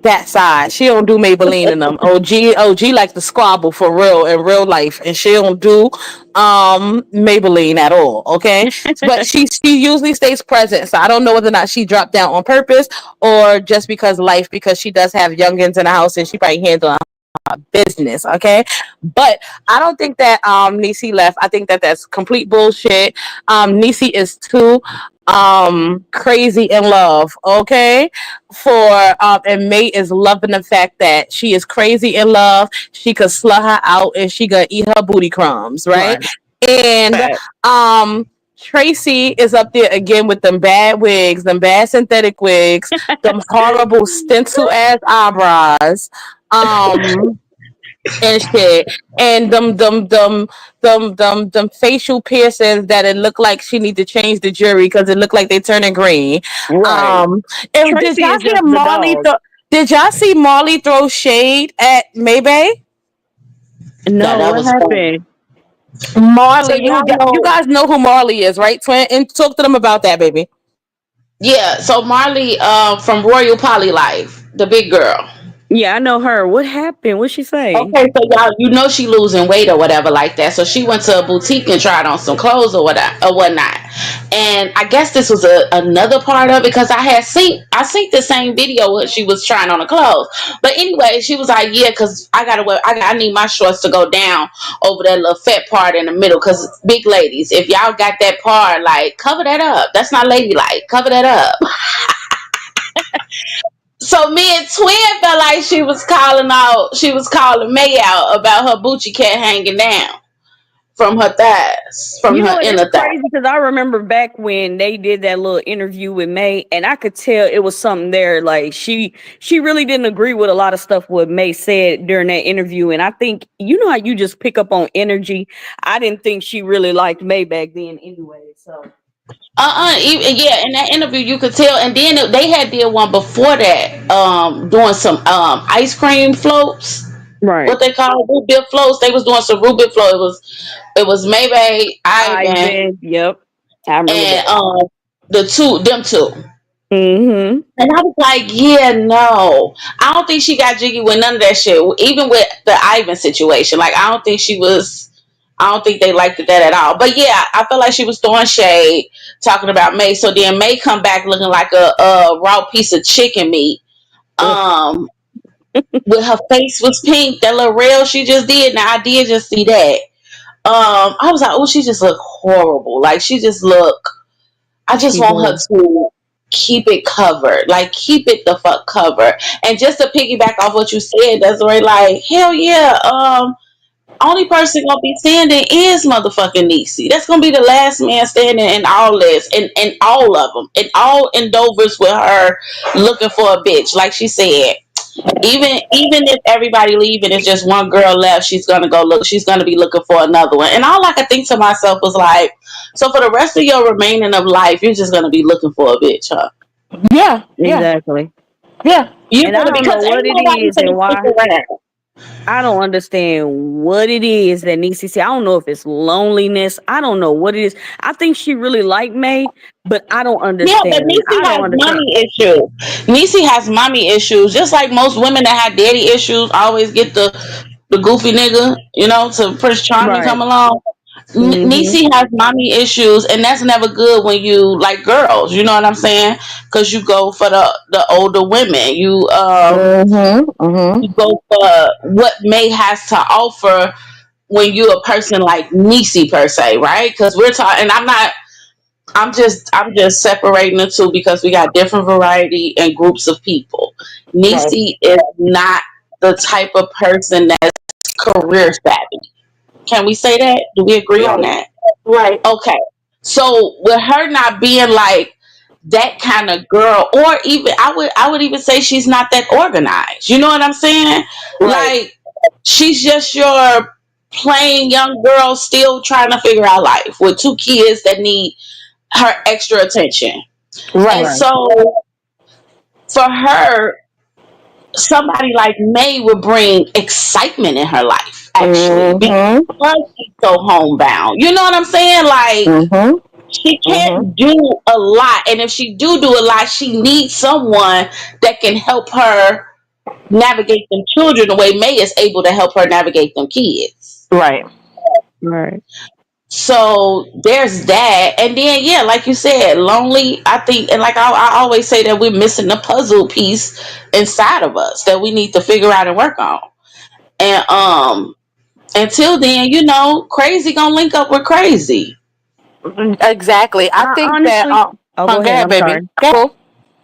that side. She don't do Maybelline in them. OG like the squabble for real in real life, and she don't do Maybelline at all. Okay, but she usually stays present. So I don't know whether or not she dropped down on purpose or just because life, because she does have youngins in the house and she probably handling business. Okay, but I don't think that Nisi left. I think that that's complete bullshit. Nisi is too crazy in love. Okay, for and May is loving the fact that she is crazy in love. She could slut her out and she gonna eat her booty crumbs, right? Right. And Fact. Tracy is up there again with them bad wigs, them bad synthetic wigs, them horrible stencil ass eyebrows. Um and shit, and them facial piercings that it look like she need to change the jury because it look like they turning green. Right. Um, and did Tracy y'all is hear just the Marley? dog. Did y'all see Marley throw shade at Maybay? yeah, No, that what was fun. happened? So Marley, y'all you know, guys know who Marley is, right? Twin, and talk to them about that, baby. yeah. So Marley, from Royal Poly Life, the big girl. Yeah, I know her. What happened? What'd she say? Okay, so y'all, you know she losing weight or whatever like that. So she went to a boutique and tried on some clothes or whatever or whatnot. And I guess this was another part of it because I seen the same video where she was trying on the clothes. But anyway, she was like, yeah, because I need my shorts to go down over that little fat part in the middle. Because big ladies, if y'all got that part, like, cover that up. That's not ladylike. Cover that up. So me and Twin felt like she was calling May out about her Bucci cat hanging down from her thighs, from You know her what? It's inner thigh. crazy because I remember back when they did that little interview with May, and I could tell it was something there. Like she really didn't agree with a lot of stuff what May said during that interview, and I think you know how you just pick up on energy. I didn't think she really liked May back then, anyway. So Yeah, in that interview you could tell, and then they had did one before that, doing some ice cream floats. right, What they call root beer floats. They was doing some root beer float. It was Maybe Ivan Ivan. Yep, I remember and that. them two. Mm-hmm. And I was like, yeah, no. I don't think she got jiggy with none of that shit. Even with the Ivan situation. Like, I don't think they liked it that at all. But yeah, I feel like she was throwing shade, talking about May. So then May come back looking like a raw piece of chicken meat. Ugh, Um, with her face was pink, that little reel she just did. Now I did just see that. I was like, oh, she just looked horrible. Like she just look. I just she want her did. to keep it covered. Like keep it the fuck covered. And just to piggyback off what you said, Desiree, like hell yeah. Only person gonna be standing is motherfucking Niecy. That's gonna be the last man standing in all this, and all of them, and all endovers with her looking for a bitch. Like she said, even if everybody leaving, it's just one girl left. She's gonna go look. She's gonna be looking for another one. And all I could think to myself was like, so for the rest of your remaining of life, you're just gonna be looking for a bitch, huh? Yeah, yeah, Exactly. yeah. You And I gonna don't know because what ain't it nobody is and gonna stick why. around. I don't understand what it is that Niecy said. I don't know if it's loneliness. I don't know what it is. I think she really liked May, but I don't Yeah, but understand. Niecy I has don't understand. mommy issues. Niecy has mommy issues, just like most women that have daddy issues always get the goofy nigga, to Prince Charming Right. come along. Mm-hmm. Niecy has mommy issues, and that's never good when you like girls. You know what I'm saying? Because you go for the older women. Mhm, mhm. You go for what May has to offer when you're a person like Niecy per se, right? Because we're talking, and I'm not. I'm just separating the two because we got different variety and groups of people. Right, Niecy is not the type of person that's career savvy. Can we say that? Do we agree on right, that? right, Okay. So with her not being like that kind of girl, or even I would even say she's not that organized. You know what I'm saying? right, Like she's just your plain young girl still trying to figure out life with two kids that need her extra attention. And right. Right. so for her, somebody like May would bring excitement in her life, actually, Mhm, because she's so homebound. You know what I'm saying? Like mhm, she mhm. can't do a lot, and if she do a lot, she needs someone that can help her navigate them children the way May is able to help her navigate them kids. Right. Right. So there's that, and then yeah, like you said, lonely. I think, and like I always say that we're missing the puzzle piece inside of us that we need to figure out and work on. And until then, crazy gonna link up with crazy. Exactly. I I think that. honestly, oh, go Go ahead. ahead, I'm baby. sorry. Go.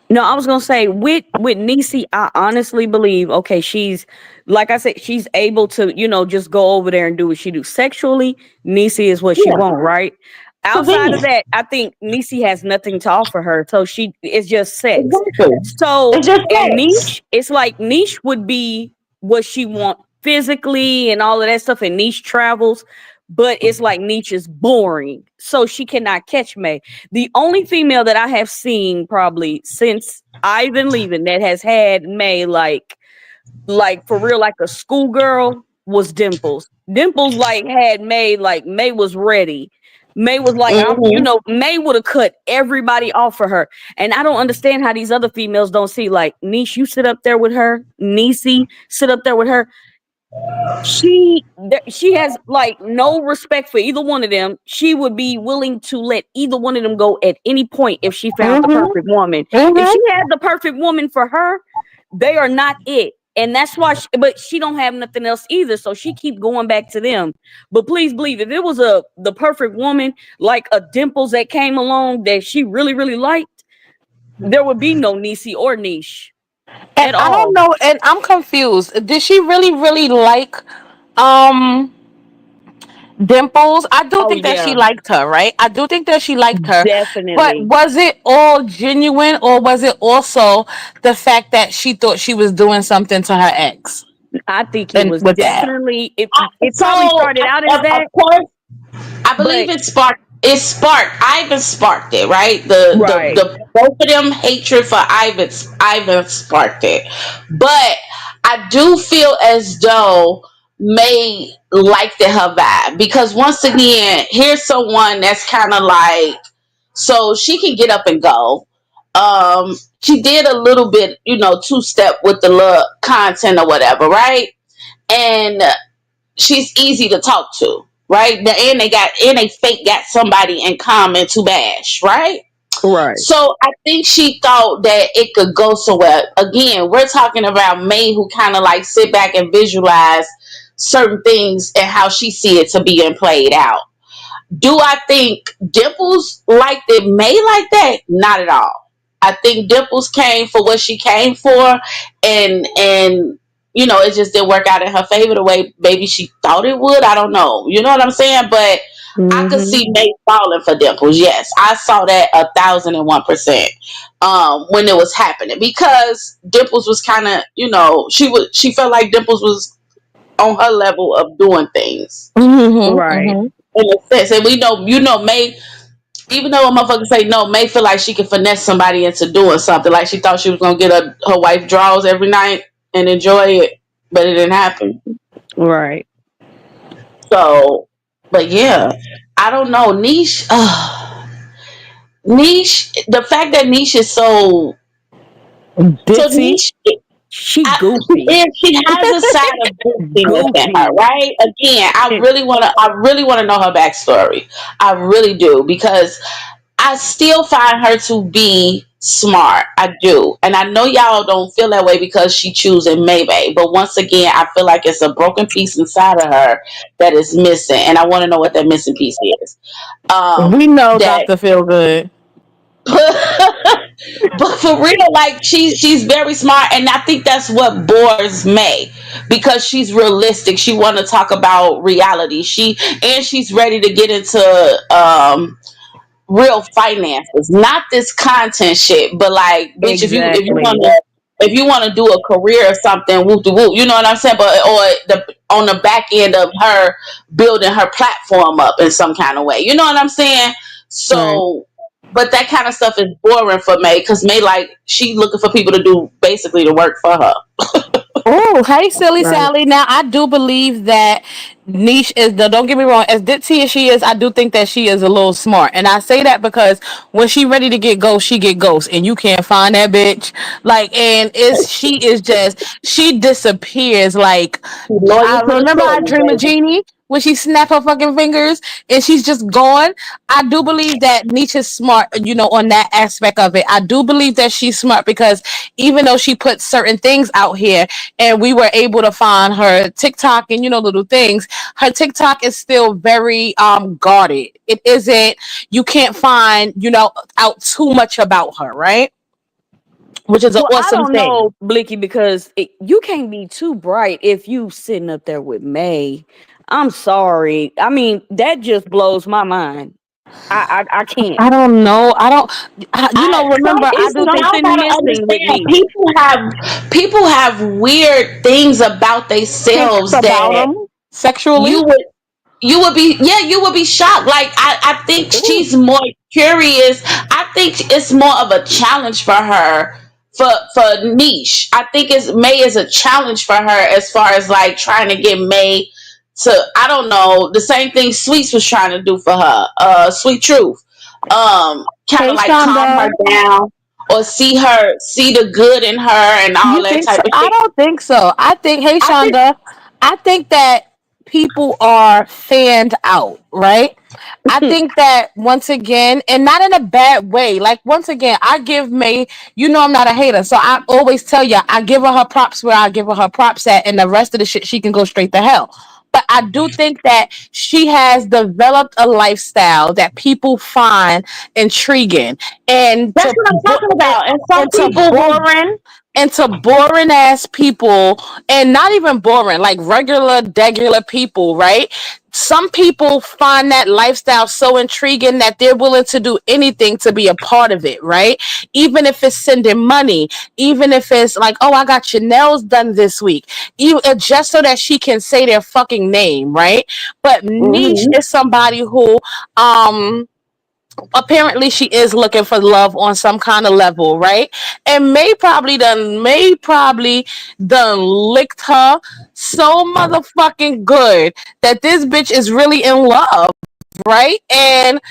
No, I was gonna say with Niecy, I honestly believe okay, she's like I said, she's able to just go over there and do what she do sexually. Niecy is what she Yeah, wants, right? Outside of convenient. that, I think Niecy has nothing to offer her, so she it's just sex. Exactly. So It's just and sex. Niche, it's like Niche would be what she want physically and all of that stuff, and Niche travels. But it's like Niche is boring, so she cannot catch May. The only female that I have seen probably since I've been leaving that has had May like for real like a schoolgirl was Dimples. Dimples like had May like May was ready. May was like Hmm. May would have cut everybody off for her. And I don't understand how these other females don't see like Niche, you sit up there with her, Niecy, sit up there with her. She has like no respect for either one of them. She would be willing to let either one of them go at any point if she found the Mhm, perfect woman. If mhm. she had the perfect woman for her, they are not it. And that's why but she don't have nothing else either, so she keep going back to them. But please believe if it was the perfect woman like a Dimples that came along that she really really liked, there would be no Niecy or Niche. And at I don't all. know, and I'm confused. Did she really, really like um Dimples? I do Oh think that she yeah, liked her, right? I do think that she liked her. But definitely. was it all genuine, or was it also the fact that she thought she was doing something to her ex? I think it And was with that. definitely it. It probably So, started out as of that, course, I believe but it sparked. Ivan sparked it, right? right, The both of them hatred for Ivan sparked it. But I do feel as though May liked it, her vibe, because once again, here's someone that's kind of like, so she can get up and go. She did a little bit, two step with the little content or whatever, right? And she's easy to talk to, right? And they fake got somebody in common to bash, right? right, So I think she thought that it could go somewhere. Again, we're talking about May, who kind of like sit back and visualize certain things and how she see it to being played out. Do I think Dimples liked it May like that? Not at all. I think Dimples came for what she came for, and it just didn't work out in her favor the way maybe she thought it would. I don't know. You know what I'm saying? But I could mm-hmm. see May falling for Dimples. Yes, I saw that 1,001%. When it was happening, because Dimples was kind of, she felt like Dimples was on her level of doing things Mm-hmm, Right. mm-hmm. in a sense. And we know, May, even though a motherfucker say no, May feel like she could finesse somebody into doing something. Like she thought she was gonna get her wife draws every night and enjoy it, but it didn't happen. Right. So, but yeah, I don't know. Niche, Niche. The fact that Niche is so Ditzy. Niche. She goofy. She has a side of goofiness in her, Goofy. right? Again, And I really wanna know her backstory. I really do, because I still find her to be smart. I do. And I know y'all don't feel that way because she choosing Maybay. But once again, I feel like it's a broken piece inside of her that is missing. And I want to know what that missing piece is. We know That Dr. Feelgood. but for real, like she's very smart, and I think that's what bores May, because she's realistic. She want to talk about reality. She's ready to get into real finances, not this content shit. But like, bitch, exactly. if you wanna do a career or something, whoop de whoop, you know what I'm saying? But or on the back end of her building her platform up in some kind of way, you know what I'm saying? Right. So, but that kind of stuff is boring for May, because May, like, she looking for people to do basically the work for her. Oh, hey, silly Right. Sally. Now, I do believe that Niche is the, don't get me wrong, as ditzy as she is, I do think that she is a little smart. And I say that because when she ready to get ghost, she get ghost. And you can't find that bitch. Like, and she is just, she disappears. Like, She loyal I to the remember I story, Dream of baby. Genie when she snapped her fucking fingers and she's just gone. I do believe that Nietzsche's smart, on that aspect of it. I do believe that she's smart because even though she put certain things out here and we were able to find her TikTok and little things, her TikTok is still very guarded. It isn't, you can't find, out too much about her, right? Which is an Well, I awesome don't thing. know, Blicky, because you can't be too bright if you sitting up there with May. I'm sorry. I mean, that just blows my mind. I can't. I don't know. I don't. Remember, I It's do what think y'all gotta Missing with understand. Niche. People have weird things about hints themselves about that them sexually. you would you would be shocked. Like, I think Ooh, she's more curious. I think it's more of a challenge for her, for Niche. I think it's May is a challenge for her, as far as like trying to get May to, I don't know, the same thing Sweets was trying to do for her. Sweet Truth. Kind Hey, of like calm her Shonda. down, or see the good in her and all You that think type so? of I shit. don't think so. I think, hey, I think Shonda, I think that people are fanned out, right? I think that once again, and not in a bad way. Like, once again, I give May, I'm not a hater. So I always tell you, I give her props where I give her props at, and the rest of the shit, she can go straight to hell. but I do think that she has developed a lifestyle that people find intriguing, and That's what I'm talking about. And some and to people who boring and to boring ass people, and not even boring, like regular degular people, right? Some people find that lifestyle so intriguing that they're willing to do anything to be a part of it, right? Even if it's sending money, even if it's like, oh, I got your nails done this week, you just so that she can say their fucking name, right? But Niche hmm is somebody who um apparently she is looking for love on some kind of level, right? And may probably done licked her so motherfucking good that this bitch is really in love, right? And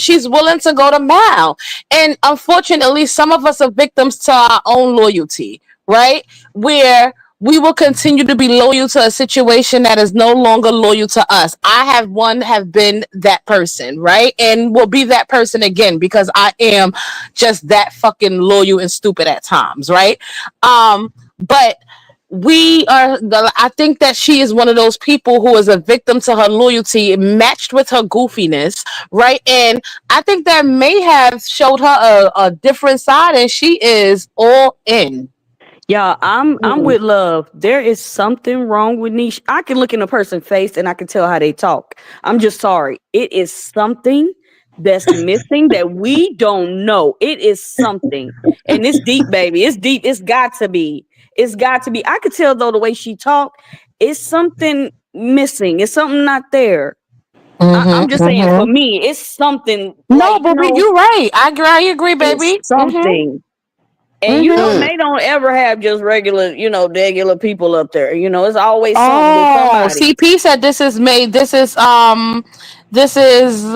she's willing to go to mile. And unfortunately, some of us are victims to our own loyalty, right? Where we will continue to be loyal to a situation that is no longer loyal to us. I have been that person, right? And will be that person again because I am just that fucking loyal and stupid at times, right? But I think that she is one of those people who is a victim to her loyalty matched with her goofiness, right? And I think that may have showed her a different side, and she is all in. Yeah, I'm with love. There is something wrong with niche. I can look in a person's face and I can tell how they talk. I'm just sorry. It is something that's missing that we don't know. It is something. And it's deep, baby. It's deep. It's got to be. It's got to be. I could tell though the way she talked, it's something missing. It's something not there. I'm just saying for Mm-hmm. me, it's something No, like, but you're right. I agree, it's baby. Mm-hmm. something. And Mm-hmm. mm, they don't ever have just regular, regular people up there. It's always something with Oh, somebody. CP said this is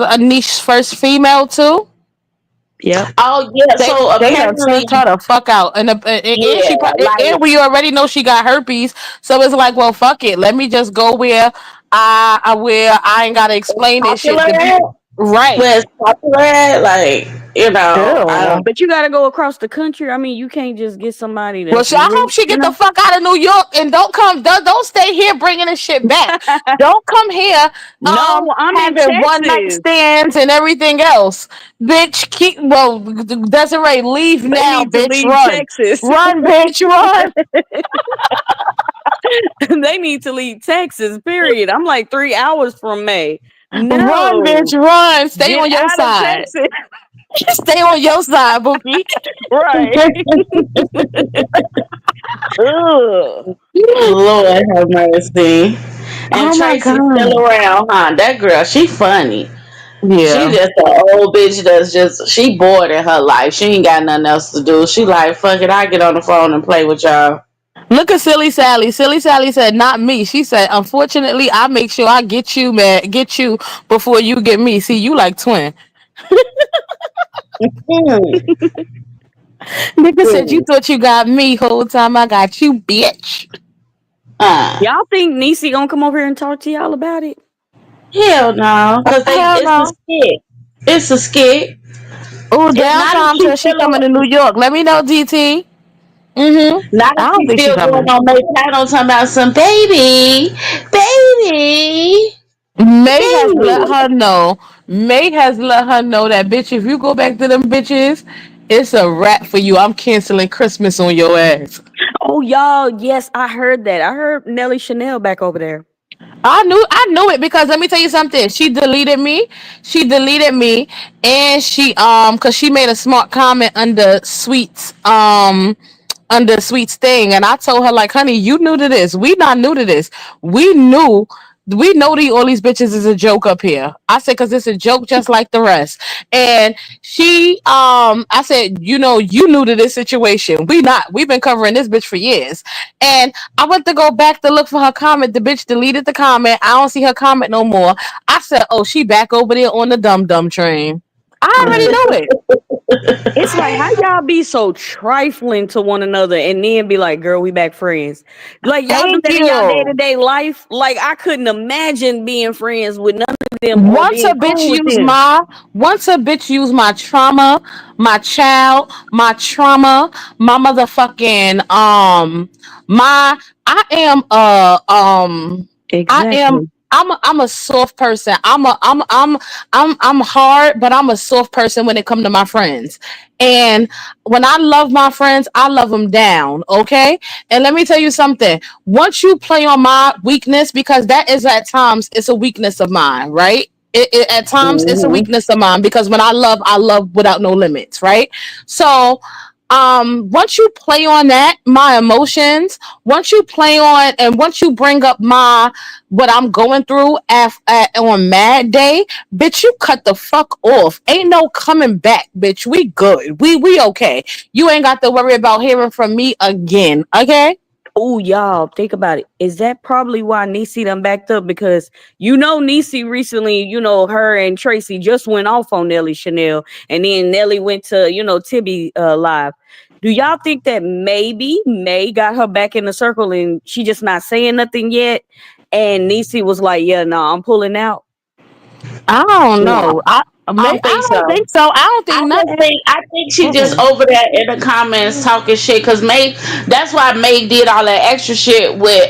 a niche first female too. Yep. oh yeah, They so they done apparently, turned her the fuck out, and yeah, and like we already know she got herpes, so it's like, well, fuck it, let me just go where I ain't gotta it's explain this shit popular to at, people, right? where it's popular at, like, I Ew. don't. But you got to go across the country. I mean, you can't just get somebody Well, that's I real, hope she get the fuck out of New York and don't stay here bringing this shit back. Don't come here, No, I'm in having one night Texas. stands and everything else, bitch. Desiree, leave They now, need to bitch. leave Run, Texas. run, bitch, run, They need to leave Texas, period. I'm like 3 hours from May. run, bitch, No, run. Stay get on your out of side. Texas. Stay on your side, Bookie. Right. Ugh. Lord have mercy. And Oh my Tracy's still god. around, huh? That girl, she funny. She Yeah. just an old bitch that's just she bored in her life. She ain't got nothing else to do. She like, fuck it, I get on the phone and play with y'all. Look at Silly Sally. Silly Sally said, "Not me." She said, "Unfortunately, I make sure I get you, man, get you before you get me. See, you like twin." Hmm. Nigga said, "You Hmm. thought you got me whole time. I got you, bitch." Uh, Y'all think Niecy gonna come over here and talk to y'all about it? hell no, cause Hell it's a no. skit. It's a skit. Oh, It's not if downtime she till she still coming to New York. Let me know, DT. not I if don't she think she still going coming. on May title talking about some baby, May has let baby. her know. May has let her know that bitch. If you go back to them bitches, it's a wrap for you. I'm canceling Christmas on your ass. Oh, y'all, yes, I heard that. I heard Nelly Chanel back over there. I knew it because let me tell you something. She deleted me. She deleted me and cuz she made a smart comment under Sweet's thing, and I told her like, "Honey, you new to this. We not new to this. We knew we know all these bitches is a joke up here." I said, "Cause it's a joke just like the rest." And I said, you new to this situation. We not. We've been covering this bitch for years. And I went to go back to look for her comment. The bitch deleted the comment. I don't see her comment no more. I said, "Oh, she back over there on the dumb dumb train." I already Mm. know it. It's like, how y'all be so trifling to one another and then be like, girl, we back friends? Like, y'all do Thank that in y'all day to you. day life? Like, I couldn't imagine being friends with none of them or Once a being bitch cool with use them. my once a bitch use my trauma, my child, my trauma, my motherfucking My I am I am Exactly. I'm a soft person. I'm hard, but I'm a soft person when it comes to my friends. And when I love my friends, I love them down, okay? And let me tell you something. Once you play on my weakness, because that is at times it's a weakness of mine, right? At times it's a Hmm. weakness of mine because when I love without no limits, right? So once you play on that, my emotions, once you play on and once you bring up my what I'm going through on mad day, bitch, you cut the fuck off. Ain't no coming back, bitch. We good. We okay. You ain't got to worry about hearing from me again, okay? Oh, y'all, think about it. Is that probably why Niecy done backed up? Because Niecy recently, her and Tracy just went off on Nelly Chanel, and then Nelly went to, Tibby live. Do y'all think that maybe May got her back in the circle and she just not saying nothing yet? And Niecy was like, "Yeah, no, I'm pulling out." I don't No, know. I don't think I so. don't think so. I don't think nothing. I think she just Mm-mm. over there in the comments talking shit because May. That's why May did all that extra shit with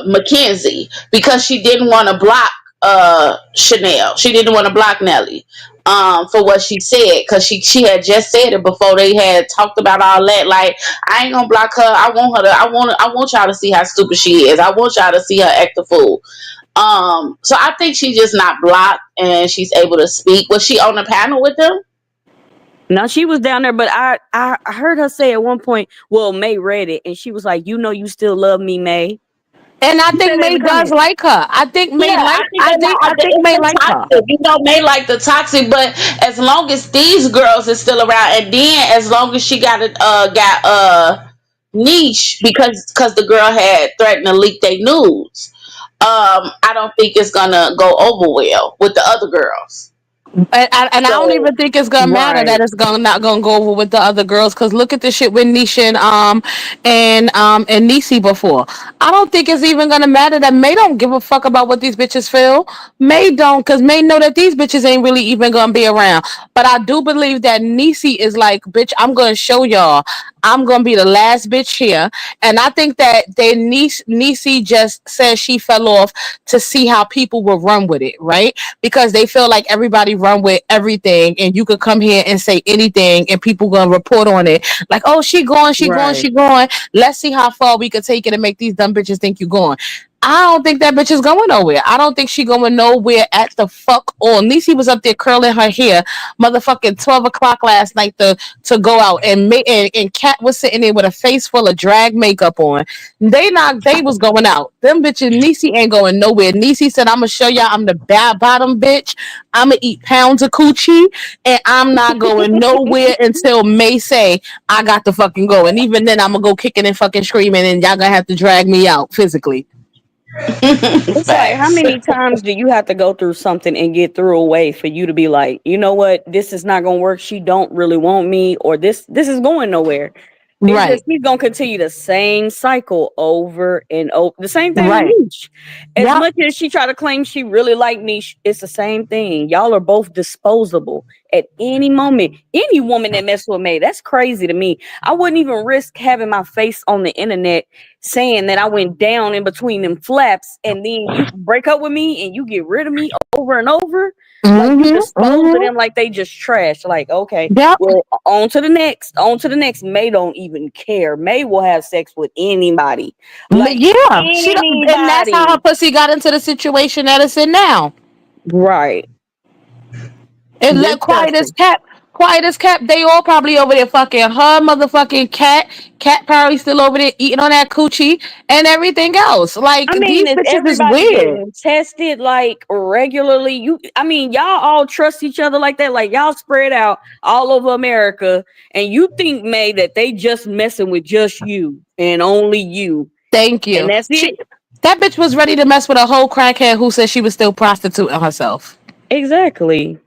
Mackenzie because she didn't want to block Chanel. She didn't want to block Nelly for what she said because she had just said it before they had talked about all that. Like I ain't gonna block her. I want her to. I want y'all to see how stupid she is. I want y'all to see her act a fool. So I think she's just not blocked and she's able to speak. Was she on the panel with them? Now she was down there, but I heard her say at one point, well, May read it, and she was like, "You still love me, May." And I She said think that in May the does comment. like her. I think Yeah, May I like. think they like I think it's May the like her. toxic. You know, May like the toxic, but as long as these girls is still around, and then as long as she got niche because the girl had threatened to leak their nudes. I don't think it's gonna go over well with the other girls. And I don't So even think it's gonna matter Right. that it's gonna not gonna go over with the other girls. Cause look at the shit with Nisha and Nisi before. I don't think it's even gonna matter that May don't give a fuck about what these bitches feel. May don't, cause May know that these bitches ain't really even gonna be around. But I do believe that Nisi is like, bitch, I'm gonna show y'all. I'm gonna be the last bitch here. And I think that Nisi just says she fell off to see how people will run with it, right? Because they feel like everybody run with everything and you could come here and say anything and people gonna report on it like, oh, Right. she going, let's see how far we could take it and make these dumb bitches think you going. I don't think that bitch is going nowhere. I don't think she going nowhere at the fuck all. Niecy was up there curling her hair, motherfucking 12 o'clock last night to go out, and Kat was sitting there with a face full of drag makeup on. They was going out. Them bitches, Niecy ain't going nowhere. Niecy said, I'm gonna show y'all I'm the bad bottom bitch. I'm gonna eat pounds of coochie, and I'm not going nowhere until May say I got to fucking go. And even then, I'm gonna go kicking and fucking screaming, and y'all gonna have to drag me out physically. It's like, how facts. many times do you have to go through something and get through a way for you to be like, you know what, this is not gonna work. She don't really want me, or this is going nowhere. It's Right, just he's gonna continue the same cycle over and over. The same thing with right. Niche. As Yep. much as she try to claim she really like Niche, it's the same thing. Y'all are both disposable at any moment. Any woman that mess with me, that's crazy to me. I wouldn't even risk having my face on the internet saying that I went down in between them flaps, and then you break up with me and you get rid of me over and over. Like you Mm-hmm. dispose of Mm-hmm. them like they just trash. Like, okay, Yep. well, on to the next, on to the next. May don't even care. May will have sex with anybody, like Yeah. She don't, and that's how her anybody. pussy got into the situation that it's in now. Right. And let quiet as Disgusting. kept. Quiet as kept. They all probably over there fucking her motherfucking cat. Cat probably still over there eating on that coochie and everything else. Like I mean, these is bitches is everybody weird. getting tested like regularly? I mean, y'all all trust each other like that? Like y'all spread out all over America, and you think, May, that they just messing with just you and only you, Thank and you. that's it? That bitch was ready to mess with a whole crackhead who said she was still prostituting herself. Exactly.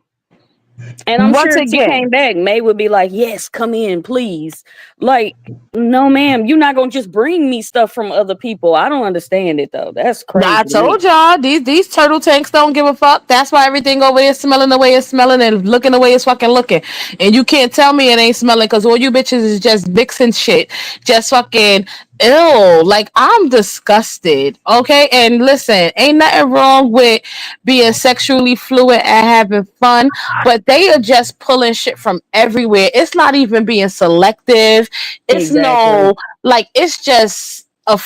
And I'm Once sure if she again, came back, May would be like, yes, come in, please. Like, no, ma'am, you're not gonna just bring me stuff from other people. I don't understand it though. That's crazy I to me. told y'all these turtle tanks don't give a fuck. That's why everything over there is smelling the way it's smelling and looking the way it's fucking looking. And you can't tell me it ain't smelling because all you bitches is just mixing shit, just fucking ill. Like I'm disgusted. Okay, and listen, ain't nothing wrong with being sexually fluid and having fun, but they are just pulling shit from everywhere. It's not even being selective. It's Exactly. no like it's just a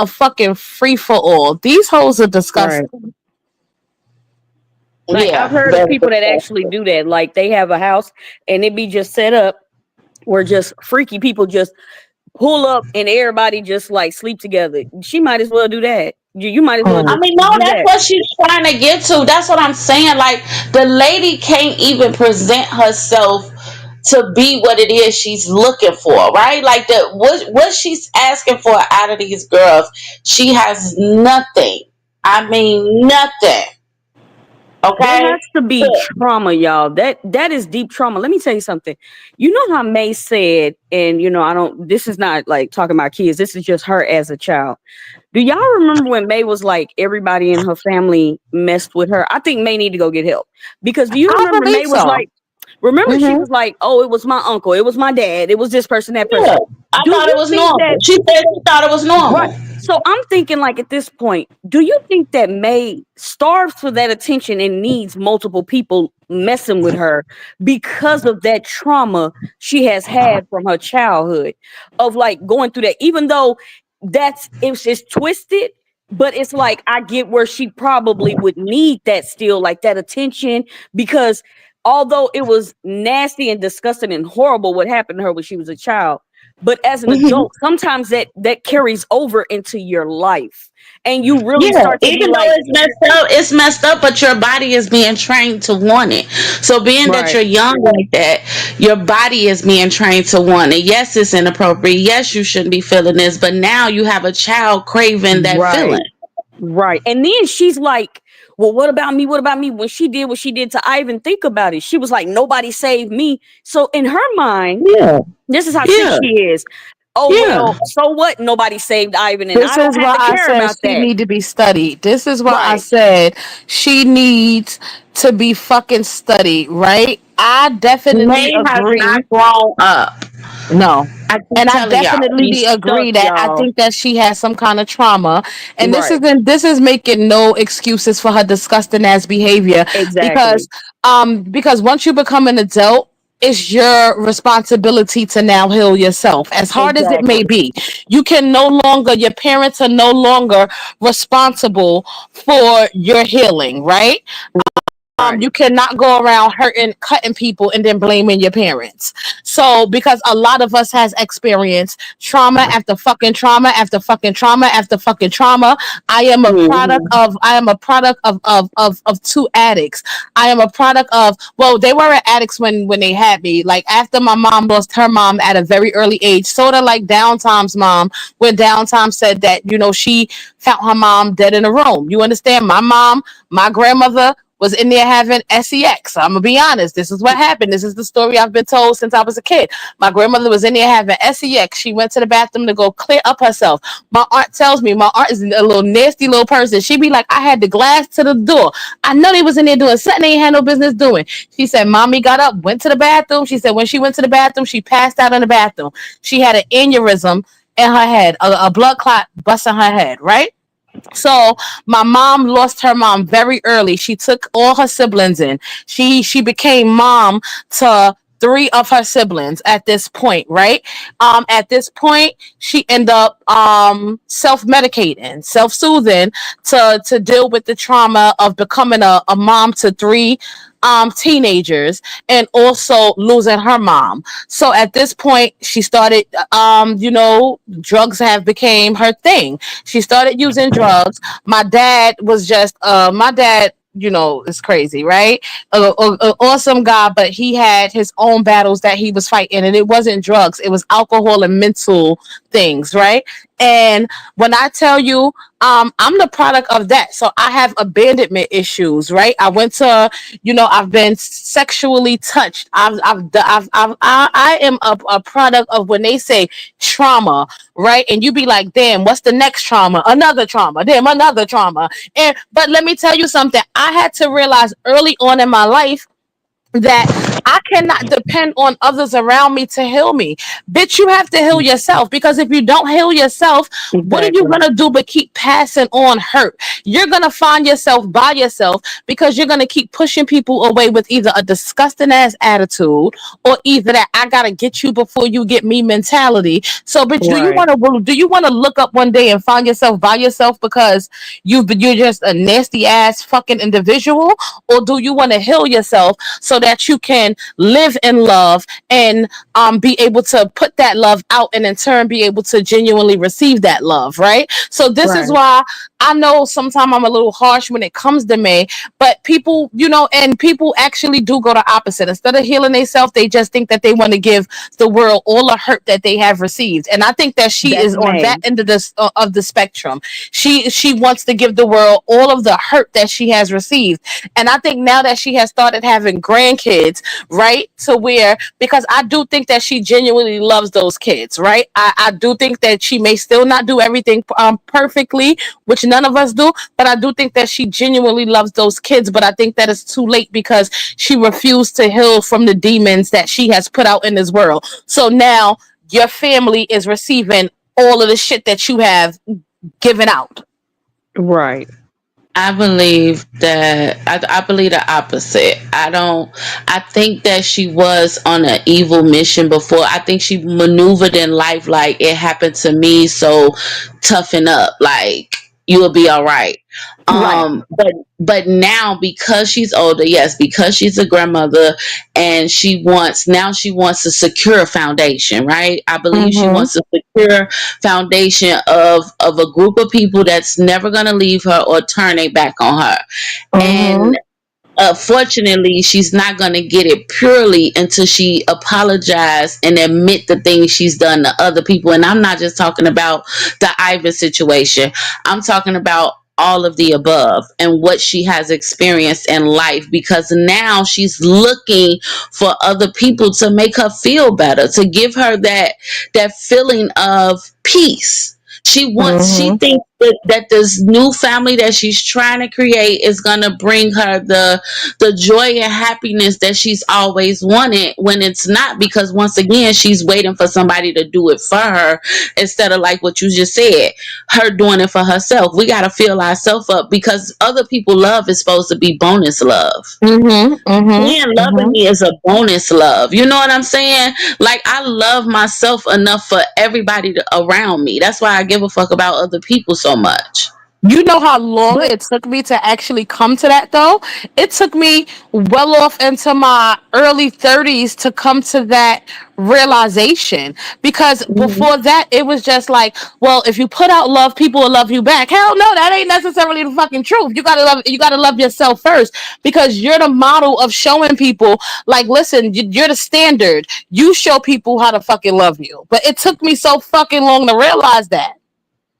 fucking free for all. These hoes are Right. disgusting. Like I've Yeah, heard of very people that actually disgusting. do that. Like they have a house and it be just set up where just freaky people just pull up and everybody just like sleep together. She might as well do that. You might as well I Mm. just mean, no, do that's that. what she's trying to get to. That's what I'm saying. Like, the lady can't even present herself to be what it is she's looking for, right? Like, what she's asking for out of these girls, she has nothing. I mean, nothing. There Okay? has to be trauma, y'all. That is deep trauma. Let me tell you something. You know how May said, and I don't. This is not like talking about kids. This is just her as a child. Do y'all remember when May was like everybody in her family messed with her? I think May need to go get help because do you I remember believe May was so. like, remember she Hmm. was like, oh, it was my uncle, it was my dad, it was this person, that Yeah, person. I Do thought it you was think normal. that She said she thought it was Right. normal. So I'm thinking, like, at this point, do you think that May starves for that attention and needs multiple people messing with her because of that trauma she has had from her childhood of like going through that, even though it's just twisted, but it's like I get where she probably would need that still, like that attention, because although it was nasty and disgusting and horrible what happened to her when she was a child, but as an Hmm. adult sometimes that carries over into your life and you really Yeah, start to be even though like, it's messed up, but your body is being trained to want it. So being that right, you're young like that, your body is being trained to want it. Yes, it's inappropriate. Yes, you shouldn't be feeling this, but now you have a child craving that feeling. right, right. And then she's like, well, what about me, what about me? When she did what she did to Ivan, think about it, she was like, nobody saved me. So in her mind, Yeah, this is how sick yeah, she is. Oh yeah. well, so what, nobody saved Ivan and I This don't is have why to I care said about she that. need to be studied. This is why I Right, said she needs to be fucking studied, right? I definitely May has not agree. grown up. No. I keep And I telling y'all. definitely she's stuck, agree that I y'all. think that she has some kind of trauma. And Right, this is making no excuses for her disgusting ass behavior exactly, because once you become an adult, it's your responsibility to now heal yourself. As hard as it may exactly. be, you can no longer, your parents are no longer responsible for your healing, right? Right, You cannot go around hurting, cutting people, and then blaming your parents. So, because a lot of us has experienced trauma after fucking trauma after fucking trauma after fucking trauma. Mhm. I am a product of two addicts. I am a product of, well, they weren't addicts when they had me. Like after my mom lost her mom at a very early age, sort of like Downtime's mom, when Downtime said that she found her mom dead in a room. You understand? My grandmother was in there having sex. I'm gonna be honest. This is what happened. This is the story I've been told since I was a kid. My grandmother was in there having sex. She went to the bathroom to go clear up herself. My aunt tells me my aunt is a little nasty little person. She be like, I had the glass to the door. I know they was in there doing something they ain't had no business doing. She said, Mommy got up, went to the bathroom. She said when she went to the bathroom, she passed out in the bathroom. She had an aneurysm in her head, a blood clot busting her head, right? So my mom lost her mom very early. She took all her siblings in. She became mom to three of her siblings at this point, right? At this point, she ended up self-medicating, self-soothing to deal with the trauma of becoming a mom to three teenagers and also losing her mom. So at this point, she started drugs have became her thing. She started using drugs. My dad, is crazy, right? Awesome guy, but he had his own battles that he was fighting, and it wasn't drugs, it was alcohol and mental things, right? And when I tell you, I'm the product of that. So I have abandonment issues, right? I went to, I've been sexually touched. I am a product of when they say trauma, right? And you be like, damn, what's the next trauma? Another trauma, damn, another trauma. But let me tell you something. I had to realize early on in my life that I cannot depend on others around me to heal me. Bitch, you have to heal yourself, because if you don't heal yourself, what are you Exactly. going to do but keep passing on hurt? You're going to find yourself by yourself, because you're going to keep pushing people away with either a disgusting ass attitude, or either that I got to get you before you get me mentality. So bitch, Right. do you want to look up one day and find yourself by yourself because you're just a nasty ass fucking individual, or do you want to heal yourself so that you can live in love and be able to put that love out, and in turn be able to genuinely receive that love, right? So this is Right. why I know sometimes I'm a little harsh when it comes to me, but people, and people actually do go the opposite. Instead of healing themselves, they just think that they want to give the world all the hurt that they have received. And I think that she That's is on that May. end of the spectrum. She wants to give the world all of the hurt that she has received. And I think now that she has started having grandkids, right, to where, because I do think that she genuinely loves those kids, right? I do think that she may still not do everything perfectly, which none of us do, but I do think that she genuinely loves those kids. But I think that it's too late, because she refused to heal from the demons that she has put out in this world. So now your family is receiving all of the shit that you have given out. Right. I believe that I believe the opposite. I don't. I think that she was on an evil mission before. I think she maneuvered in life like it happened to me. So toughen up, like you will be all right. Right. But now because she's older, yes, because she's a grandmother, and she wants a secure foundation, right? I believe she Mm-hmm. wants a secure foundation of a group of people that's never gonna leave her or turn their back on her. Mm-hmm. And fortunately, she's not going to get it purely until she apologizes and admit the things she's done to other people. And I'm not just talking about the Ivan situation. I'm talking about all of the above and what she has experienced in life, because now she's looking for other people to make her feel better, to give her that feeling of peace. She Mm-hmm. thinks that this new family that she's trying to create is gonna bring her the joy and happiness that she's always wanted, when it's not, because once again she's waiting for somebody to do it for her, instead of like what you just said, her doing it for herself. We got to fill ourselves up, because other people love is supposed to be bonus love. Mm-hmm. Mm-hmm. And loving Mm-hmm. me is a bonus love. You know what I'm saying? Like I love myself enough for everybody around me. That's why I give a fuck about other people so much. You know how long But it took me to actually come to that, though? It took me well off into my early 30s to come to that realization. Because mhm. before that, it was just like, well, if you put out love, people will love you back. Hell no, that ain't necessarily the fucking truth. You gotta love yourself first, because you're the model of showing people, like, listen, you're the standard. You show people how to fucking love you. But it took me so fucking long to realize that.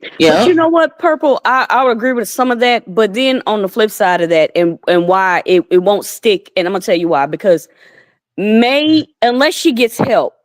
But you Yep. know what, Purple, I would agree with some of that. But then on the flip side of that, and why it won't stick, and I'm gonna tell you why. Because May, unless she gets help,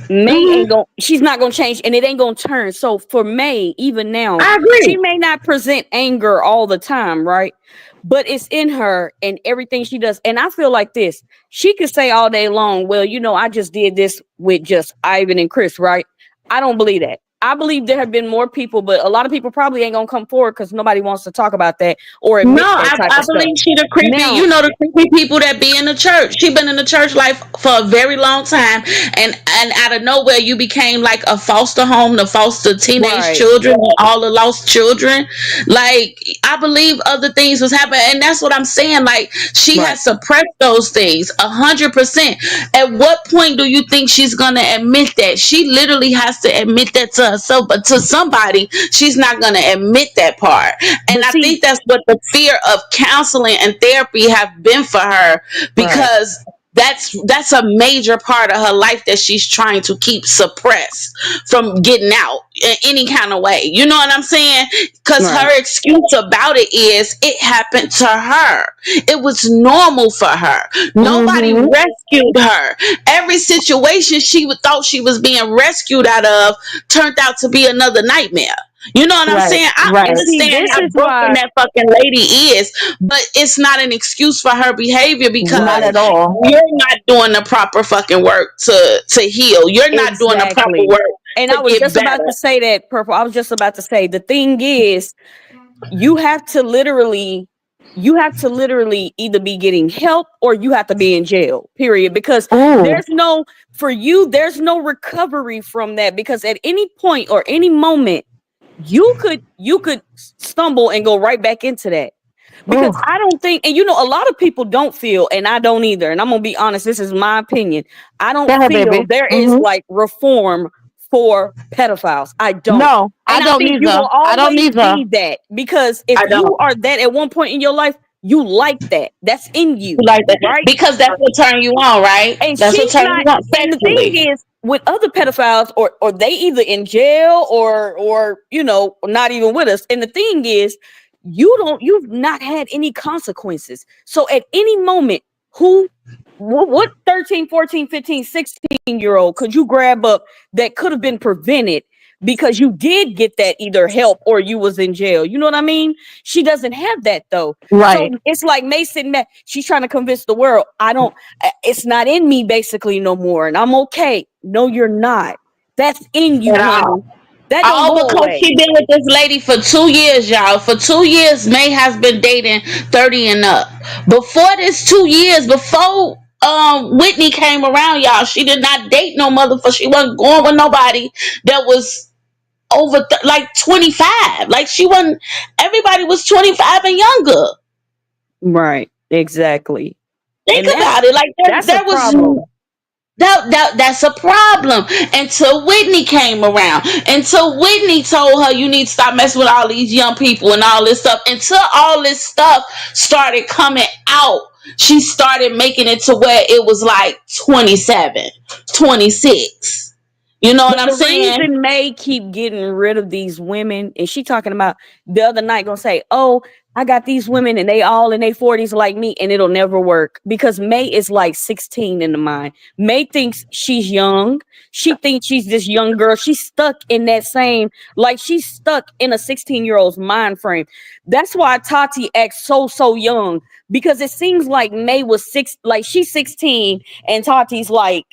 May Hmm. ain't going she's not gonna change, and it ain't gonna turn. So for May, even now, I she agree. may not present anger all the time, right? But it's in her and everything she does. And I feel like this. She could say all day long, well, I just did this with just Ivan and Chris, right? I don't believe that. I believe there have been more people, but a lot of people probably ain't gonna come forward because nobody wants to talk about that or No, admit that type I of stuff. believe she the creepy. Now, You know the creepy people that be in the church. She been in the church life for a very long time, and out of nowhere you became like a foster home to foster teenage right, children and all the lost children. Like I believe other things was happening, and that's what I'm saying. Like she right. has suppressed those things 100%. At what point do you think she's gonna admit that? She literally has to admit that to herself, but to somebody, she's not gonna admit that part. And But I see, think that's what the fear of counseling and therapy have been for her, right. because that's a major part of her life that she's trying to keep suppressed from getting out in any kind of way. You know what I'm saying? Because Right. her excuse about it is it happened to her. It was normal for her. Nobody Mm-hmm. rescued her. Every situation thought she was being rescued out of turned out to be another nightmare. You know what I'm Right. saying? I And Right. see, understand this how is broken why. that fucking lady is, but it's not an excuse for her behavior Not because at Right. all. you're not doing the proper fucking work to heal. You're not doing the proper Exactly. work And to I was get just about better. to say that, Purple. I was just about to say the thing is, you have to literally either be getting help or you have to be in jail, period, because Ooh. there's no for you there's no recovery from that, because at any point or any moment you could stumble and go right back into that. Ooh. Because I don't think, and a lot of people don't feel, and I don't either, and I'm gonna be honest, this is my opinion. I don't Go ahead, feel baby. there is Mm-hmm. like reform for pedophiles. I don't. No, I And I don't think you will either. I don't always either. be that, because if I you don't. are that at one point in your life, you like that. That's in you, Like that right? because that's what turn you on, right? And That's what she's turn you not. on And the thing sexually. is, with other pedophiles, or they either in jail or not even with us. And the thing is, you've not had any consequences. So at any moment, who what 13, 14, 15, 16 year old could you grab up that could have been prevented because you did get that either help or you was in jail? You know what I mean? She doesn't have that though. So Right. it's like Mason Matt. She's trying to convince the world, it's not in me basically no more, and I'm okay. No, you're not. That's in you, At all. honey. That don't All go because away. she been with this lady for 2 years, y'all. For 2 years, May has been dating 30 and up. Before this 2 years, before Whitney came around, y'all, she did not date no motherfucker. She wasn't going with nobody that was over like 25. Like she wasn't. Everybody was 25 and younger. Right. Exactly. Think And that's about it. Like that's a there was problem. that's a problem until Whitney came around. Until Whitney told her you need to stop messing with all these young people and all this stuff. Until all this stuff started coming out, she started making it to where it was like 27, 26. You know what But I'm the saying? reason May keep getting rid of these women, and she talking about the other night gonna say, "Oh, I got these women and they all in their 40s like me," and it'll never work because May is like 16 in the mind. May thinks she's young. She thinks she's this young girl. She's stuck in that same, like she's stuck in a 16-year-old's mind frame. That's why Tati acts so young, because it seems like May was like she's 16 and Tati's like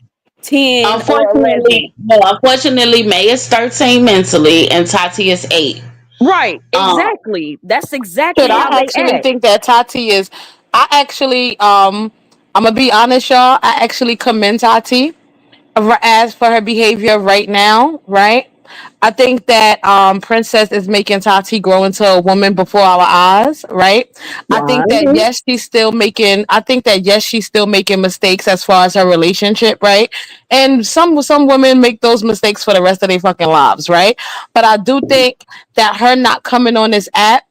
10 or 11. Unfortunately, May is 13 mentally and Tati is 8. Right, Um, exactly. That's Shit, exactly I how they actually act. think that Tati is. I actually, I'm gonna be honest, y'all. I actually commend Tati as for her behavior right now, right? I think that Princess is making Tati grow into a woman before our eyes, right? I I think that agree. yes, she's still making. I think that yes, she's still making mistakes as far as her relationship, right? And some women make those mistakes for the rest of their fucking lives, right? But I do think that her not coming on this app,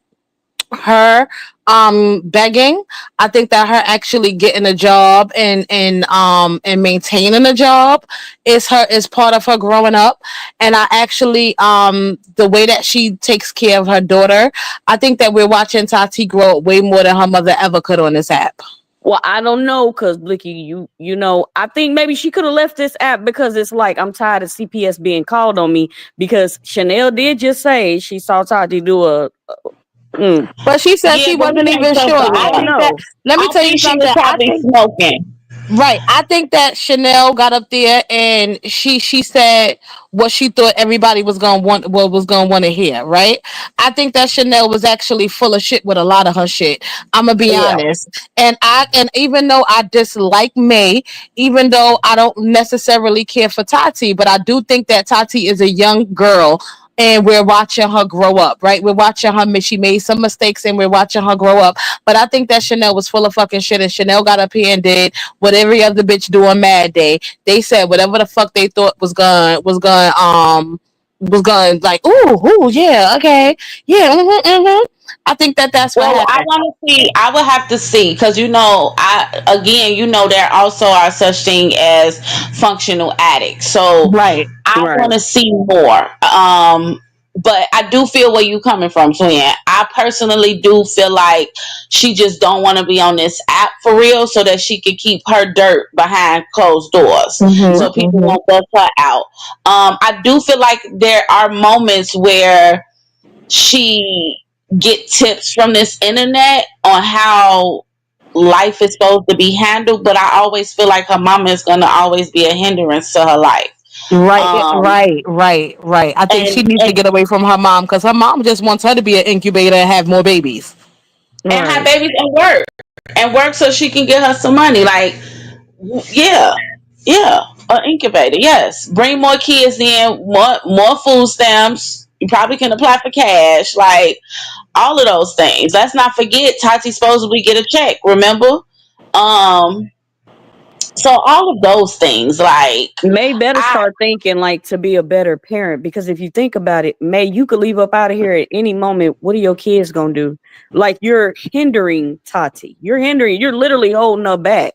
her begging, I think that her actually getting a job and maintaining a job is part of her growing up. And I actually the way that she takes care of her daughter, I think that we're watching Tati grow up way more than her mother ever could on this app. Well, I don't know, because Blicky, I think maybe she could have left this app because it's like I'm tired of CPS being called on me, because Chanel did just say she saw Tati do a But she said yeah, she but we wasn't can't even trust sure. her I I don't yet. think that, know. let me I tell you think she was something. I probably think smoking. Right. I think that Chanel got up there and she said what she thought everybody was gonna want, what was gonna want to hear, right? I think that Chanel was actually full of shit with a lot of her shit. I'm gonna be Yeah. honest. And even though I dislike May, even though I don't necessarily care for Tati, but I do think that Tati is a young girl and we're watching her grow up, right? We're watching her. She made some mistakes and we're watching her grow up. But I think that Chanel was full of fucking shit, and Chanel got up here and did what every other bitch do on Mad Day. They said whatever the fuck they thought was going like, ooh, yeah, okay, yeah, I think that that's what Well, I happened. want to see. I would have to see because I again, there also are such thing as functional addicts. So Right. I Right. want to see more. But I do feel where you coming from, twin. I personally do feel like she just don't want to be on this app for real, so that she can keep her dirt behind closed doors, Mhm. so people Mhm. won't bust her out. I do feel like there are moments where she get tips from this internet on how life is supposed to be handled, but I always feel like her mama is gonna always be a hindrance to her life. Right. Um Right. Right. Right. I think she and needs to and, get away from her mom because her mom just wants her to be an incubator and have more babies. and have Right. babies and work so she can get her some money. Like, yeah, yeah, an incubator. Yes, bring more kids in, more food stamps. You probably can apply for cash. Like, all of those things. Let's not forget Tati supposedly get a check, remember? Um so all of those things, like, May better I start thinking like to be a better parent, because if you think about it, May, you could leave up out of here at any moment. What are your kids gonna do? Like, you're hindering Tati. You're literally holding her back.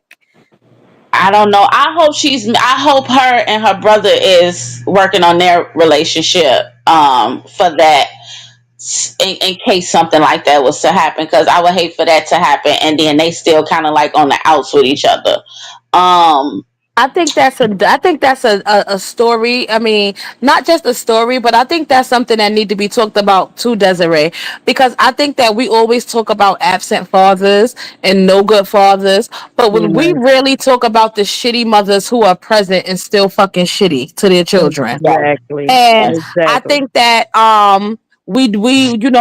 I don't know. I hope her and her brother is working on their relationship for that, in case something like that was to happen, because I would hate for that to happen and then they still kind of like on the outs with each other. Um I think that's a story. I mean, not just a story, but I think that's something that need to be talked about too, Desiree. Because I think that we always talk about absent fathers and no good fathers, but when we Right. really talk about the shitty mothers who are present and still fucking shitty to their children. right, Exactly. And right. I Exactly. think that we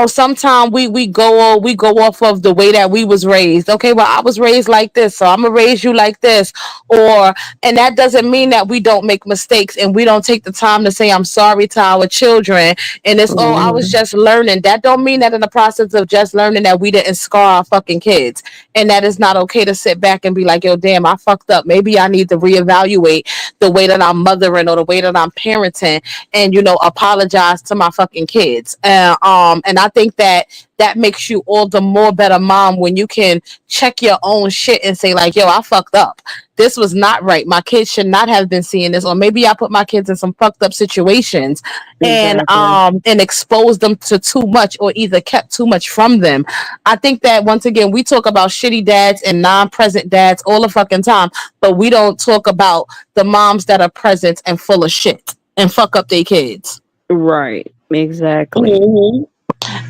sometimes we go off of the way that we was raised. Okay, well, I was raised like this, so I'm gonna raise you like this. Or and that doesn't mean that we don't make mistakes and we don't take the time to say I'm sorry to our children. And it's, oh, I was Hmm. just learning. That don't mean that in the process of just learning that we didn't scar our fucking kids. And that it's not okay to sit back and be like, yo, damn, I fucked up. Maybe I need to reevaluate the way that I'm mothering or the way that I'm parenting, and apologize to my fucking kids. And I think that that makes you all the more better mom when you can check your own shit and say like, yo, I fucked up. This was not right. My kids should not have been seeing this, or maybe I put my kids in some fucked up situations, Exactly. and exposed them to too much, or either kept too much from them. I think that once again we talk about shitty dads and non-present dads all the fucking time, but we don't talk about the moms that are present and full of shit and fuck up their kids. Right. Exactly. Mhm.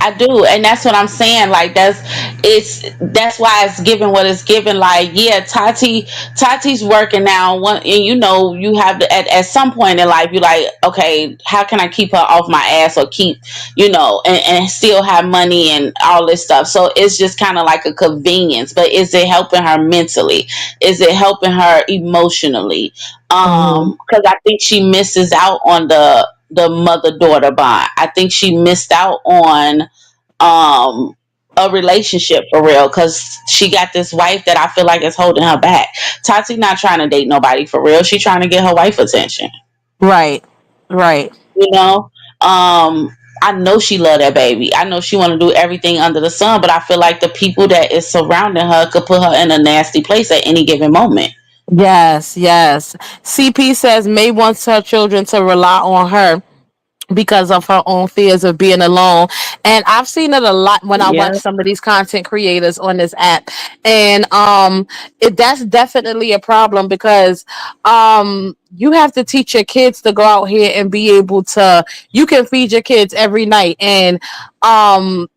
I do, and that's what I'm saying. Like, that's why it's given what it's given. Like, yeah, Tati's working now. One, and you have to, at some point in life, you're like, okay, how can I keep her off my ass, or keep, and still have money and all this stuff. So it's just kind of like a convenience. But is it helping her mentally? Is it helping her emotionally? Mm-hmm. Because I think she misses out on the mother daughter bond. I think she missed out on um a relationship for real, because she got this wife that I feel like is holding her back. Tati not trying to date nobody for real. She trying to get her wife attention. Right. Right. You know, I know she love that baby. I know she want to do everything under the sun, but I feel like the people that is surrounding her could put her in a nasty place at any given moment. Yes, yes. CP says May wants her children to rely on her because of her own fears of being alone. And I've seen it a lot when I watch Yeah. some of these content creators on this app. And that's definitely a problem because you have to teach your kids to go out here and be able to, you can feed your kids every night. And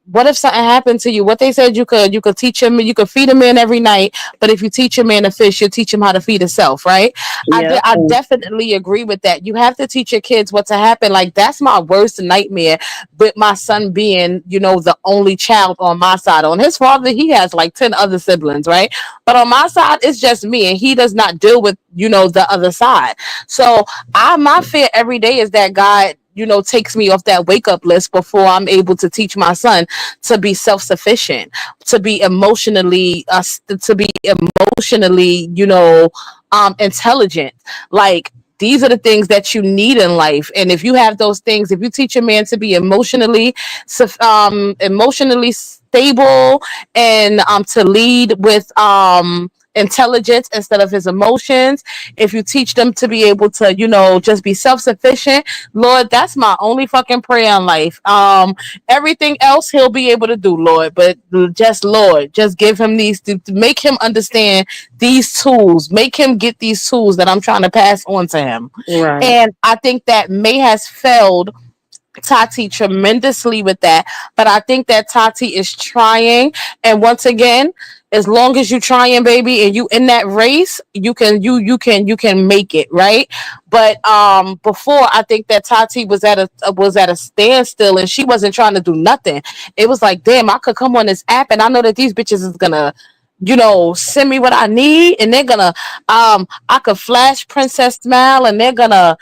what if something happened to you? What they said, you could teach them, you could feed a man every night, but if you teach a man to fish, you teach him how to feed himself, right? Yep. I definitely agree with that. You have to teach your kids what to happen. Like, that's my worst nightmare, with my son being, the only child on my side. On his father, he has like 10 other siblings, right? But on my side, it's just me, and he does not deal with, the other side. So my fear every day is that God, takes me off that wake up list before I'm able to teach my son to be self sufficient, to be emotionally, intelligent. Like, these are the things that you need in life. And if you have those things, if you teach a man to be emotionally stable, and to lead with intelligence instead of his emotions, if you teach them to be able to, just be self-sufficient, Lord, that's my only fucking prayer in life. Everything else he'll be able to do, Lord, but just, Lord, just give him these to make him understand these tools, make him get these tools that I'm trying to pass on to him. Right. And I think that May has failed Tati tremendously with that. But I think that Tati is trying. And once again, as long as you trying, baby, and you in that race, you can make it, right? But before, I think that Tati was at a standstill, and she wasn't trying to do nothing. It was like, damn, I could come on this app and I know that these bitches is gonna send me what I need, and they're gonna I could flash Princess Smile, and they're gonna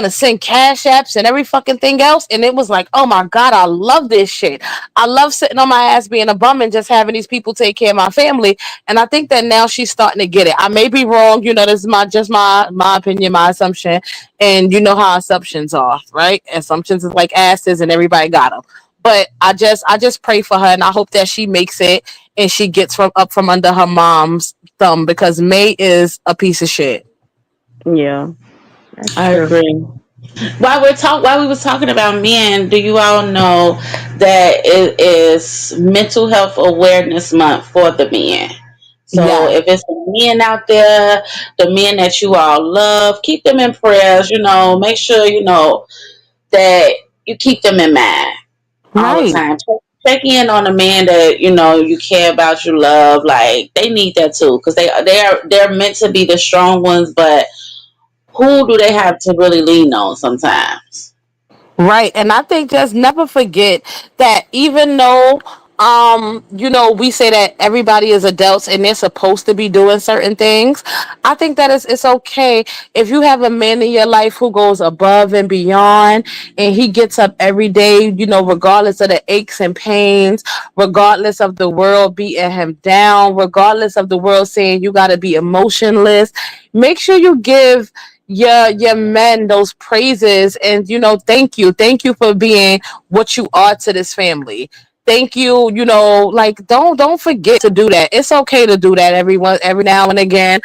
send cash apps and every fucking thing else. And it was like, oh my God, I love this shit. I love sitting on my ass being a bum and just having these people take care of my family. And I think that now she's starting to get it. I may be wrong, this is my opinion, my assumption. And you know how assumptions are, right? Assumptions is like asses, and everybody got them. But I just pray for her, and I hope that she makes it, and she gets from under her mom's thumb, because May is a piece of shit. Yeah, that's I true. agree. While we was talking about men, do you all know that it is Mental Health Awareness Month for the men? So Yes. if it's the men out there, the men that you all love, keep them in prayers. Make sure that you keep them in mind all the Right. time. Check in on the man that you care about, you love. Like, they need that too, because they're meant to be the strong ones, but who do they have to really lean on sometimes? Right. And I think just never forget that, even though we say that everybody is adults and they're supposed to be doing certain things, I think that it's okay if you have a man in your life who goes above and beyond, and he gets up every day, regardless of the aches and pains, regardless of the world beating him down, regardless of the world saying you gotta be emotionless. Make sure you give your men those praises, and thank you for being what you are to this family. Thank you. Like, don't forget to do that. It's okay to do that every now and again.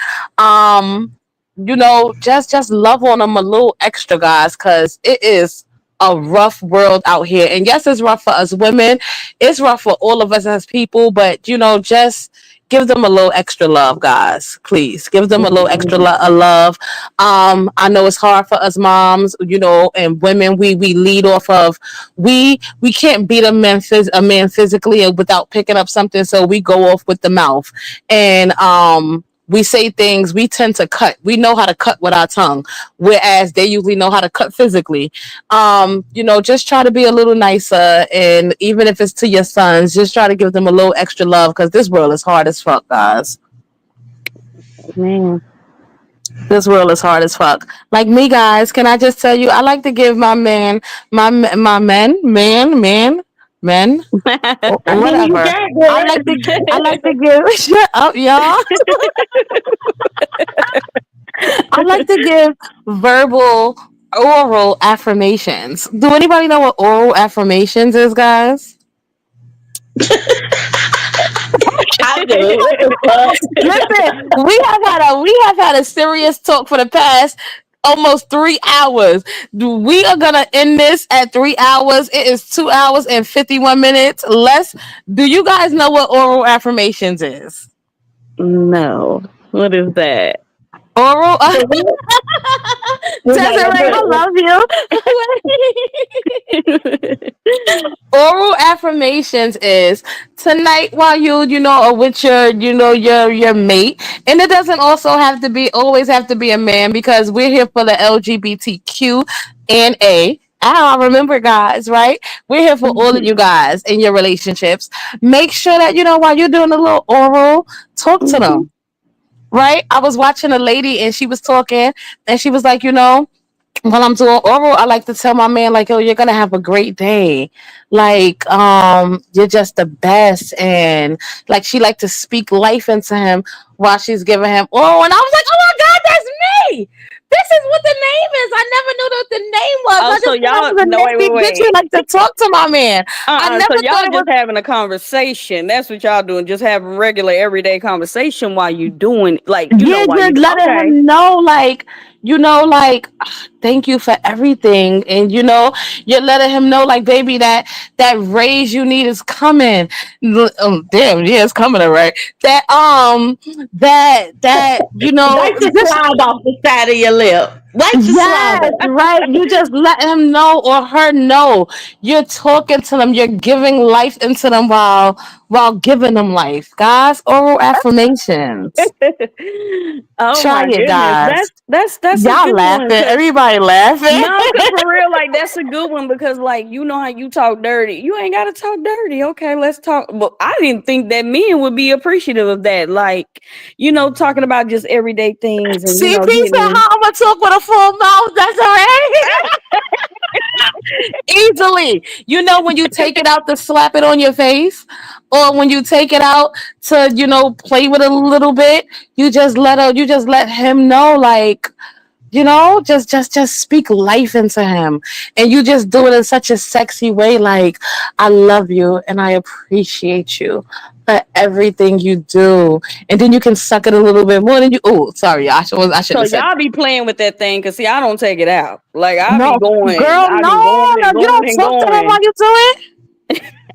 Just love on them a little extra, guys, because it is a rough world out here. And yes, it's rough for us women, it's rough for all of us as people, but just give them a little extra love, guys. Please give them a little extra love. I know it's hard for us moms, and women. We lead off of, we can't beat a man physically without picking up something, so we go off with the mouth. And we say things, we tend to cut. We know how to cut with our tongue, whereas they usually know how to cut physically. Just try to be a little nicer, and even if it's to your sons, just try to give them a little extra love, because this world is hard as fuck, guys. Man. This world is hard as fuck. Like me, guys. Can I just tell you? I like to give my men, men, or I mean, you whatever. got I like to, I it. like to give. Shut up, y'all. I like to give verbal, oral affirmations. Do anybody know what oral affirmations is, guys? I do. What the fuck? Listen, we have had a serious talk for the past almost 3 hours. We are gonna end this at 3 hours. It is 2 hours and 51 minutes. Do you guys know what oral affirmations is? No. What is that? Oral. So we're not gonna Desiree, put I it. love you. Oral affirmations is tonight, while are with your mate. And it doesn't also have to be always have to be a man, because we're here for the LGBTQ and A. Remember, guys, right? We're here for all of you guys in your relationships. Make sure that while you're doing a little oral, talk to Mhm. them. Right? I was watching a lady, and she was talking, and she was like, While I'm doing oral, I like to tell my man, like, yo, you're gonna have a great day. Like, you're just the best. And like she like to speak life into him while she's giving him oral. And I was like, oh my God, that's me. This is what the name is. I never knew what the name was. Oh, I so just thought I y'all was a no wait, nasty wait, bitch who wait. like to talk to my man. I So never thought y'all it was. just having a conversation. That's what y'all doing. Just having regular everyday conversation while you doing like Yeah, while you just letting okay. him know, like, like, thank you for everything, and you're letting him know, like, baby, that raise you need is coming. Damn, yeah, it's coming, all right. Wipe the Just slime off the side of your lip. Wipe the slime yes, off. right. You just let him know or her know. You're talking to them. You're giving life into them while giving them life. Guys, oral affirmations. Oh Try my it, goodness. guys. That's a Y'all good one laughing. because Everybody laughing. no, because for real, like that's a good one because like you know how you talk dirty. You ain't gotta talk dirty. Okay, let's talk. But I didn't think that men would be appreciative of that. Like, talking about just everyday things and CP said, hitting how I'm gonna talk with a full mouth. That's all right. Easily. When you take it out to slap it on your face, or when you take it out to, play with it a little bit, you just let him know, like, just speak life into him, and you just do it in such a sexy way, like, I love you and I appreciate you for everything you do, and then you can suck it a little bit more than you. Oh, sorry, I shouldn't so have said y'all that. be playing with that thing because see, I don't take it out. Like No, girl, I be going no, no, and you going don't and talk to them while going. you do it.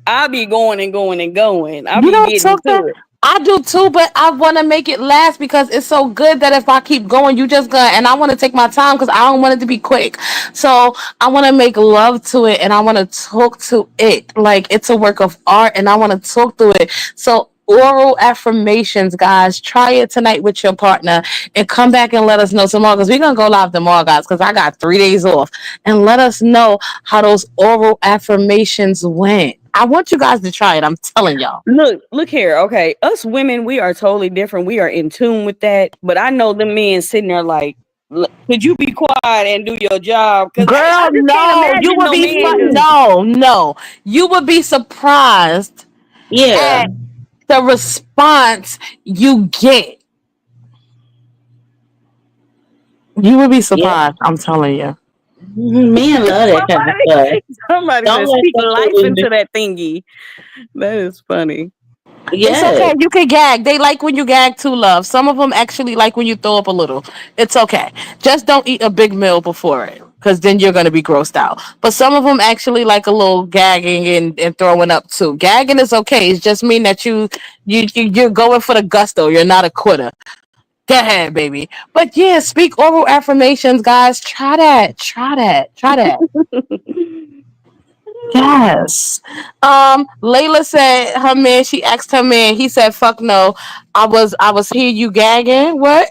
I be going and going and going. I You be don't getting talk to to. it. I do too, but I want to make it last because it's so good that if I keep going, you just gonna. And I want to take my time because I don't want it to be quick. So I want to make love to it, and I want to talk to it like it's a work of art, and I want to talk to it. So oral affirmations, guys, try it tonight with your partner, and come back and let us know tomorrow because we're gonna go live tomorrow, guys. Because I got 3 days off, and let us know how those oral affirmations went. I want you guys to try it. I'm telling y'all. Look here. Okay, us women, we are totally different. We are in tune with that. But I know the men sitting there like, could you be quiet and do your job? Because I Girl, just can't no, you imagine would no be man fun. just. No, no, you would be surprised Yeah. at the response you get. You would be Yeah. surprised. I'm telling you. Men love that kind of stuff. Somebody Don't said, let speak them life fool you. into that thingy. That is funny. It's Yes. okay. You can gag. They like when you gag too, love. Some of them actually like when you throw up a little. It's okay. Just don't eat a big meal before it, because then you're gonna be grossed out. But some of them actually like a little gagging and throwing up too. Gagging is okay. It's just mean that you're going for the gusto. You're not a quitter. Go ahead, baby. But yeah, speak oral affirmations, guys. Try that. Try that. Try that. Yes. Layla said her man, she asked her man, he said, fuck no. I was here you gagging. What?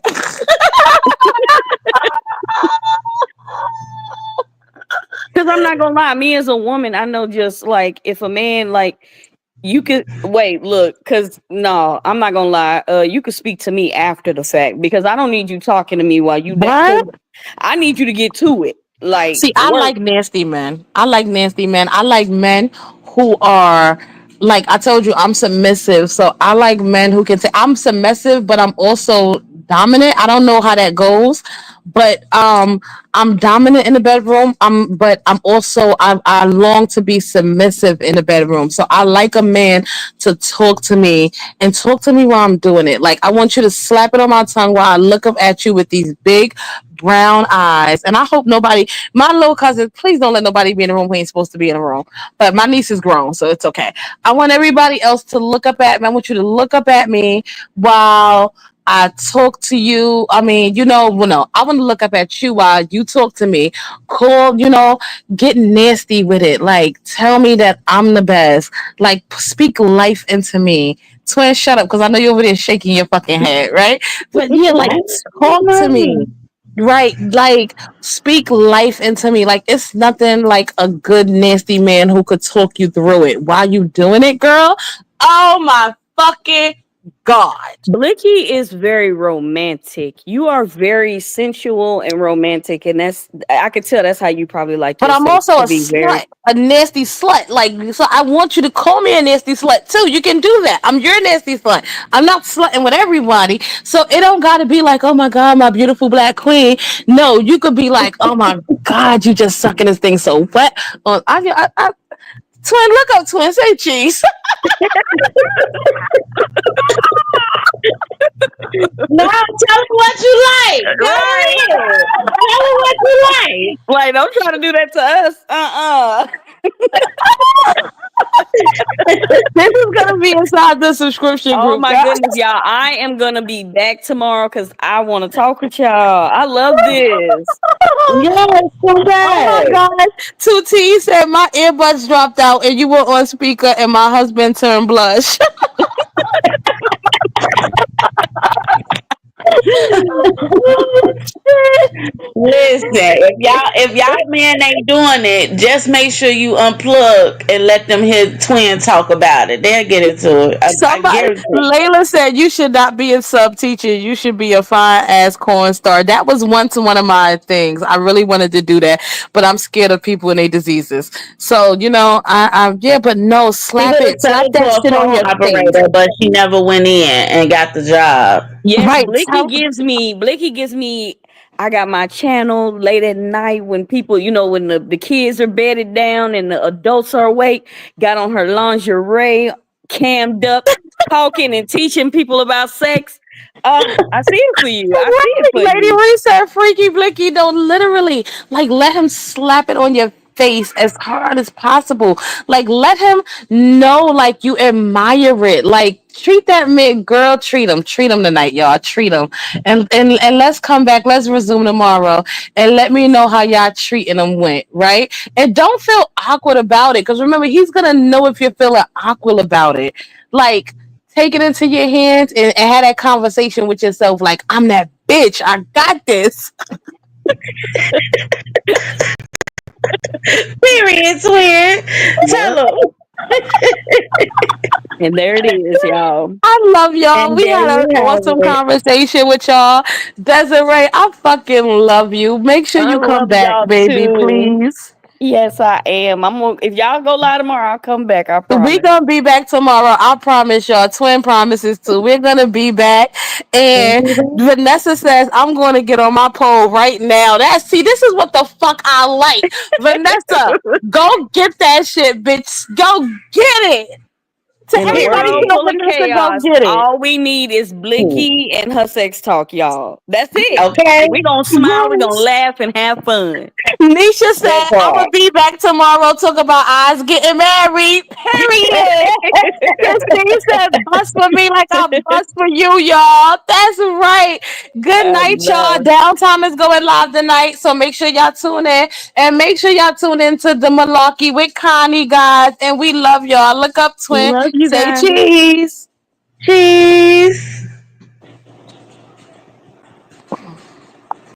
Because I'm not gonna lie, me as a woman, I know just like if a man like you could wait, look, because no, I'm not gonna lie. You could speak to me after the fact because I don't need you talking to me while you What? because I need you to get to it. Like See, I work. like nasty men. I like nasty men. I like men who are, like I told you, I'm submissive. So I like men who can say I'm submissive, but I'm also dominant. I don't know how that goes, but I'm dominant in the bedroom. But I'm also I long to be submissive in the bedroom. So I like a man to talk to me and talk to me while I'm doing it. Like I want you to slap it on my tongue while I look up at you with these big brown eyes. And I hope nobody, my little cousin, please don't let nobody be in the room who ain't supposed to be in the room. But my niece is grown, so it's okay. I want everybody else to look up at me. I want you to look up at me while I talk to you. I mean, well, no, I want to look up at you while you talk to me. Cool, get nasty with it. Like, tell me that I'm the best. Like, speak life into me. Twin, shut up, because I know you're over there shaking your fucking head, right? But yeah, I like, ain't talk to lying. me. Right, like speak life into me. Like it's nothing like a good nasty man who could talk you through it while you doing it, girl. Oh my fucking God. Blicky is very romantic. You are very sensual and romantic, and that's I could tell that's how you probably like But your I'm sex also a to be very. slut, a nasty slut. Like, so I want you to call me a nasty slut too. You can do that. I'm your nasty slut. I'm not slutting with everybody. So it don't gotta be like, oh my God, my beautiful black queen. No, you could be like, oh my God, you just sucking this thing so wet. Twin, look up, twin. Say cheese. No, tell them what you like. Go Right. ahead. Tell them what you like. Like, don't try to do that to us. This is gonna be inside the subscription Oh group, my guys. goodness, y'all. I am gonna be back tomorrow because I want to talk with y'all. I love this. Yes, come Oh my back. God. 2T said my earbuds dropped out and you were on speaker and my husband turned blush. Listen, if y'all men ain't doing it, just make sure you unplug and let them hear twin talk about it. They'll get into it. I Somebody, guarantee. Layla said you should not be a sub teacher. You should be a fine ass corn star. That was once one of my things. I really wanted to do that, but I'm scared of people and their diseases. So yeah, but no, She slap could have it, slap settled that for a shit on phone your face. operator, but she never went in and got the job. Yes, Right? Blicky gives me I got my channel late at night when people, when the kids are bedded down and the adults are awake, got on her lingerie, cammed up, talking and teaching people about sex. I see it for you. I see it Right, for Lady you. Reese said freaky blicky. Don't literally like let him slap it on your face as hard as possible. Like let him know like you admire it. Like treat that man, girl. Treat him tonight, y'all. Treat him, and let's come back. Let's resume tomorrow, and let me know how y'all treating him went. Right, and don't feel awkward about it. Because remember, he's gonna know if you're feeling awkward about it. Like take it into your hands and have that conversation with yourself like I'm that bitch, I got this. Period, twin. Tell Yep. them. And there it is, y'all. I love y'all. And We there had an you have awesome it. conversation with y'all. Desiree, I fucking love you. Make sure I you come love back, y'all baby, too. please. Yes, I am. If y'all go live tomorrow, I'll come back. I We promise. gonna be back tomorrow. I promise y'all. Twin promises too. We're gonna be back. And Vanessa says I'm gonna get on my pole right now. This is what the fuck I like. Vanessa, go get that shit, bitch. Go get it. To In a everybody who world Period. know full of Vanessa, go chaos, get it. all we need is Blicky and her sex talk, y'all. That's it. Okay? We're gonna smile, we're gonna Yes. laugh and have fun. Nisha That said, I'm part. gonna be back tomorrow. Talk about eyes getting married. Period. Christine said, bust for me like I bust for you, y'all. That's right. Good I night, y'all. know. Downtime is going live tonight. So make sure y'all tune in. And make sure y'all tune in to the Malarkey with Connie, guys. And we love y'all. Look up, twin. Love you Say guys. cheese. Cheese.